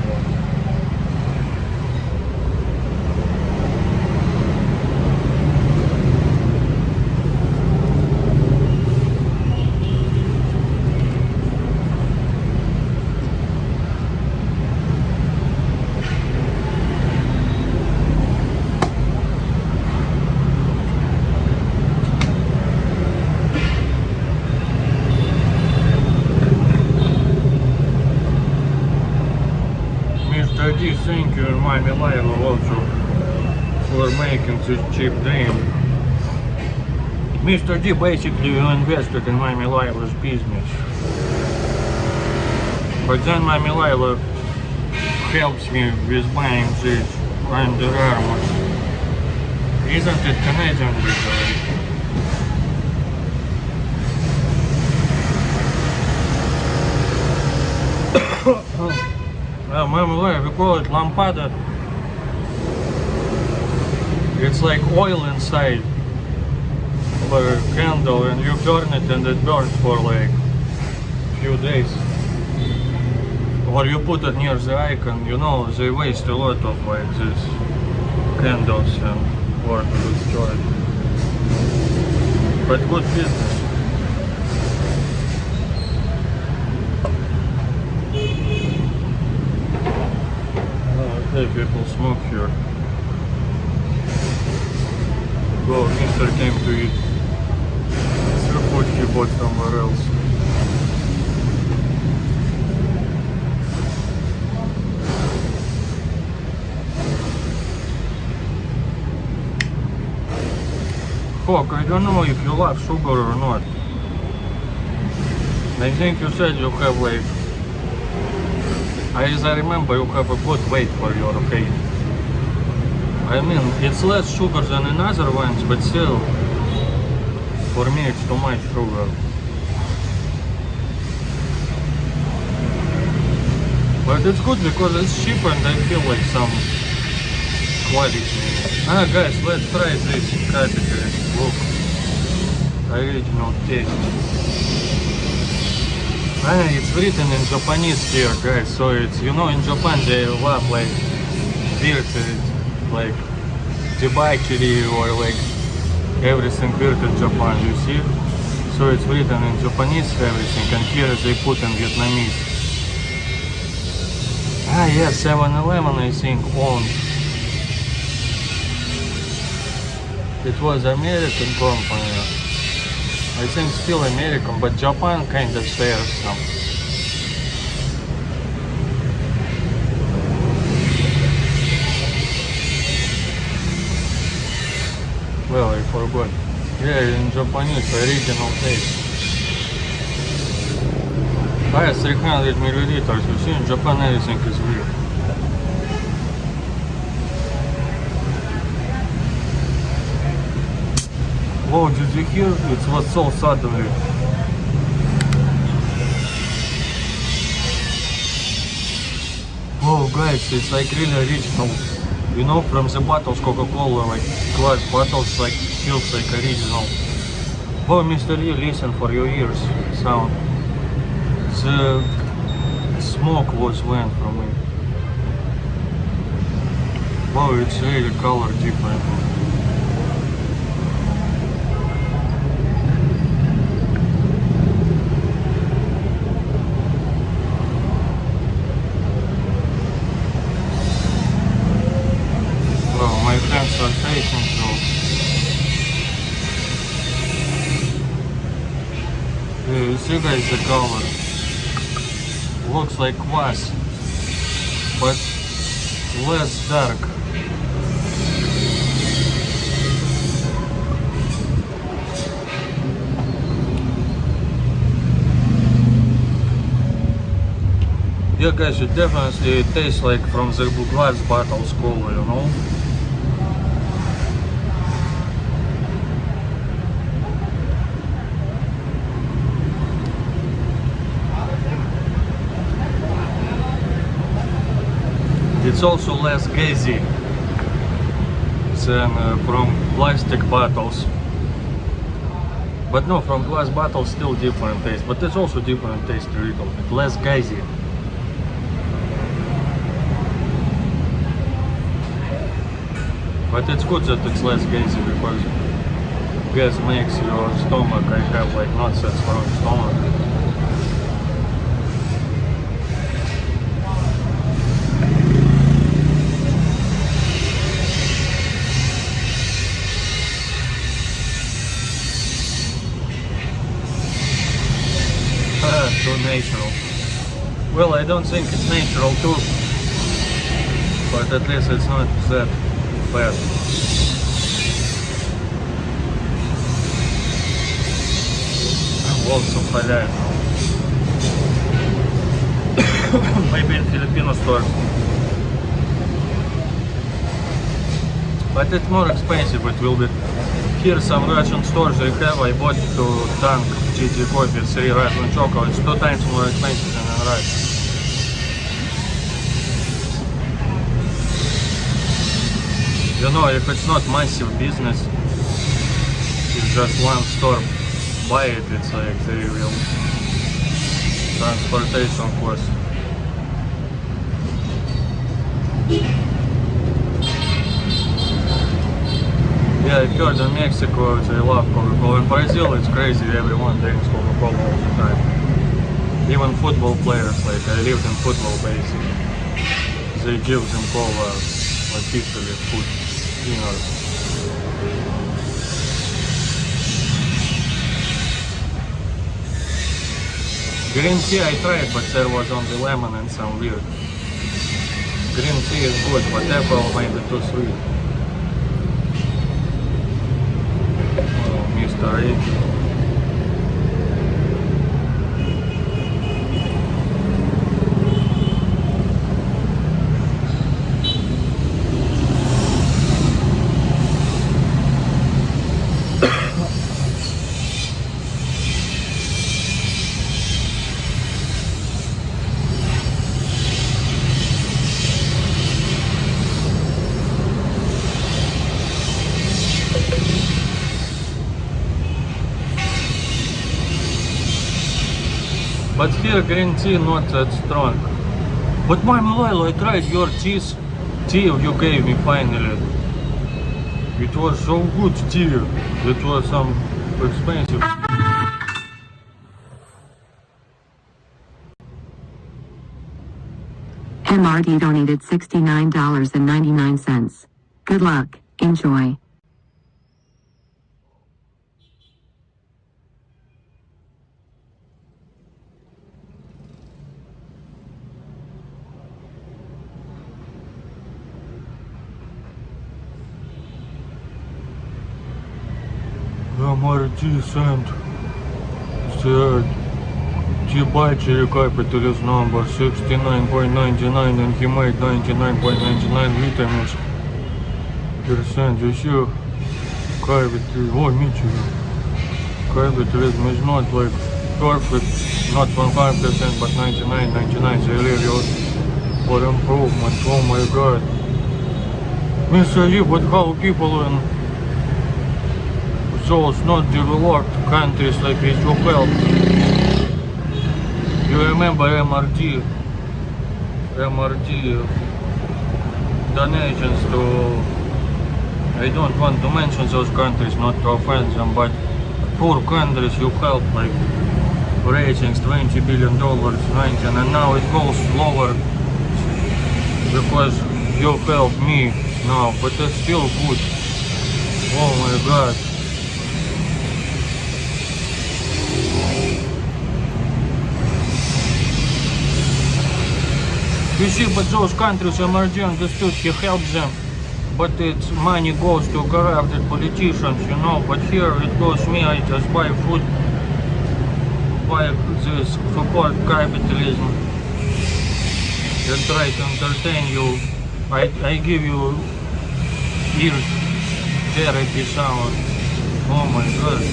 Thank you, Mami Laila, also for making this cheap dream. Mr. D basically invested in Mami Laila's business. But then Mami Laila helps me with buying this Under Armour. Isn't it Canadian literally? Mami Laila, we call it lampada. It's like oil inside of a candle, and you burn it and it burns for like a few days. Or you put it near the icon, you know, they waste a lot of like these candles and water to destroy it. But good business. say people smoke here. Well, Mr. came to eat food he bought somewhere else. Fuck, I don't know if you love sugar or not. I think you said you have like, as I remember, you have a good weight for your age. I mean, it's less sugar than in other ones, but still, for me it's too much sugar. But it's good because it's cheap and I feel like some quality. Ah guys, let's try this category. Look, original taste. Ah, it's written in Japanese here, guys. So it's, you know, in Japan they love like beer, like debauchery or like everything weird in Japan, you see? So it's written in Japanese everything, and here they put in Vietnamese. Ah yeah, 7-Eleven I think owned. It was American company. I think still American, but Japan kind of shares some. Well, I forgot. Yeah, in Japanese, original taste. Ah, 300 milliliters. You see, in Japan everything is weird. Whoa, did you hear? It was so suddenly. Whoa, guys, it's like really original. You know, from the bottles, Coca-Cola, like glass bottles, like feels like original. Oh, Mr. Lee, listen for your ears sound. The smoke was went from it. Wow, it's really color different. Well, my hands are shaking, so yeah, you see guys the color looks like kvass, but less dark. Yeah guys, it definitely tastes like from the glass bottles cola, you know? It's also less gazy than from plastic bottles. But no, from glass bottles still different taste, but it's also different taste a little bit, less gazy. But it's good that it's less gazy because gas makes your stomach, I have like not such strong stomach. Too natural. Well, I don't think it's natural too, but at least it's not that bad. Also халяет. Maybe in Filipino stores. But it's more expensive, it will be. Here some Russian stores they have, I bought to tank GT coffee, 3 Russian chocolate, it's 2 times more expensive than in Russia. You know, if it's not massive business, it's just one store buy it, it's like they will transportation cost. Yeah, I heard in Mexico they love Coca-Cola. In Brazil it's crazy, everyone drinks Coca-Cola all the time. Even football players, like I lived in football basically. they give them cover officially food dinner. Green tea I tried, but there was only lemon and some weird. Green tea is good, but apple made it too sweet. Oh, Mr. A. But here green tea not that strong. But my loyal, I tried your tea you gave me finally. It was so good tea. It was some expensive. MRD donated $69.99. Good luck, enjoy. MRD sent the T-Battery capital is number 69.99 and he made 99.99 vitamins percent. You see, capital, oh, ничего. Capitalism is not like perfect, not 100%, but 99, they really for improvement. Oh my god. Mr. Lee, but how people in those not developed countries like this will help? You remember MRD donations to, I don't want to mention those countries, not to offend them, but poor countries you help, like ratings $20 billion, 19, and now it goes lower because you help me now, but it's still good. Oh my god. You see, but those countries MRD understood, he helps them, but its money goes to corrupted politicians, you know, but here it goes me, I just buy food, buy this, support capitalism, and try to entertain you, I give you ear therapy sound, oh my god.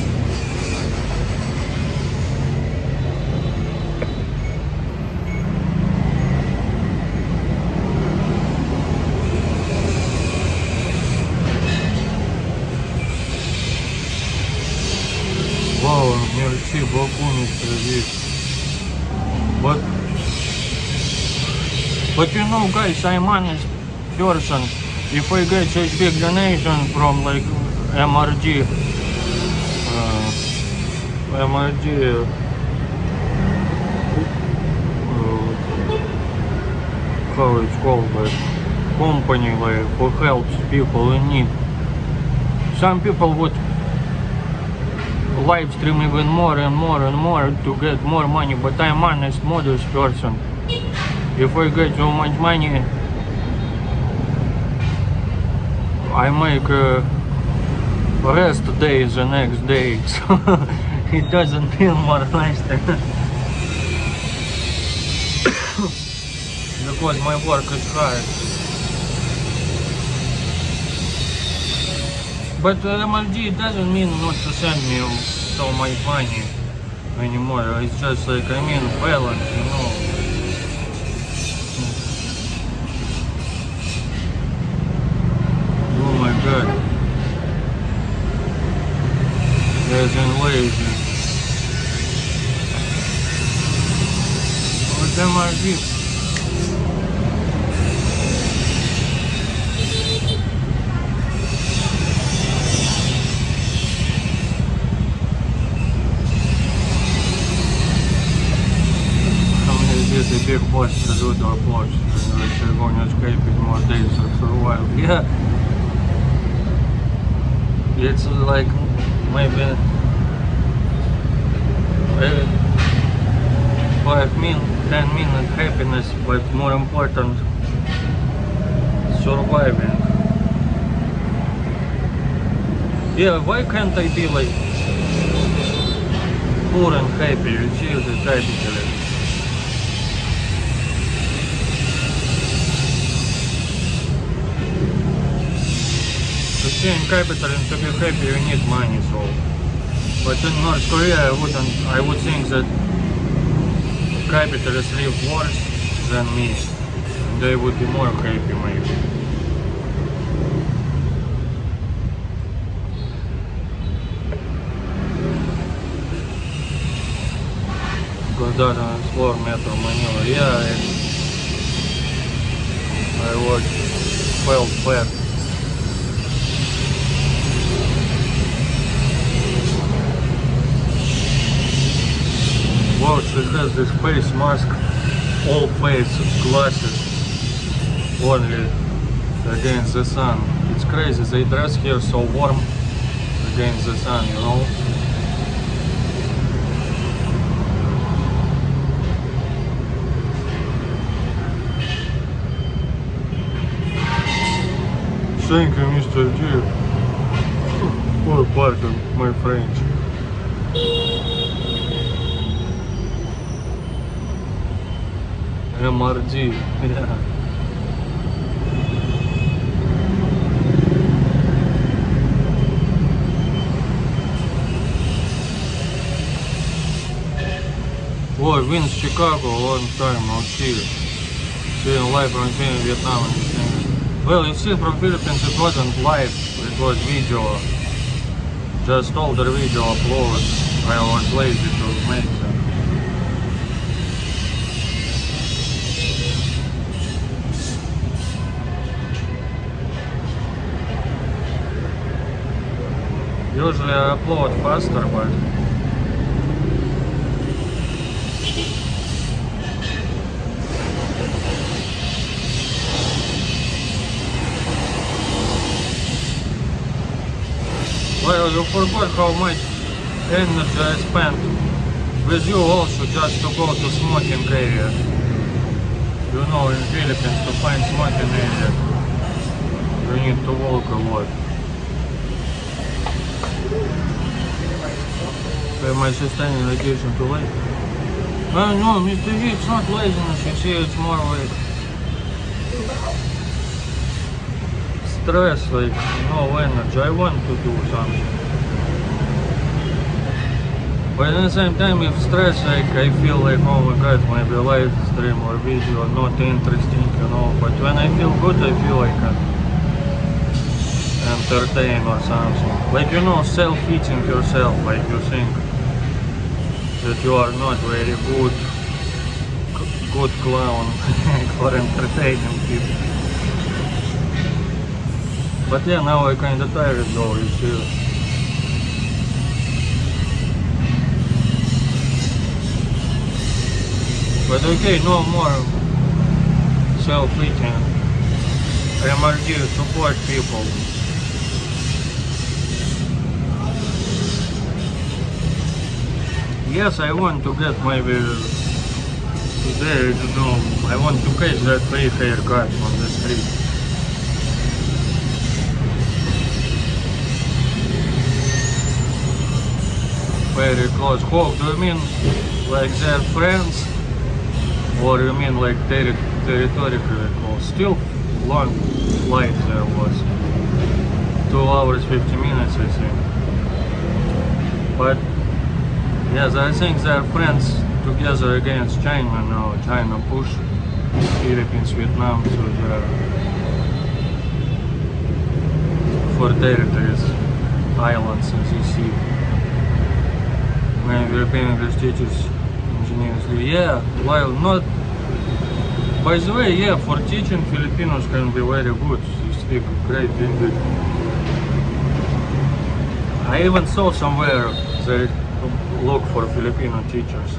Wow, merci beaucoup, Mr. Vic. But you know, guys, I'm honest person. If I get such big donation from like MRD, how it's called, like company, like who helps people in need. Some people would live stream even more and more and more to get more money, but I'm honest, modest person. If I get so much money, I make rest days the next day, so it doesn't feel more nice than because my work is hard. But MRD doesn't mean not to send me so much money anymore. It's just like, I mean, balance, you know. Oh my god. There's in lazy. What's MRD? big boss to do the reports. And they're going to escape in more days for a while. Yeah. It's like maybe 10 minutes happiness, but more important, surviving. Yeah, why can't I be like poor and happy? You see the capitalism. To see in capitalism, to be happy, you need money, so. But in North Korea, I would think that capitalists live worse than me. And they would be more happy, maybe. Got on floor Metro Manila. Yeah, I felt bad. Wow, she has this face mask, all face glasses, only against the sun. It's crazy, they dress here so warm against the sun, you know. Thank you, Mr. G, for pardon my French. MRG, yeah. Boy, Vince Chicago, long time, no see. Seeing live from Vietnam and everything. Well, you see, from Philippines it wasn't live, it was video. Just older video upload. I was lazy to make them. Usually I upload faster, but well, you forgot how much energy I spent with you also just to go to smoking area. You know, in Philippines to find smoking area, you need to walk a lot. Am I sustaining vacation too late? No, Mr. V, it's not laziness, you see, it's more like stress, like no energy. I want to do something. But at the same time, if stress, like I feel like, oh my god, maybe live stream or video not interesting, you know. But when I feel good, I feel like entertained or something. Like, you know, self-eating yourself, like you think that you are not very good clown for entertaining people. But yeah, now I kinda tired though, you see. But okay, no more self-eating. MRG, support people. Yes, I want to get maybe today, I don't know, I want to catch that free haircut on the street. Very close. How do you mean like their friends? Or you mean like territorically close? Still long flight there was. 2 hours 50 minutes I think. But yes, I think they're friends together against China now. China push Philippines, Vietnam, so they're for territories, islands as you see. Many European English teachers, engineers, yeah, well, not. By the way, yeah, for teaching Filipinos can be very good. You speak great English. I even saw somewhere they look for Filipino teachers.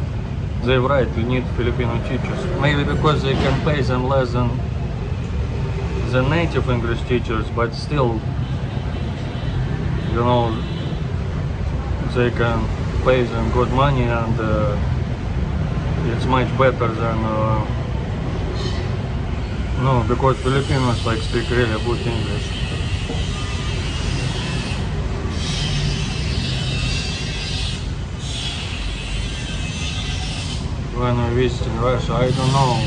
They're right, we need Filipino teachers. Maybe because they can pay them less than the native English teachers, but still, you know, they can pay them good money, and it's much better than no, because Filipinos like speak really good English. When I visited Russia, I don't know.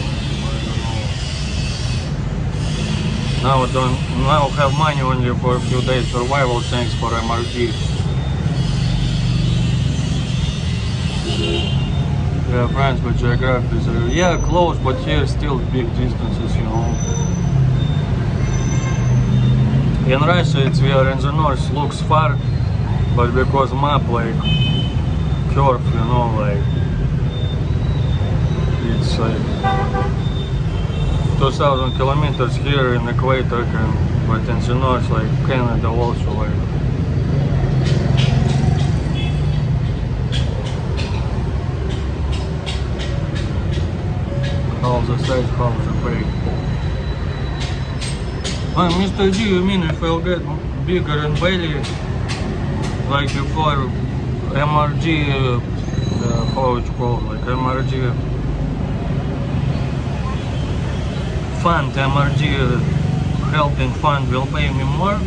Now I have money only for a few days survival, thanks for MRG. Yeah, France, but geography is close, but here still big distances, you know. In Russia, we are in the north, looks far, but because map like curve, you know, like it's like 2,000 kilometers here in equator, but in the north, like Canada also, like. All the size, how the pay. Mr. G, you mean if I'll get bigger in belly, like before MRG, how it's called, like MRG fund, MRG helping fund will pay me more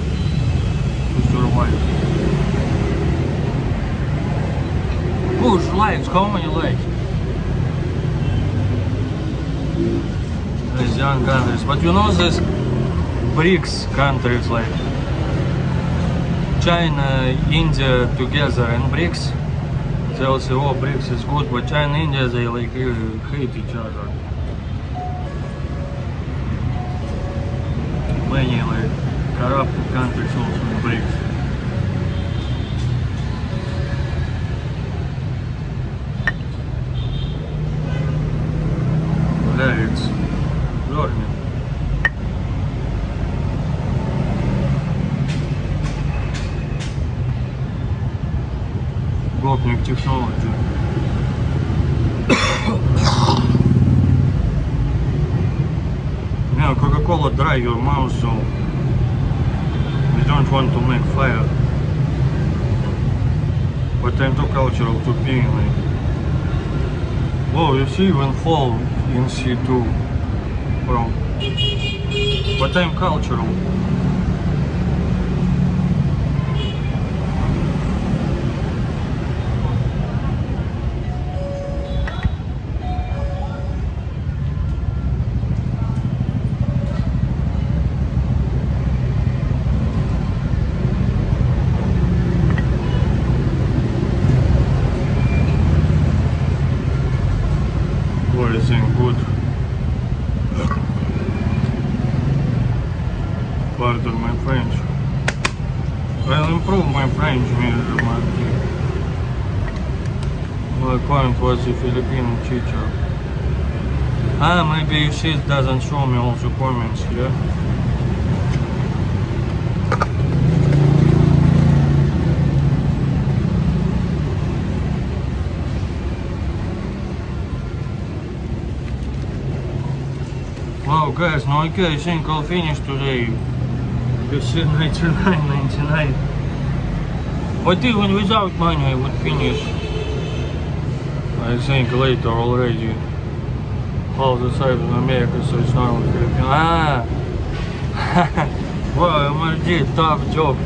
to survive. Push likes, how many likes? These young countries, but you know this BRICS countries like China, India together in BRICS, they all say, oh, BRICS is good, but China and India, they like hate each other. Many like corrupt countries also in BRICS. Yeah, it's learning. Gopnik technology. Yeah, Coca-Cola dry your mouth, so we don't want to make fire. But I'm too cultural to be like. Whoa, you see even fall in C2 from. But I'm cultural. Good. Pardon my French. I'll improve my French, my point was the Filipino teacher. Maybe you see it doesn't show me all the comments here. Wow guys, no okay, I think I'll finish today. You see 99.99. But even without money I would finish. I think later already. All the size of America, so it's not Filipino. Well, MRG, tough joke,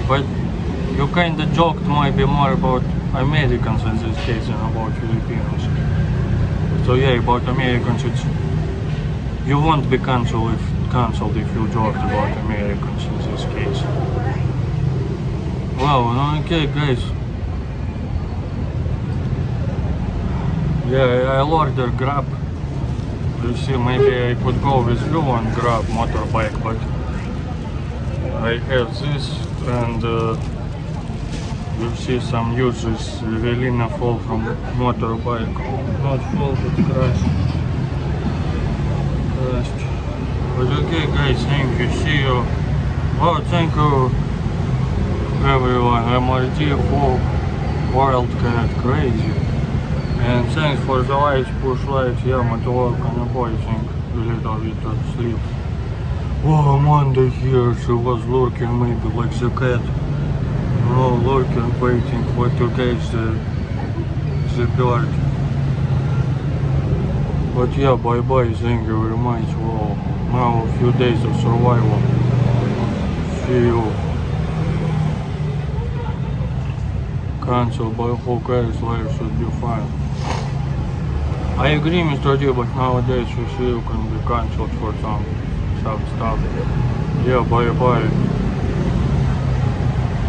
but you kinda joked maybe more about Americans in this case than about Filipinos. So yeah, about Americans it's you won't be cancelled if you joked about Americans in this case. Wow, okay guys. Yeah, I'll order Grab. You see, maybe I could go with you on Grab motorbike, but I have this and you see some users Evelina fall from motorbike. Not fall, but crashed. But okay guys, thank you, see you. Well, thank you everyone. MRT for World Cat Crazy. And thanks for the likes, push likes, yeah, motorwork and everything, a little bit of sleep. Oh, Amanda here, she was lurking maybe like the cat. Oh, lurking, waiting for to catch the bird. But yeah, bye bye, thank you very much. Wow, now a few days of survival. See you. Cancel, but I hope guys life should be fine. I agree, Mr. D, but nowadays you see you can be cancelled for some stuff. Yeah, bye bye.